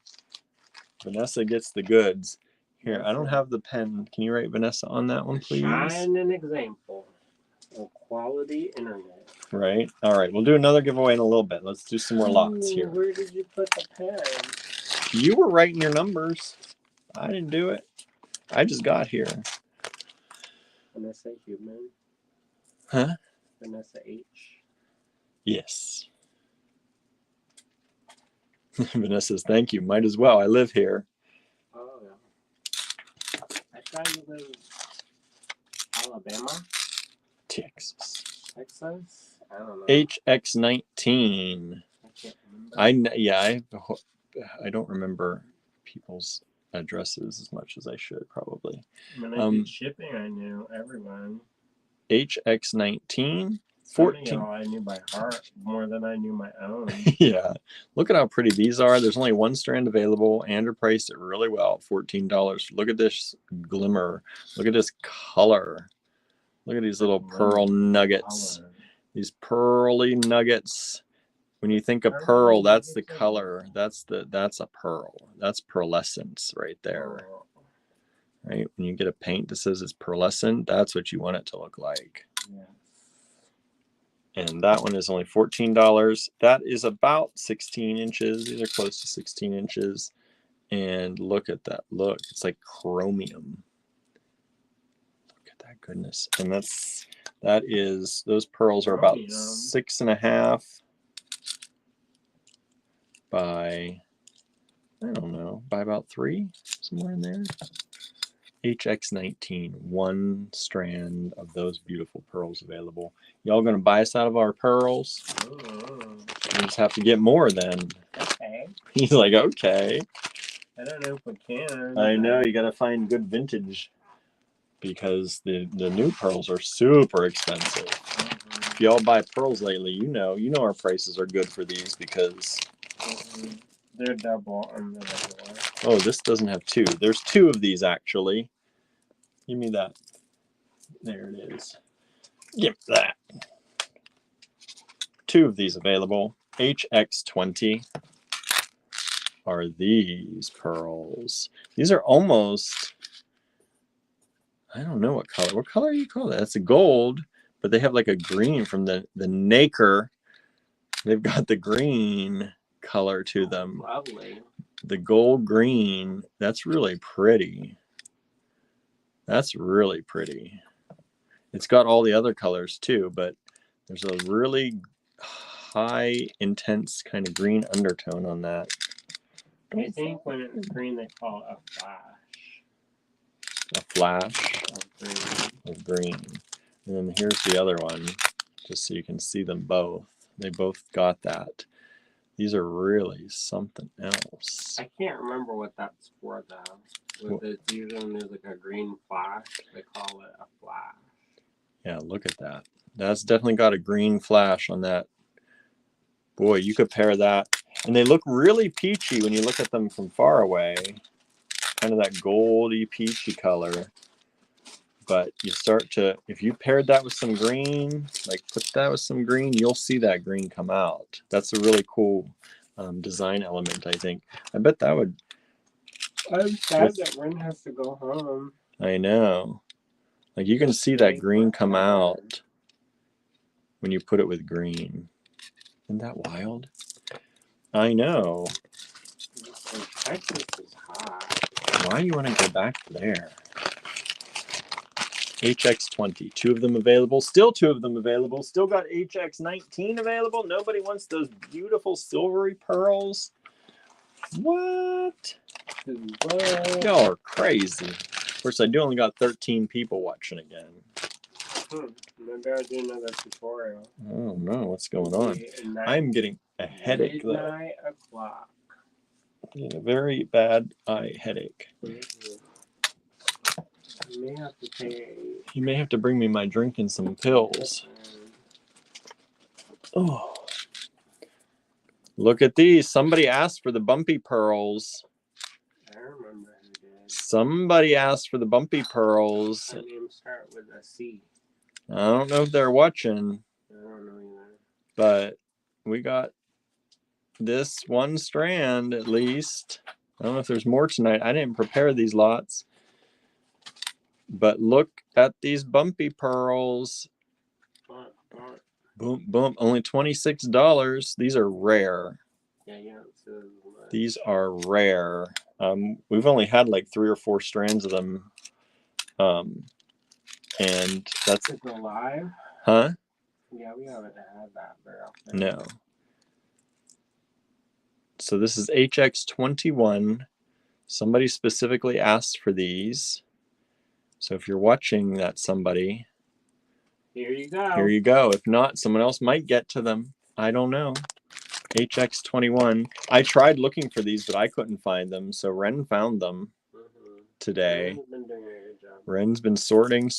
Vanessa gets the goods. Here, I don't have the pen. Can you write Vanessa on that one, please? Shine an example of quality internet. Right. All right. We'll do another giveaway in a little bit. Let's do some more lots here. Where did you put the pen? You were writing your numbers. I didn't do it. I just got here. Vanessa Human. Huh? Vanessa H. Yes. Vanessa says, thank you. Might as well. I live here. Oh, yeah. I thought you lived Alabama? Texas. Texas? I don't know. HX19. I can't remember. I don't remember people's addresses as much as I should probably. When I did shipping, I knew everyone. HX19. 14. I knew by heart more than I knew my own. Yeah. Look at how pretty these are. There's only one strand available and they're priced it really well. $14. Look at this glimmer. Look at this color. Look at these little pearl nuggets. Color. These pearly nuggets. When you think of pearl, that's the color. That's a pearl. That's pearlescence right there. Right? When you get a paint that says it's pearlescent, that's what you want it to look like. Yeah. And that one is only $14. That is about 16 inches. These are close to 16 inches. And look at that. Look, it's like chromium. Look at that goodness. And those pearls are about 6.5 by, I don't know, by about 3, somewhere in there. HX19, 1 strand of those beautiful pearls available. Y'all gonna buy us out of our pearls? We just have to get more then. Okay. He's like, okay. I don't know if we can. I know, you gotta find good vintage because the new pearls are super expensive. If y'all buy pearls lately, you know our prices are good for these because they're double on the regular. Oh, this doesn't have 2. There's 2 of these actually. Give me that. There it is. Give me that. 2 of these available. HX20 are these pearls. These are almost, I don't know what color. What color do you call that? That's a gold, but they have like a green from the nacre. They've got the green color to them. Lovely. The gold green. That's really pretty. That's really pretty. It's got all the other colors too, but there's a really high, intense kind of green undertone on that. I think when it's green, they call it a flash. A flash Of green. And then here's the other one, just so you can see them both. They both got that. These are really something else. I can't remember what that's for though. With it, usually when there's like a green flash, they call it a flash. Yeah, look at that. That's definitely got a green flash on that. Boy, you could pair that. And they look really peachy when you look at them from far away. Kind of that goldy peachy color. But you start to, if you paired that with some green, like put that with some green, you'll see that green come out. That's a really cool design element, I think. I bet that would. I'm sad that Ren has to go home. I know. Like you can see that green come out when you put it with green. Isn't that wild? I know. Texas is hot. Why do you want to go back there? HX20, 2 of them available. Still 2 of them available. Still got HX19 available. Nobody wants those beautiful silvery pearls. What? Y'all are crazy. Of course, I do only got 13 people watching again. Maybe I'll do another tutorial. I don't know what's going on. I'm getting a headache though. Midnight o'clock. A very bad eye headache. You may have to bring me my drink and some pills. Oh, look at these. Somebody asked for the bumpy pearls. I remember who did. Somebody asked for the bumpy pearls. My name start with a C. I don't know if they're watching. I don't know either. But we got this 1 strand at least. I don't know if there's more tonight. I didn't prepare these lots. But look at these bumpy pearls. Boom, boom. Only $26. These are rare. Yeah, yeah. These are rare. We've only had like 3 or 4 strands of them. And that's... Is it alive? Huh? Yeah, we haven't had that very often. No. So this is HX21. Somebody specifically asked for these. So if you're watching that somebody, here you go. Here you go. If not, someone else might get to them. I don't know. HX21. I tried looking for these, but I couldn't find them. So Ren found them today. Ren's been doing a good job. Ren's been sorting. I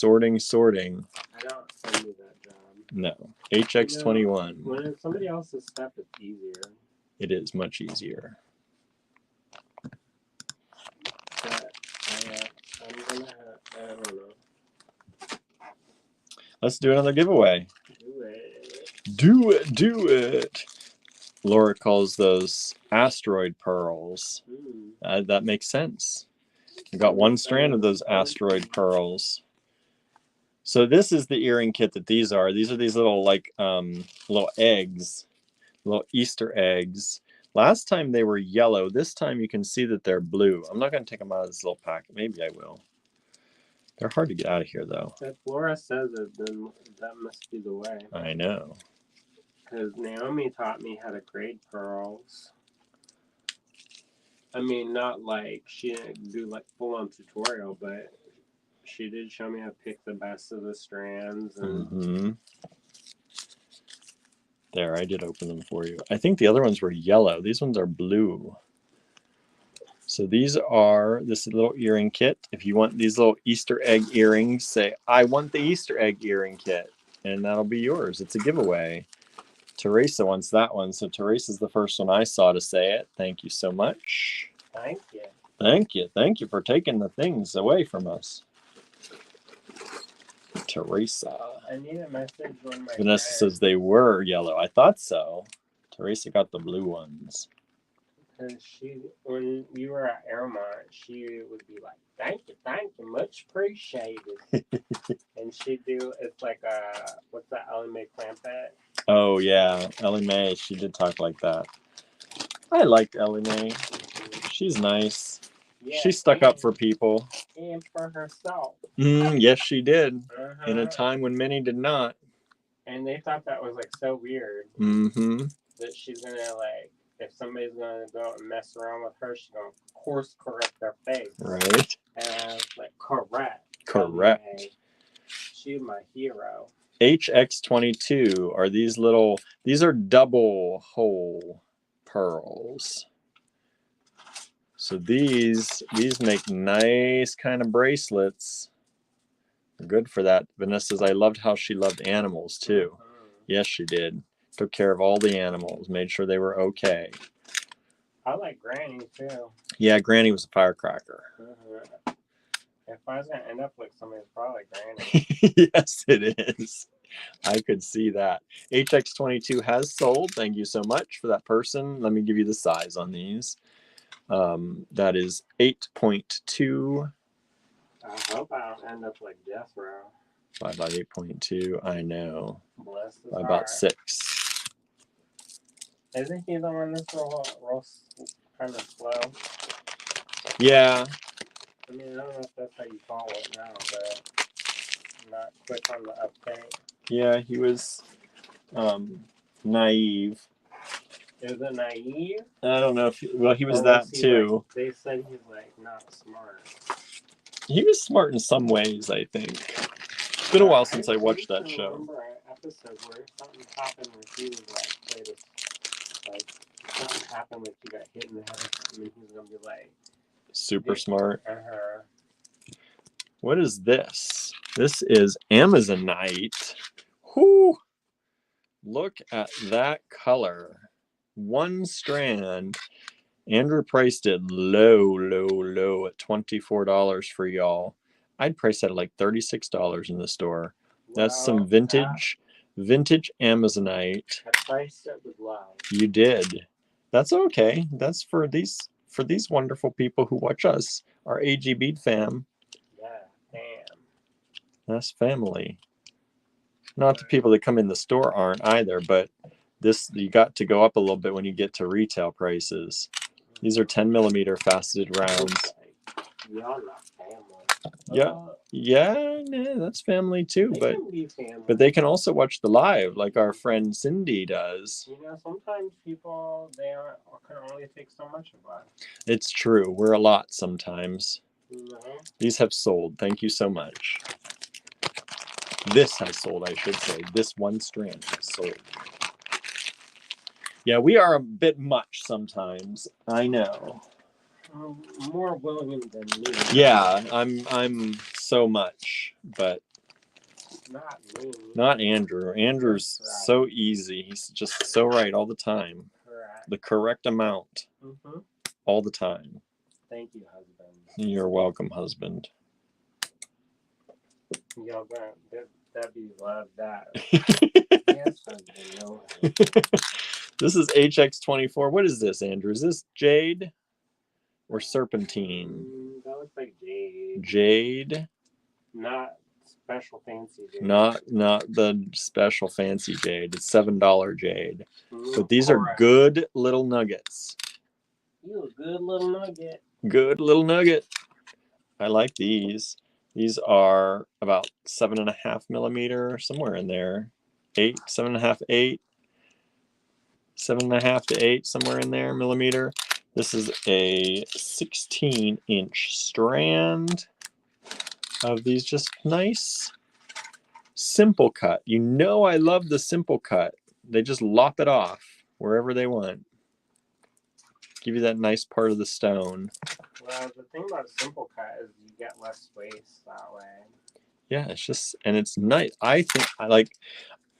don't send you that job. No. HX21. You know, when it's somebody else's stuff, it's easier. It is much easier. But I'm gonna have, I don't know. Let's do another giveaway. Do it. Laura calls those asteroid pearls. That makes sense. We got 1 strand of those asteroid pearls. So this is the earring kit that these are. These are these little like little eggs, little Easter eggs Last time they were yellow. This time you can see that they're blue. I'm not going to take them out of this little packet. Maybe I will. They're hard to get out of here, though. If Laura says it, then that must be the way. I know. Because Naomi taught me how to grade pearls. I mean, not like she didn't do like full-on tutorial, but she did show me how to pick the best of the strands. And There, I did open them for you. I think the other ones were yellow. These ones are blue. So these are this little earring kit. If you want these little Easter egg earrings, say, I want the Easter egg earring kit. And that'll be yours. It's a giveaway. Teresa wants that one. So Teresa's the first one I saw to say it. Thank you so much. thank you. Thank you. Thank you for taking the things away from us. Teresa. I need a message when my Vanessa friend, says they were yellow. I thought so. Teresa got the blue ones. because she, when you were at Airmont, she would be like, thank you, much appreciated. And she'd do, it's like what's that, Ellie Mae Clampett? Oh, yeah. Ellie Mae, she did talk like that. I liked Ellie Mae. She's nice. Yeah, She stuck up for people. and for herself. Yes, she did. Uh-huh. In a time when many did not. And they thought that was like so weird Mm-hmm. that she's gonna like, if somebody's gonna go out and mess around with her, she's gonna course correct their face. Right. And I was like, correct. Correct. Okay. She's my hero. HX22 are these are double hole pearls. So these make nice kind of bracelets. Good for that. Vanessa says, I loved how she loved animals too. Yes, she did. Took care of all the animals, made sure they were okay. I like Granny too. Yeah, Granny was a firecracker. If I was gonna end up like somebody, it's probably Granny. Yes, it is. I could see that. HX22 has sold. Thank you so much for that person. Let me give you the size on these. That is 8.2. I hope I don't end up like Death Row. By about 8.2. I know. Bless his By heart. about 6. Isn't he the one that's real kind of slow? Yeah. I mean, I don't know if that's how you call it now, but not quick on the uptake. Yeah, he was naive. Is it naive? I don't know if he was Or that he, too. Like, they said he's like not smart. He was smart in some ways, I think. It's been a while since I watched that show. I remember an episode where something happened where he was like, played a, like something happened like he got hit in the head or something, and he was gonna be like Super smart. Uh-huh. What is this? This is Amazonite. Whoo! Look at that color. One strand. Andrew priced it low at $24 for y'all. I'd price that at like $36 in the store. That's some vintage Amazonite. I priced it with love. You did. That's okay. That's for these wonderful people who watch us, our AG Bead fam. Yeah, damn. That's family. Not the people that come in the store aren't either, but this, you got to go up a little bit when you get to retail prices. These are 10 millimeter faceted rounds. Y'all not family. Yeah, nah, that's family too. They But can be family. but they can also watch the live, like our friend Cindy does. You know, sometimes people can only take so much of us. It's true. We're a lot sometimes. You know? These have sold. Thank you so much. This has sold, I should say. This one strand has sold. Yeah, we are a bit much sometimes. I know. More William than me. Yeah, I'm so much, but Not me. not Andrew. Andrew's so easy. He's just so right all the time. Correct. The correct amount Mm-hmm. all the time. Thank you, husband. You're welcome, husband. Y'all gonna Debbie love that. Yes, husband. No. This is HX24. What is this, Andrew? Is this jade or serpentine? That looks like jade. Jade. Not special fancy jade. Not the special fancy jade. It's $7 jade. But these are Correct. good little nuggets. You a good little nugget. Good little nugget. I like these. These are about 7.5 millimeter, somewhere in there. 8, 7.5, 8. 7.5 to 8, somewhere in there, millimeter. This is a 16-inch strand of these just nice, simple cut. You know I love the simple cut. They just lop it off wherever they want. Give you that nice part of the stone. Well, the thing about simple cut is you get less waste that way. Yeah, it's just, and it's nice. I think I like,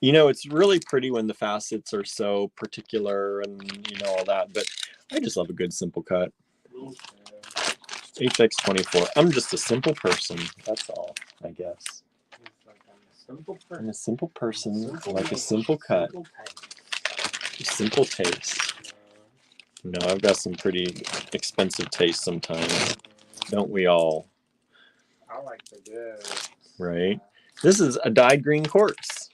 you know, it's really pretty when the facets are so particular and, you know, all that, but I just love a good simple cut. Me too. HX24. I'm just a simple person. That's all, I guess. It's like I'm a simple person. I'm a simple person. Simple I like a taste. simple cut. Simple taste. Simple taste. No, I've got some pretty expensive taste sometimes. Don't we all? I like the good. Right? This is a dyed green quartz.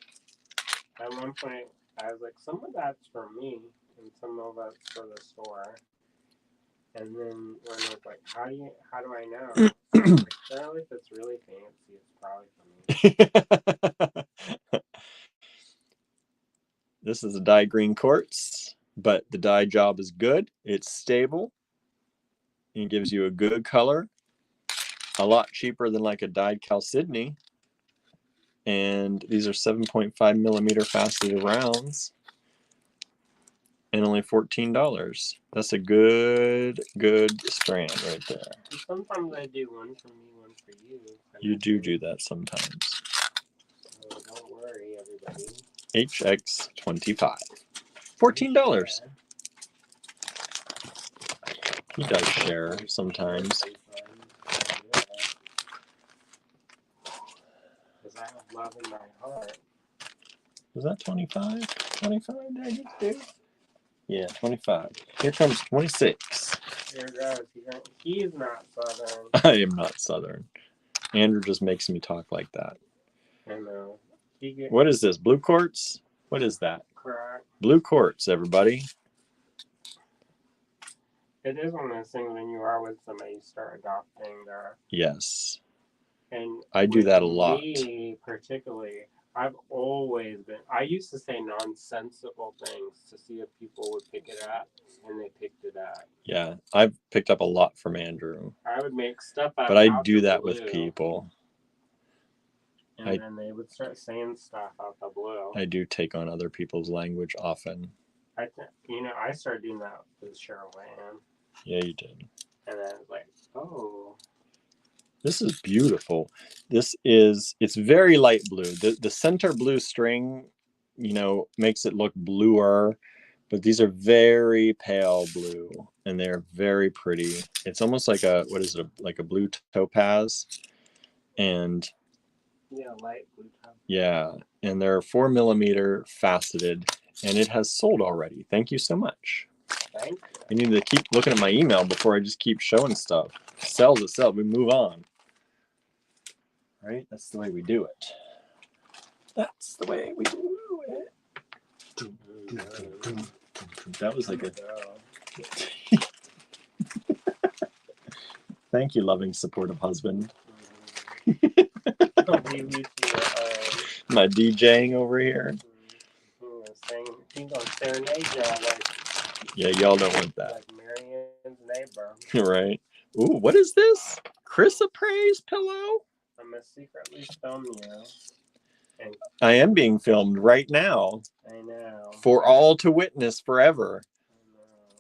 At one point, I was like, some of that's for me, and some of it's for the store. And then when I was like, how do I know? I was like, well, if it's really fancy, it's probably for me. This is a dyed green quartz, but the dye job is good. It's stable. It gives you a good color. A lot cheaper than like a dyed chalcedony. And these are 7.5 millimeter faceted rounds. And only $14. That's a good strand right there. Sometimes I do one for me, one for you. You do that sometimes. So don't worry, everybody. HX25. $14. He does share sometimes. Because I have love in my heart. Was that 25? 25, did I get to? Yeah, 25. Here comes 26. Here goes. He's not Southern. I am not Southern. Andrew just makes me talk like that. I know. What is this? Blue quartz? What is that? Correct. Blue quartz, everybody. It is one of those things when you are with somebody, you start adopting their. Yes. And I do that a lot. Me, particularly, I've always been. I used to say nonsensical things to see if people would pick it up, and they picked it up. Yeah, I've picked up a lot from Andrew. I would make stuff up. But I do that with people. And then they would start saying stuff out the blue. I do take on other people's language often. I started doing that with Cheryl Ann. Yeah, you did. And then I was like, oh. This is beautiful. It's very light blue. The center blue string, you know, makes it look bluer, but these are very pale blue and they're very pretty. It's almost like like a blue topaz. And yeah, light blue topaz. Yeah, and they're 4 millimeter faceted, and it has sold already. Thank you so much. Thank you. I need to keep looking at my email before I just keep showing stuff. Sells itself. We move on. Right? That's the way we do it. That's the way we do it. That was like a... Thank you, loving, supportive husband. My DJing over here. Yeah, y'all don't want that. Like Marianne's neighbor. Right. Ooh, what is this? Chrysoprase pillow? I'm gonna secretly film you. And I am being filmed right now. I know. For all to witness forever.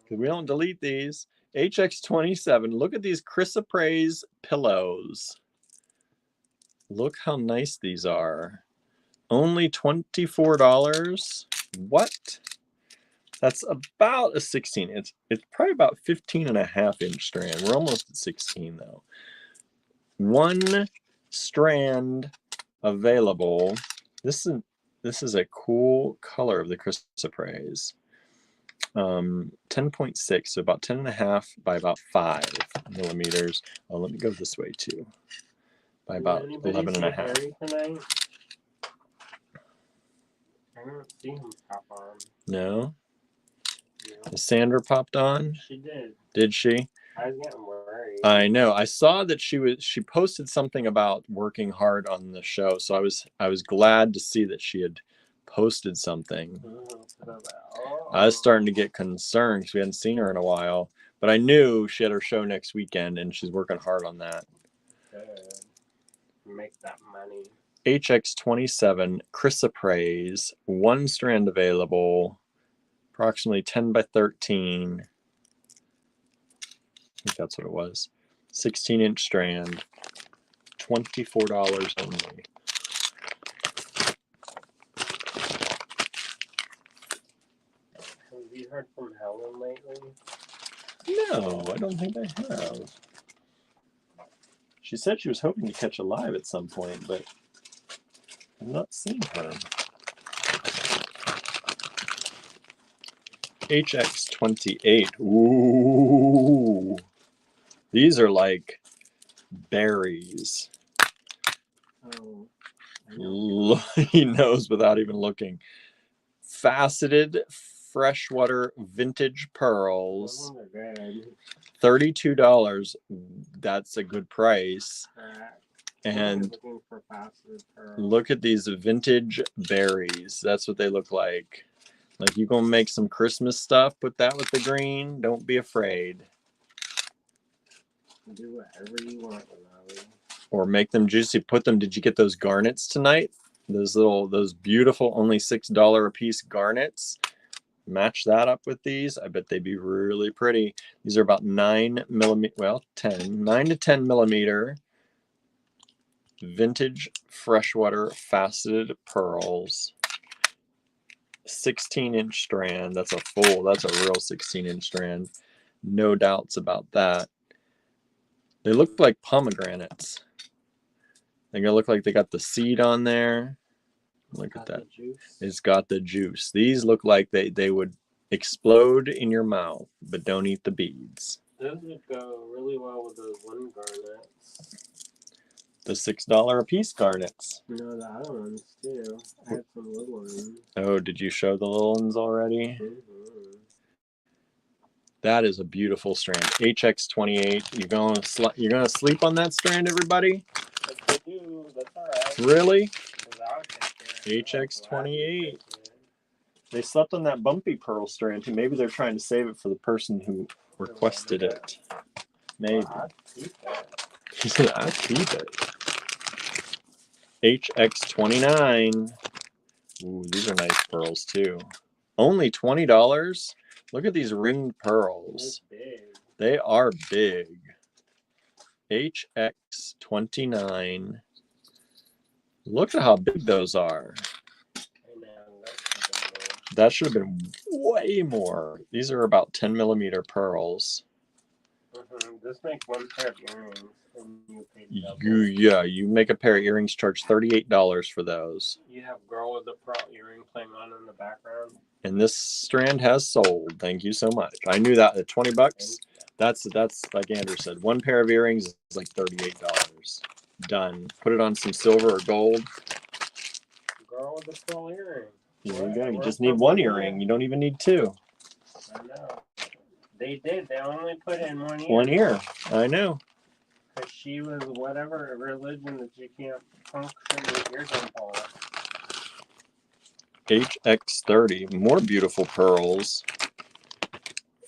Because we don't delete these. HX27. Look at these chrysoprase pillows. Look how nice these are. Only $24. What? That's about a 16. It's probably about 15.5-inch strand. We're almost at 16 though. One strand available. This is a cool color of the chrysoprase. 10.6, so about 10.5 by about 5 millimeters. Oh, let me go this way too. by about Anybody 11 and a see half. Harry tonight? I don't see him pop on. No? No. Has Sandra popped on? She did. Did she? I was getting worried. I know. I saw that she posted something about working hard on the show, so I was glad to see that she had posted something. I was starting to get concerned because we hadn't seen her in a while, but I knew she had her show next weekend and she's working hard on that. Good. Make that money. HX27 chrysoprase, 1 strand available, approximately 10 by 13. I think that's what it was. 16-inch strand, $24 only. Have you heard from Helen lately? No, I don't think I have. She said she was hoping to catch a live at some point, but I've not seen her. HX28. Ooh. These are like berries. Oh. He knows without even looking. Faceted freshwater vintage pearls. Those are good. $32. That's a good price. And looking for faceted pearls. look at these vintage berries. That's what they look like. Like, you gonna make some Christmas stuff, put that with the green. Don't be afraid. Do whatever you want, Lolly. Or make them juicy. Put them. Did you get those garnets tonight? Those beautiful, only $6 a piece garnets. Match that up with these. I bet they'd be really pretty. These are about 9 millimeter, well, 9 to 10 millimeter vintage freshwater faceted pearls. 16-inch strand. That's a real 16-inch strand. No doubts about that. They look like pomegranates. They're gonna look like they got the seed on there. Look at that. It's got the juice. These look like they would explode in your mouth, but don't eat the beads. Those would go really well with those one garnets. The $6 a piece garnets. No, the other ones too. I had some little ones. Oh, did you show the little ones already? Mm-hmm. That is a beautiful strand. HX28. You're gonna sleep on that strand, everybody? If they do, that's all right. Really? I'll take it. HX28. They slept on that bumpy pearl strand too. Maybe they're trying to save it for the person who requested it. Maybe. Well, I'd keep it. He said, I'd keep it. HX29. Ooh, these are nice pearls too. Only $20. Look at these ringed pearls. Big. They are big. HX29. Look at how big those are. That should have been way more. These are about 10 millimeter pearls. Just make one pair of earrings and you pay double. You make a pair of earrings, charge $38 for those. You have Girl with the Pearl earring playing on in the background. And this strand has sold. Thank you so much. I knew that at $20. That's like Andrew said. One pair of earrings is like $38. Done. Put it on some silver or gold. Girl with the Pearl earring. There you go. You just need one earring. You don't even need two. I know. They did. They only put in one ear. One ear. I know. Because she was whatever religion that you can't function with eardrum hole. HX30. More beautiful pearls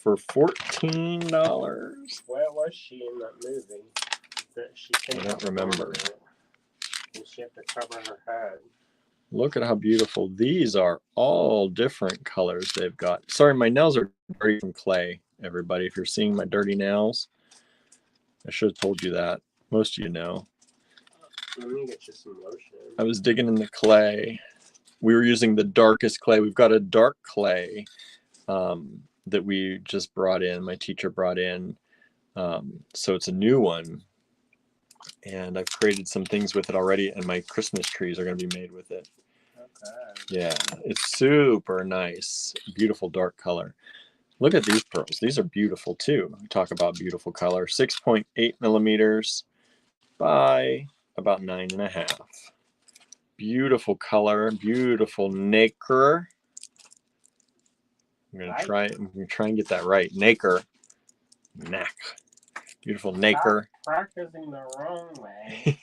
for $14. Where was she in that movie? I don't remember. And she had to cover her head. Look at how beautiful. These are all different colors they've got. Sorry, my nails are dirty from clay, everybody. If you're seeing my dirty nails, I should have told you that. Most of you know. Let me get you some lotion. I was digging in the clay. We were using the darkest clay. We've got a dark clay that we just brought in. My teacher brought in. So it's a new one. And I've created some things with it already. And my Christmas trees are going to be made with it. Okay. Yeah, it's super nice. Beautiful dark color. Look at these pearls. These are beautiful too. Talk about beautiful color. 6.8 millimeters by about 9.5. Beautiful color, beautiful nacre. I'm gonna try and get that right. Nacre. Knack. Beautiful nacre. Practicing the wrong way.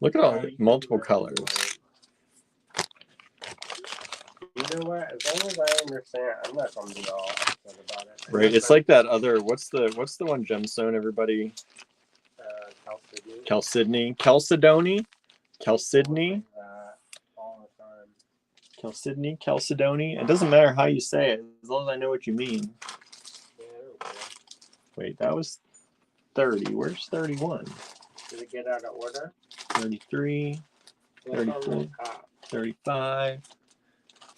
Look at all the multiple colors. You know what? As long as I understand, I'm not gonna be all upset about it. Right. It's like that other. What's the one gemstone? Everybody. Chalcedony. Chalcedony. Chalcedony. Chalcedony. Chalcedony. It doesn't matter how you say it, as long as I know what you mean. Wait, that was 30. Where's 31? Did it get out of order? 33. 34. 35.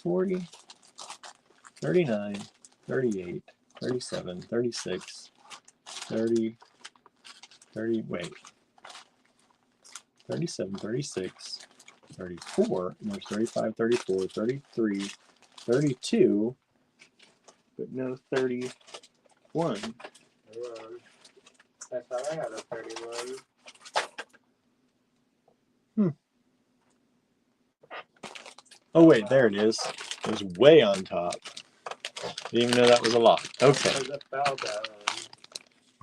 40. 39. 38. 37. 36. 30. 30. Wait. 37. 36. 34. And there's 35, 34, 33, 32. But no 31. I thought I had a 31. Oh wait, there it is. It was way on top. Didn't even know that was a lot. Okay.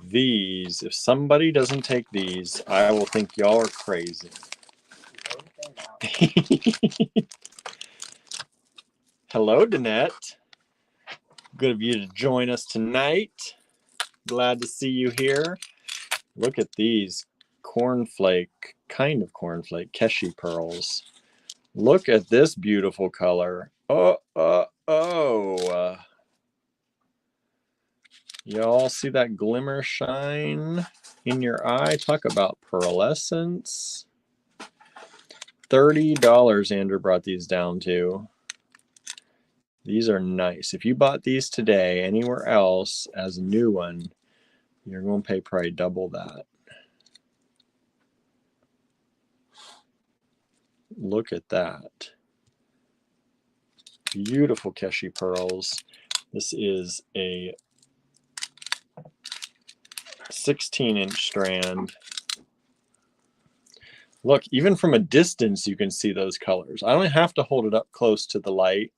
These, if somebody doesn't take these, I will think y'all are crazy. Hello, Danette. Good of you to join us tonight. Glad to see you here. Look at these kind of cornflake, Keshi pearls. Look at this beautiful color. Y'all see that glimmer shine in your eye? Talk about pearlescence. $30 Andrew brought these down to. These are nice. If you bought these today anywhere else as a new one, you're going to pay probably double that. Look at that. Beautiful Keshi pearls. This is a 16-inch strand. Look, even from a distance, you can see those colors. I don't have to hold it up close to the light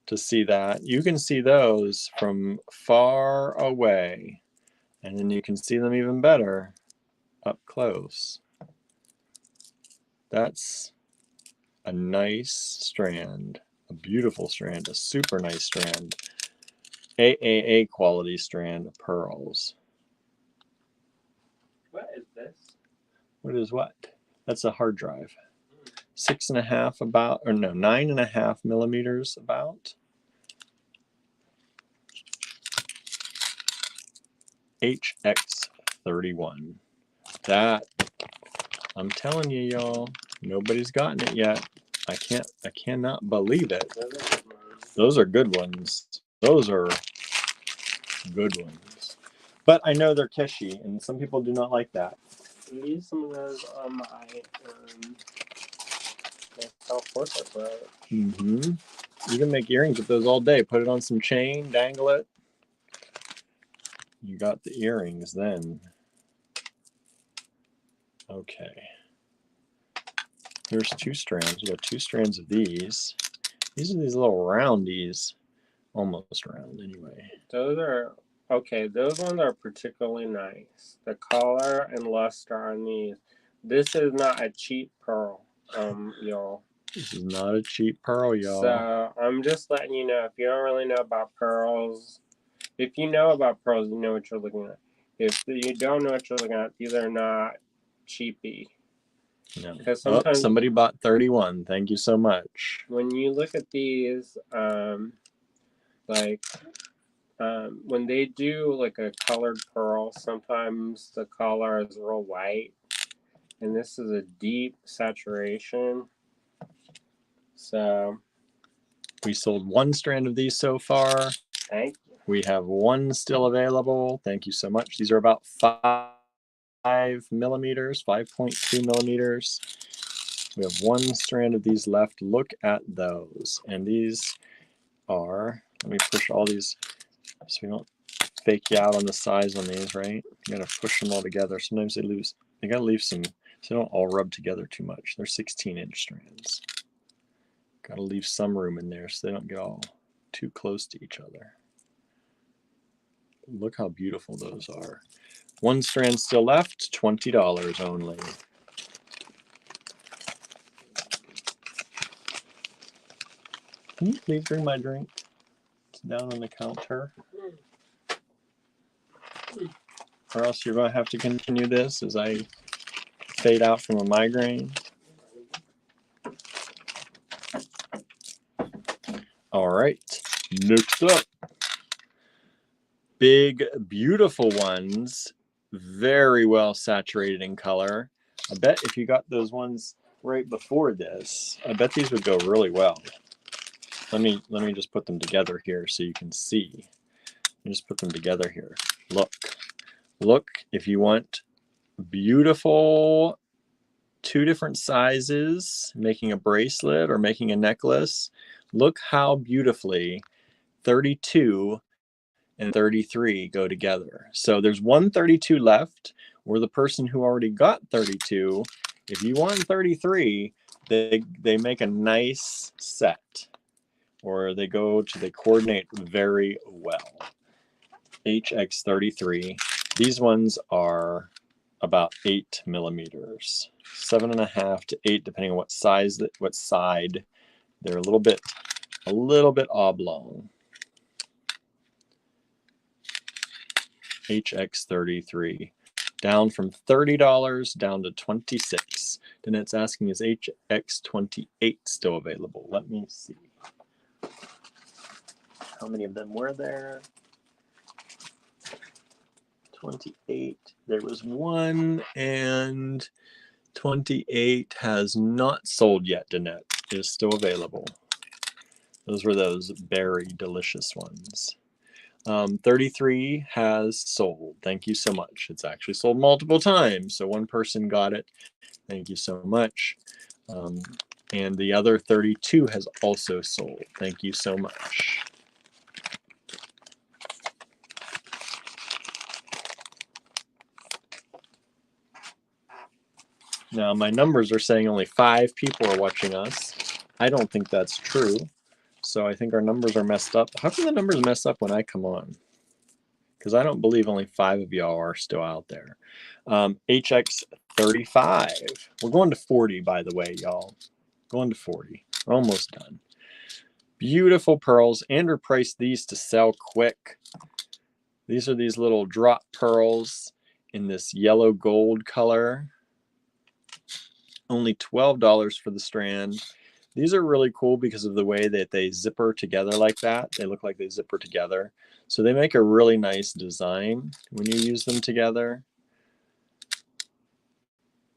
to see that. You can see those from far away, and then you can see them even better up close. That's a nice strand, a beautiful strand, a super nice strand, AAA quality strand of pearls. What is this? What is what? That's a hard drive. 6.5 about, or no, 9.5 millimeters about. HX31. That, I'm telling you, y'all, nobody's gotten it yet. I cannot believe it. Those are good ones. Those are good ones. But I know they're Keshi, and some people do not like that. Use some of those on my South Portland road. Mm-hmm. You can make earrings with those all day. Put it on some chain, dangle it. You got the earrings then. Okay. Here's 2 strands. We got 2 strands of these. These are these little roundies. Almost round anyway. Those are okay. Those ones are particularly nice. The color and luster on these. This is not a cheap pearl, y'all. This is not a cheap pearl, y'all. So I'm just letting you know, if you don't really know about pearls, if you know about pearls, you know what you're looking at. If you don't know what you're looking at, these are not cheapy. No. Because sometimes somebody bought 31. Thank you so much. when you look at these, when they do like a colored pearl, sometimes the color is real white, and this is a deep saturation. So we sold 1 strand of these so far. Thank you. We have 1 still available. Thank you so much. These are about 5 millimeters, 5.2 millimeters. We have 1 strand of these left. Look at those. And these are, let me push all these so we don't fake you out on the size on these, right? You gotta push them all together. Sometimes they lose They gotta leave some, so they don't all rub together too much. They're 16-inch strands. Gotta leave some room in there so they don't get all too close to each other. Look how beautiful those are. One strand still left, $20 only. Can you please bring my drink? It's down on the counter. Or else you're going to have to continue this as I fade out from a migraine. All right, next up. Big, beautiful ones, very well saturated in color. I bet if you got those ones right before this, I bet these would go really well. Let me just put them together here so you can see. Just put them together here. Look, if you want beautiful 2 different sizes, making a bracelet or making a necklace, look how beautifully 32 and 33 go together. So there's one 32 left, or the person who already got 32, if you want 33, they make a nice set, or they coordinate very well. HX33. These ones are about 8 millimeters, 7.5 to 8, depending on what size, what side. They're a little bit oblong. HX33, down from $30 down to $26. Then it's asking, is HX28 still available? Let me see. How many of them were there? 28. There was one, and 28 has not sold yet, Danette. It is still available. Those were those berry delicious ones. 33 has sold. Thank you so much. It's actually sold multiple times. So one person got it. Thank you so much. And the other 32 has also sold. Thank you so much. Now, my numbers are saying only 5 people are watching us. I don't think that's true. So I think our numbers are messed up. How can the numbers mess up when I come on? Because I don't believe only 5 of y'all are still out there. HX35. We're going to 40, by the way, y'all. Going to 40. We're almost done. Beautiful pearls. Andrew priced these to sell quick. These are these little drop pearls in this yellow gold color. Only $12 for the strand. These are really cool because of the way that they zipper together like that. They look like they zipper together. So they make a really nice design when you use them together.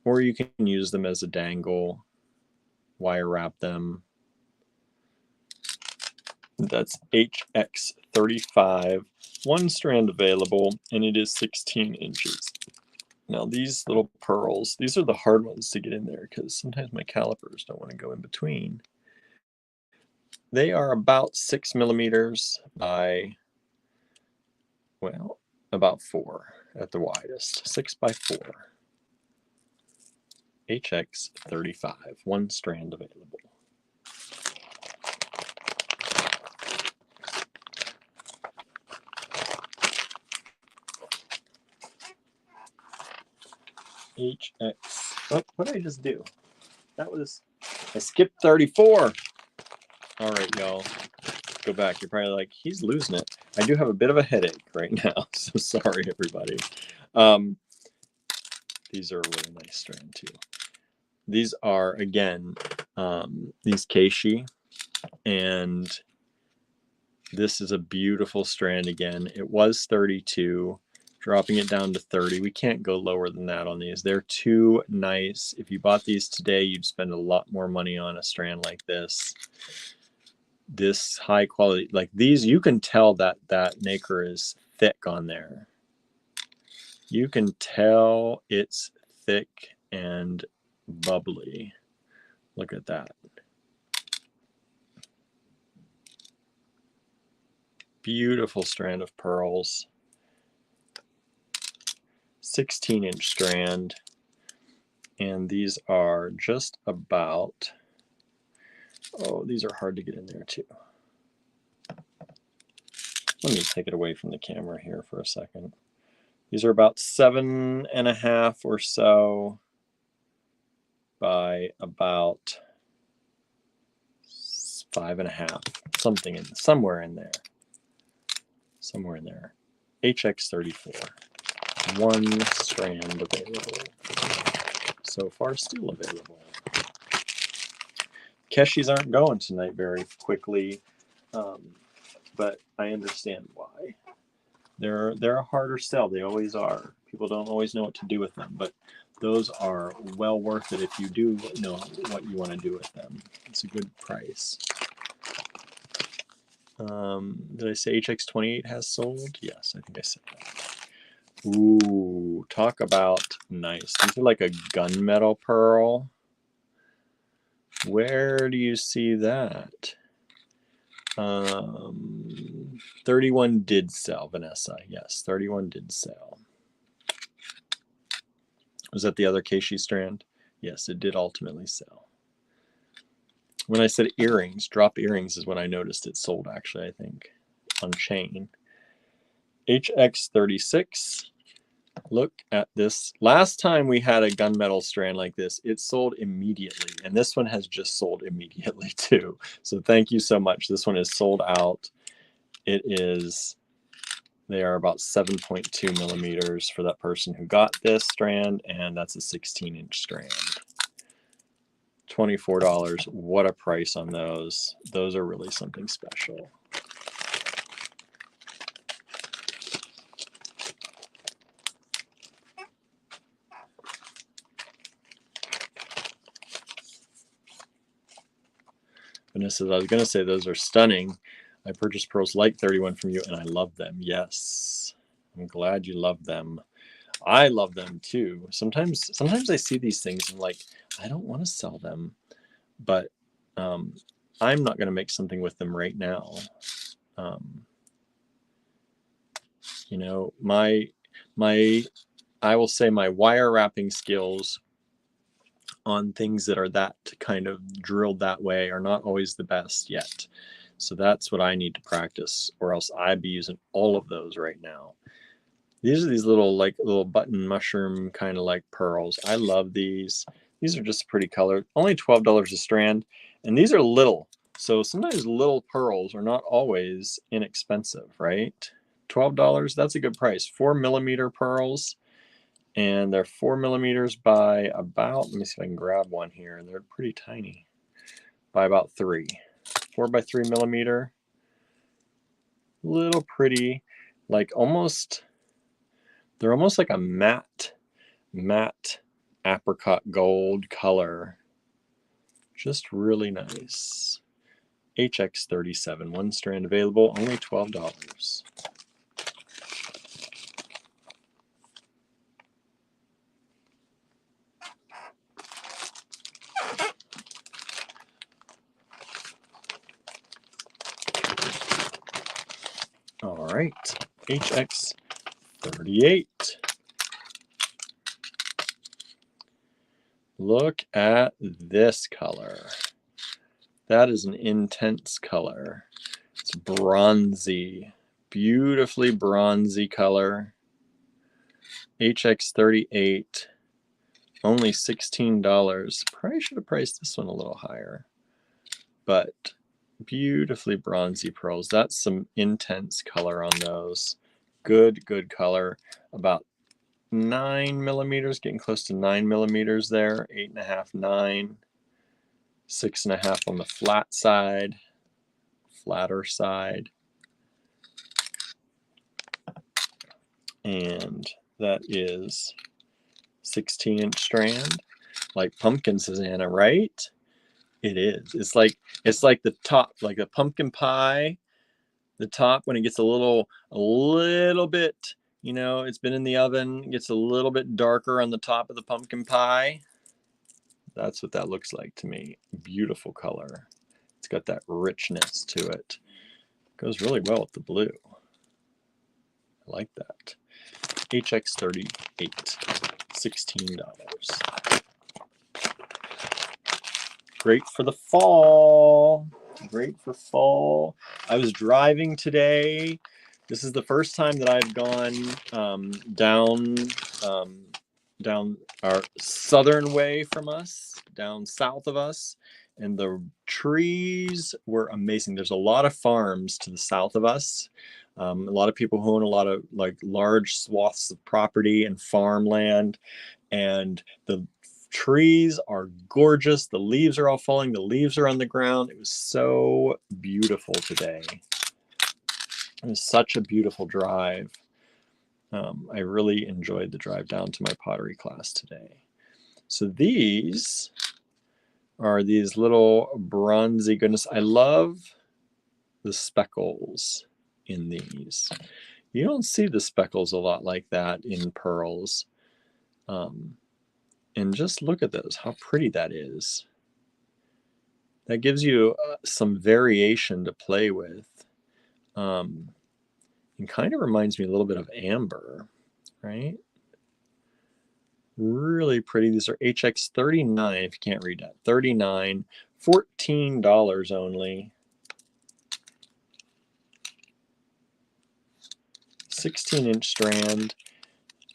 Or you can use them as a dangle, wire wrap them. That's HX35, one strand available, and it is 16 inches. Now these little pearls, these are the hard ones to get in there because sometimes my calipers don't want to go in between. They are about 6 millimeters by, well, about 4 at the widest, 6 by 4. HX35, one strand available. HX. Oh, what did I just do? That was, I skipped 34. All right, y'all. Go back. You're probably like, he's losing it. I do have a bit of a headache right now, so sorry, everybody. These are a really nice strand, too. These are, again, these Keishi, and this is a beautiful strand again. It was 32. Dropping it down to 30. We can't go lower than that on these. They're too nice. If you bought these today, you'd spend a lot more money on a strand like this. This high quality, like these, you can tell that that nacre is thick on there. You can tell it's thick and bubbly. Look at that. Beautiful strand of pearls. 16-inch strand. And these are just about, oh, these are hard to get in there too. Let me take it away from the camera here for a second. These are about 7.5 or so by about 5.5, something in somewhere in there. Somewhere in there. HX34. One strand available. So far still available. Keshis aren't going tonight very quickly, but I understand why. They're a harder sell. They always are. People don't always know what to do with them, but those are well worth it if you do know what you want to do with them. It's a good price. Did I say HX28 has sold? Yes, I think I said that. Ooh, talk about nice. These are like a gunmetal pearl. Where do you see that? 31 did sell, Vanessa. Yes, 31 did sell. Was that the other Keishi strand? Yes, it did ultimately sell. When I said earrings, drop earrings is when I noticed it sold, actually, I think, on chain. HX36. Look at this. Last time we had a gunmetal strand like this, it sold immediately. And this one has just sold immediately too. So thank you so much. This one is sold out. It is, they are about 7.2 millimeters for that person who got this strand. And that's a 16-inch strand. $24. What a price on those. Those are really something special. Vanessa says, I was going to say those are stunning. I purchased pearls like 31 from you and I love them. Yes, I'm glad you love them. I love them too. Sometimes I see these things and like, I don't want to sell them, but I'm not going to make something with them right now. You know, I will say my wire wrapping skills on things that are that kind of drilled that way are not always the best yet. So that's what I need to practice, or else I'd be using all of those right now. These are these little button mushroom kind of like pearls. I love these. These are just pretty color. Only $12 a strand. And these are little. So sometimes little pearls are not always inexpensive, right? $12, that's a good price. 4 millimeter pearls. And they're 4 millimeters by about, let me see if I can grab one here. And they're pretty tiny. By about 3. 4 by 3 millimeter. Little pretty, like almost, they're almost like a matte apricot gold color. Just really nice. HX37, one strand available, only $12. All right, HX38. Look at this color. That is an intense color. It's bronzy, beautifully bronzy color. HX38, only $16. Probably should have priced this one a little higher. But beautifully bronzy pearls. That's some intense color on those. Good color. About 9 millimeters, getting close to 9 millimeters there. 8.5, 9. 6.5 on the flat side, flatter side. And that is 16-inch strand. Like pumpkin, says Anna, right? It is. It's like the top, like a pumpkin pie. The top, when it gets a little bit, you know, it's been in the oven, it gets a little bit darker on the top of the pumpkin pie. That's what that looks like to me. Beautiful color. It's got that richness to it. Goes really well with the blue. I like that. HX38, $16. Great for the fall. Great for fall. I was driving today. This is the first time that I've gone down our southern way from us, down south of us, and the trees were amazing. There's a lot of farms to the south of us. A lot of people who own a lot of like large swaths of property and farmland, and the trees are gorgeous. The leaves are all falling. The leaves are on the ground. It was so beautiful today. It was such a beautiful drive. I really enjoyed the drive down to my pottery class today. So these are these little bronzy goodness. I love the speckles in these. You don't see the speckles a lot like that in pearls. And just look at those, how pretty that is. That gives you some variation to play with. It kind of reminds me a little bit of amber, right? Really pretty. These are HX 39, if you can't read that. 39, $14 only. 16-inch strand.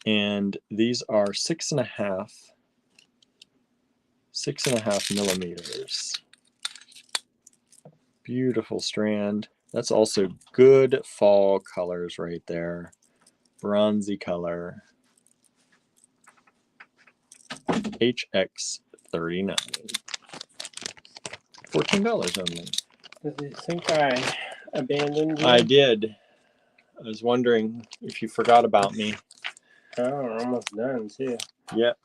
And these are 6.5 millimeters. Beautiful strand. That's also good fall colors right there. Bronzy color. HX 39. $14 only. Did you think I abandoned you? I did. I was wondering if you forgot about me. Oh, we're almost done too. Yep.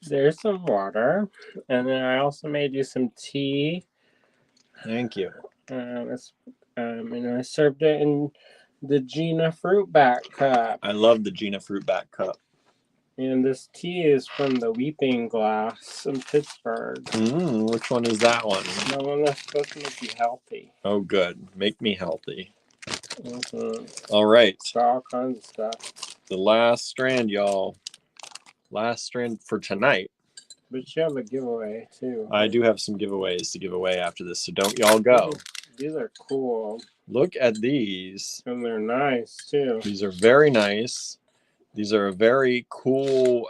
There's some water, and then I also made you some tea. Thank you. And I served it in the Gina Fruitback cup. I love the Gina Fruitback cup. And this tea is from the Weeping Glass in Pittsburgh. Which one is that one? The one that's supposed to make you healthy. Oh, good. Make me healthy. Mm-hmm. All right. It's all kinds of stuff. The last strand, y'all. Last strand for tonight. But you have a giveaway, too. I do have some giveaways to give away after this, so don't y'all go. These are cool. Look at these. And they're nice, too. These are very nice. These are a very cool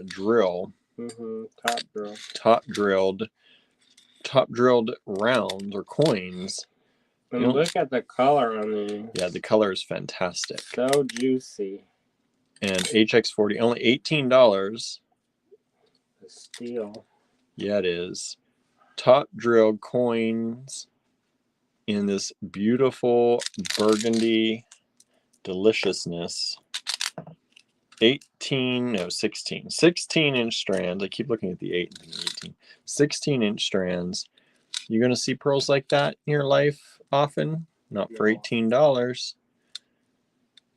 drill. Mm-hmm. Top drilled rounds or coins. And look at the color on these. Yeah, the color is fantastic. So juicy. And HX40, only $18. The steel. Yeah, it is. Top drilled coins in this beautiful burgundy deliciousness. 16-inch strands. I keep looking at the 8 and the 18. 16-inch strands. You're going to see pearls like that in your life often? Not for $18.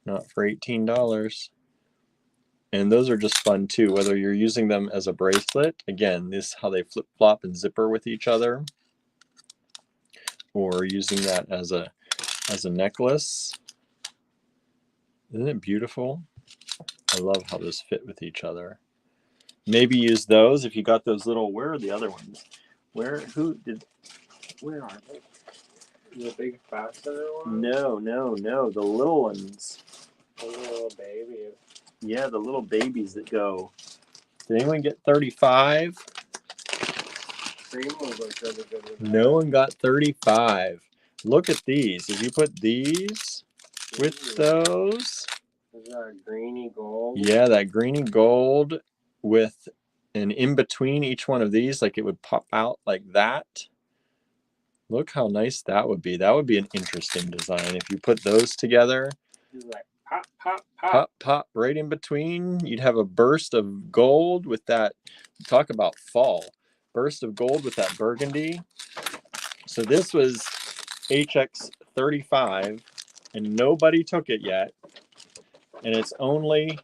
Not for $18. And those are just fun too, whether you're using them as a bracelet. Again, this is how they flip-flop and zipper with each other. Or using that as a necklace. Isn't it beautiful? I love how those fit with each other. Maybe use those if you got those little, where are the other ones? Where are they? The big fastener one? No, the little ones. The little baby. Yeah, the little babies that go. Did anyone get 35? No one got 35. Look at these. If you put these with those. Is that greeny gold? Yeah, that greeny gold with an in between each one of these, like it would pop out like that. Look how nice that would be. That would be an interesting design. If you put those together. It's like pop, pop, pop. Pop, pop, right in between. You'd have a burst of gold with that. Talk about fall. Burst of gold with that burgundy. So this was HX 35, and nobody took it yet. And it's only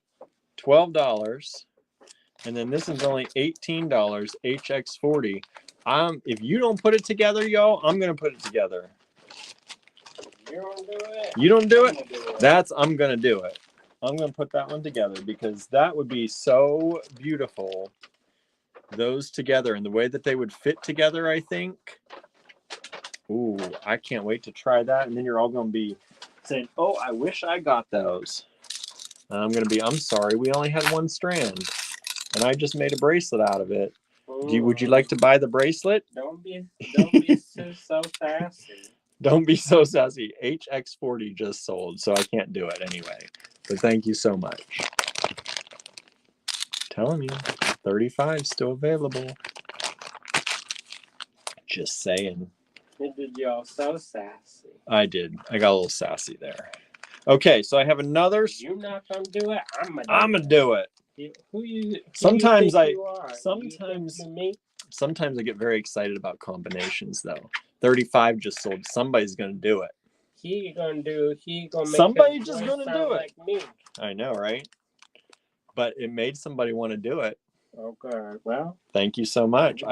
$12. And then this is only $18, HX 40. If you don't put it together, y'all, I'm going to put it together. You don't do it? You don't do it? I'm going to do it. I'm going to put that one together because that would be so beautiful those together and the way that they would fit together, I think. Ooh, I can't wait to try that. And then you're all going to be saying, oh, I wish I got those. And I'm going to be, I'm sorry, we only had one strand. And I just made a bracelet out of it. Would you like to buy the bracelet? Don't be so sassy. Don't be so sassy. HX40 just sold, so I can't do it anyway. But thank you so much. Telling you, 35 still available. Just saying. Did y'all so sassy? I did. I got a little sassy there. Okay, so I have another. You're not gonna do it. I'm gonna do it. Who you? Sometimes you think you are? Sometimes I get very excited about combinations though. 35 just sold. Somebody's gonna do it. He gonna make somebody his just voice gonna sound do it. like me. I know, right? But it made somebody want to do it. Okay, well, thank you so much.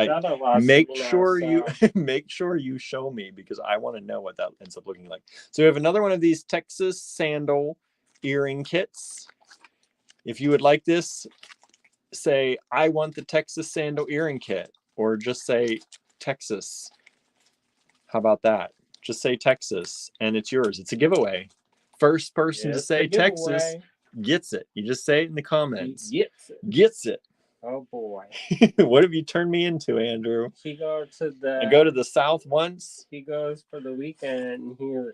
Make sure you show me because I want to know what that ends up looking like. So we have another one of these Texas sandal earring kits. If you would like this, say I want the Texas sandal earring kit, or just say Texas. How about that? Just say Texas and it's yours. It's a giveaway. First person to say Texas gets it. You just say it in the comments. Gets it. Oh boy. What have you turned me into, Andrew? I go to the South once. He goes for the weekend and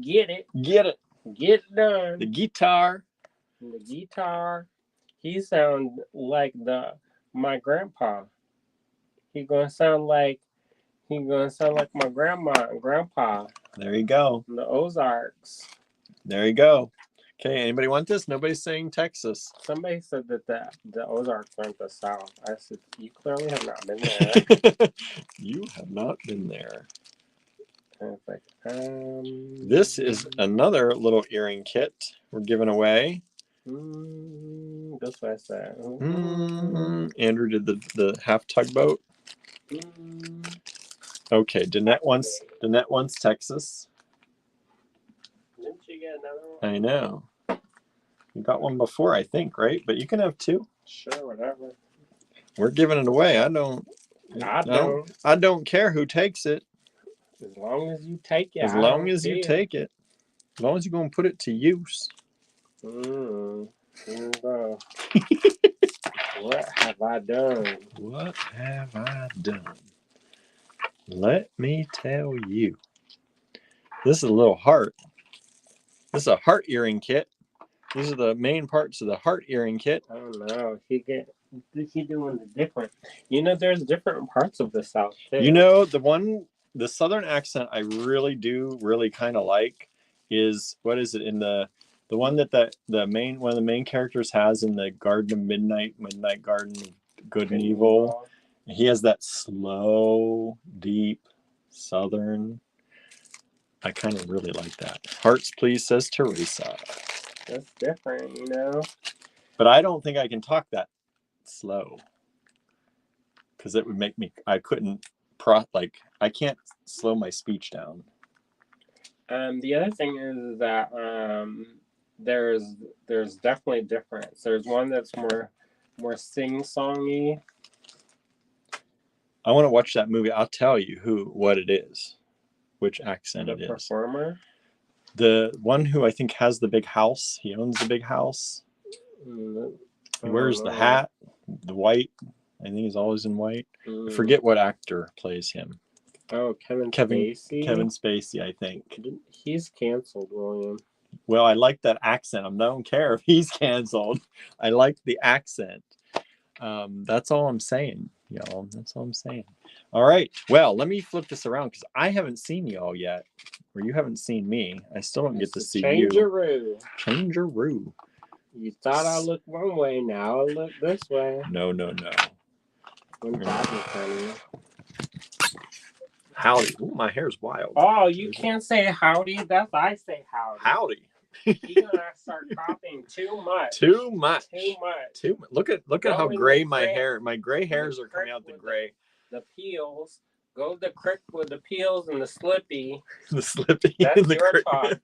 get it done. The guitar. He sound like my grandpa. He gonna sound like my grandma and grandpa. There you go. In the Ozarks. There you go. Okay, anybody want this? Nobody's saying Texas. Somebody said that the Ozarks weren't the South. I said, you clearly have not been there. You have not been there. And it's like, this is another little earring kit we're giving away. That's what I said. Andrew did the half tugboat. Okay, Danette wants Texas. Didn't you get another one? I know. You got one before, I think, right? But you can have two. Sure, whatever. We're giving it away. I don't care who takes it. As long as you take it. As long as you take it. As long as you're going to put it to use. What have I done? What have I done? Let me tell you. This is a little heart. This is a heart earring kit. These are the main parts of the heart earring kit. I don't know. He doing the different. There's different parts of the South too. The Southern accent I really kind of like is, what is it in the one that one of the main characters has in the Garden of Midnight Garden of Good and Evil. He has that slow, deep Southern. I kind of really like that. Hearts, please, says Teresa. That's different, But I don't think I can talk that slow. Because it would make me, I can't slow my speech down. The other thing is that there's definitely difference. There's one that's more sing-songy. I want to watch that movie. I'll tell you what it is. Which accent it is. The performer? The one who I think has the big house. He owns the big house. He wears the hat, the white. I think he's always in white. I forget what actor plays him. Oh, Kevin Spacey? Kevin Spacey, I think. He's canceled, William. Well, I like that accent. I don't care if he's canceled. I like the accent. That's all I'm saying, y'all. That's all I'm saying. All right. Well, let me flip this around because I haven't seen y'all yet, or you haven't seen me. I still don't get to see you. Changeroo. You thought I looked one way. Now I look this way. No. I'm talking funny. Howdy. Ooh, my hair's wild. Oh, you can't say howdy. That's I say howdy. Howdy. You're gonna start coughing too much. Too much. Look at how gray my hair. My gray hairs are coming out the gray. The peels. Go to the crick with the peels and the slippy. The slippy. That's and the your talk.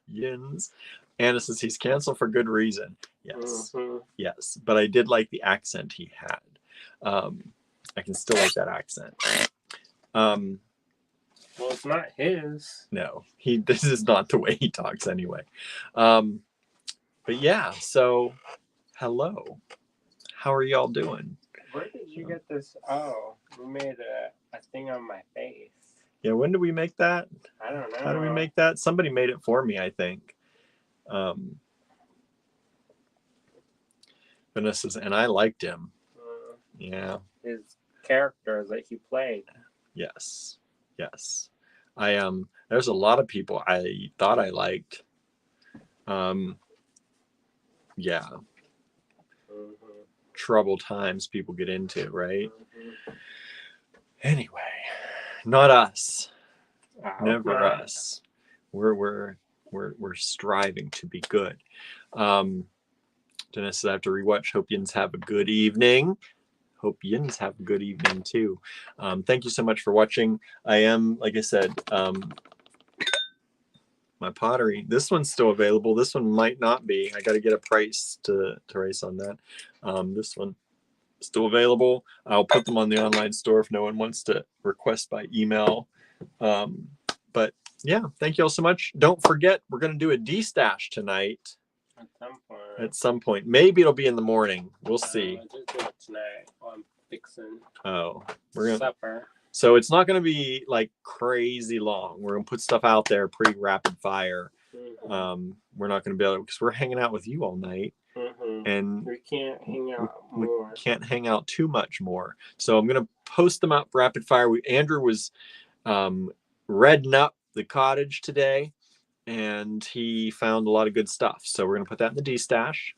Yins. Anna says he's canceled for good reason. Yes. Mm-hmm. Yes. But I did like the accent he had. I can still like that accent. Well, it's not his. No, this is not the way he talks anyway. But yeah, so hello. How are y'all doing? Where did you get this? Oh, we made a thing on my face. Yeah, when did we make that? I don't know. How do we make that? Somebody made it for me, I think. Vanessa's, and I liked him. Yeah. His character that he played. Yes. There's a lot of people I thought I liked. Yeah. Troubled times people get into, right? Anyway, not us. Never us. We're striving to be good. Dennis says I have to rewatch. Hope yins have a good evening. Hope yins have a good evening too. Thank you so much for watching. I am, like I said, my pottery. This one's still available. This one might not be. I got to get a price to race on that. This one still available. I'll put them on the online store if no one wants to request by email. But yeah, thank you all so much. Don't forget, we're going to do a D-stash tonight. At some point. Maybe it'll be in the morning. We'll see. Just do it tonight while I'm fixing we're gonna supper. So it's not going to be like crazy long. We're going to put stuff out there pretty rapid fire. We're not going to be able to, because we're hanging out with you all night. And we can't hang out more. We can't hang out too much more. So I'm going to post them up rapid fire. Andrew was redding up the cottage today, and he found a lot of good stuff. So we're going to put that in the D-stash.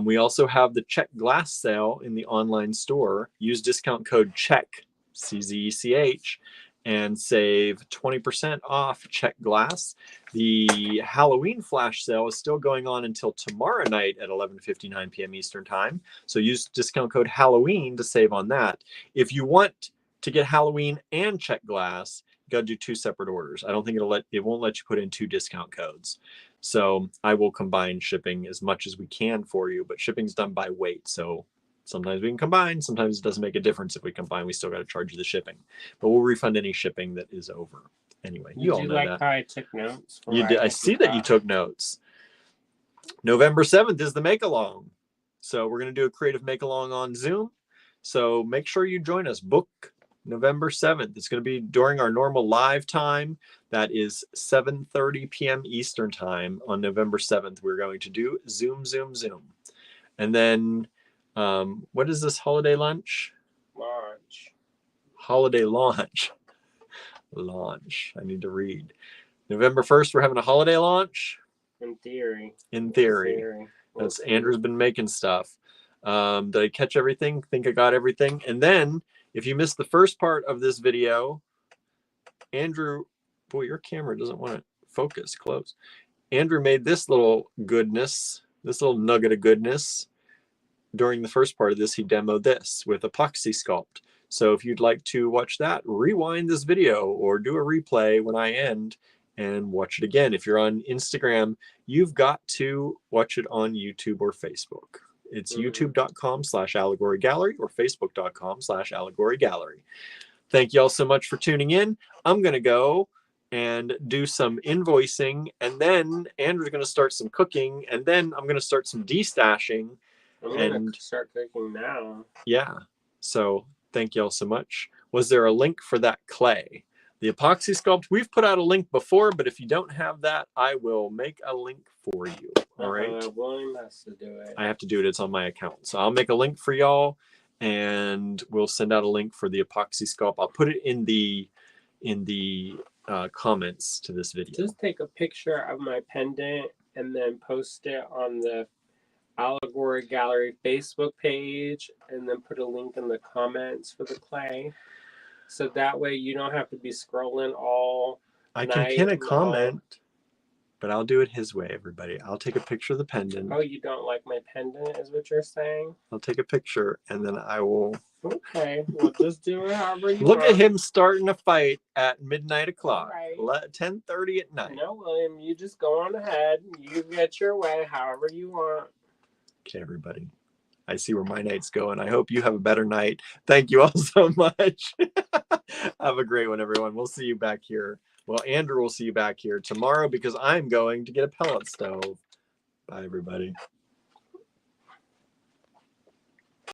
We also have the check glass sale in the online store. Use discount code CHECK, CZECH, and save 20% off check glass. The Halloween flash sale is still going on until tomorrow night at 11:59 p.m. Eastern time. So use discount code Halloween to save on that. If you want to get Halloween and check glass, you got to do two separate orders. I don't think it won't let you put in two discount codes. So I will combine shipping as much as we can for you, but shipping's done by weight. So sometimes we can combine, sometimes it doesn't make a difference if we combine. We still got to charge you the shipping, but we'll refund any shipping that is over. Anyway, you all know that. How I took notes? You did. I see that you took notes. November 7th is the make-along. So we're going to do a creative make-along on Zoom. So make sure you join us. Book November 7th. It's going to be during our normal live time. That is 7:30 p.m. Eastern time on November 7th. We're going to do Zoom. And then what is this holiday lunch? Holiday launch. Launch. I need to read. November 1st, we're having a holiday launch. In theory. That's Andrew's been making stuff. Did I catch everything? Think I got everything. And then if you missed the first part of this video, Andrew, boy, your camera doesn't want to focus close. Andrew made this little goodness, this little nugget of goodness. During the first part of this, he demoed this with epoxy sculpt. So if you'd like to watch that, rewind this video or do a replay when I end and watch it again. If you're on Instagram, you've got to watch it on YouTube or Facebook. It's youtube.com/allegory gallery or facebook.com/allegory gallery. Thank you all so much for tuning in. I'm going to go and do some invoicing, and then Andrew's going to start some cooking, and then I'm going to start some destashing. I'm going to start cooking now. Yeah. So thank you all so much. Was there a link for that clay? The epoxy sculpt, we've put out a link before, but if you don't have that, I will make a link for you. All right. William has to do it. I have to do it. It's on my account. So I'll make a link for y'all, and we'll send out a link for the epoxy sculpt. I'll put it in the comments to this video. Just take a picture of my pendant and then post it on the Allegory Gallery Facebook page, and then put a link in the comments for the clay. So that way you don't have to be scrolling all I can pin a comment, but I'll do it his way, everybody. I'll take a picture of the pendant. Oh, you don't like my pendant is what you're saying? I'll take a picture, and then I will... Okay, we'll just do it however you Look want. at him starting a fight at midnight o'clock. Right. 10:30 at night. No, William, you just go on ahead. You get your way however you want. Okay, everybody. I see where my night's going. I hope you have a better night. Thank you all so much. Have a great one, everyone. We'll see you back here. Well, Andrew will see you back here tomorrow because I'm going to get a pellet stove. Bye, everybody.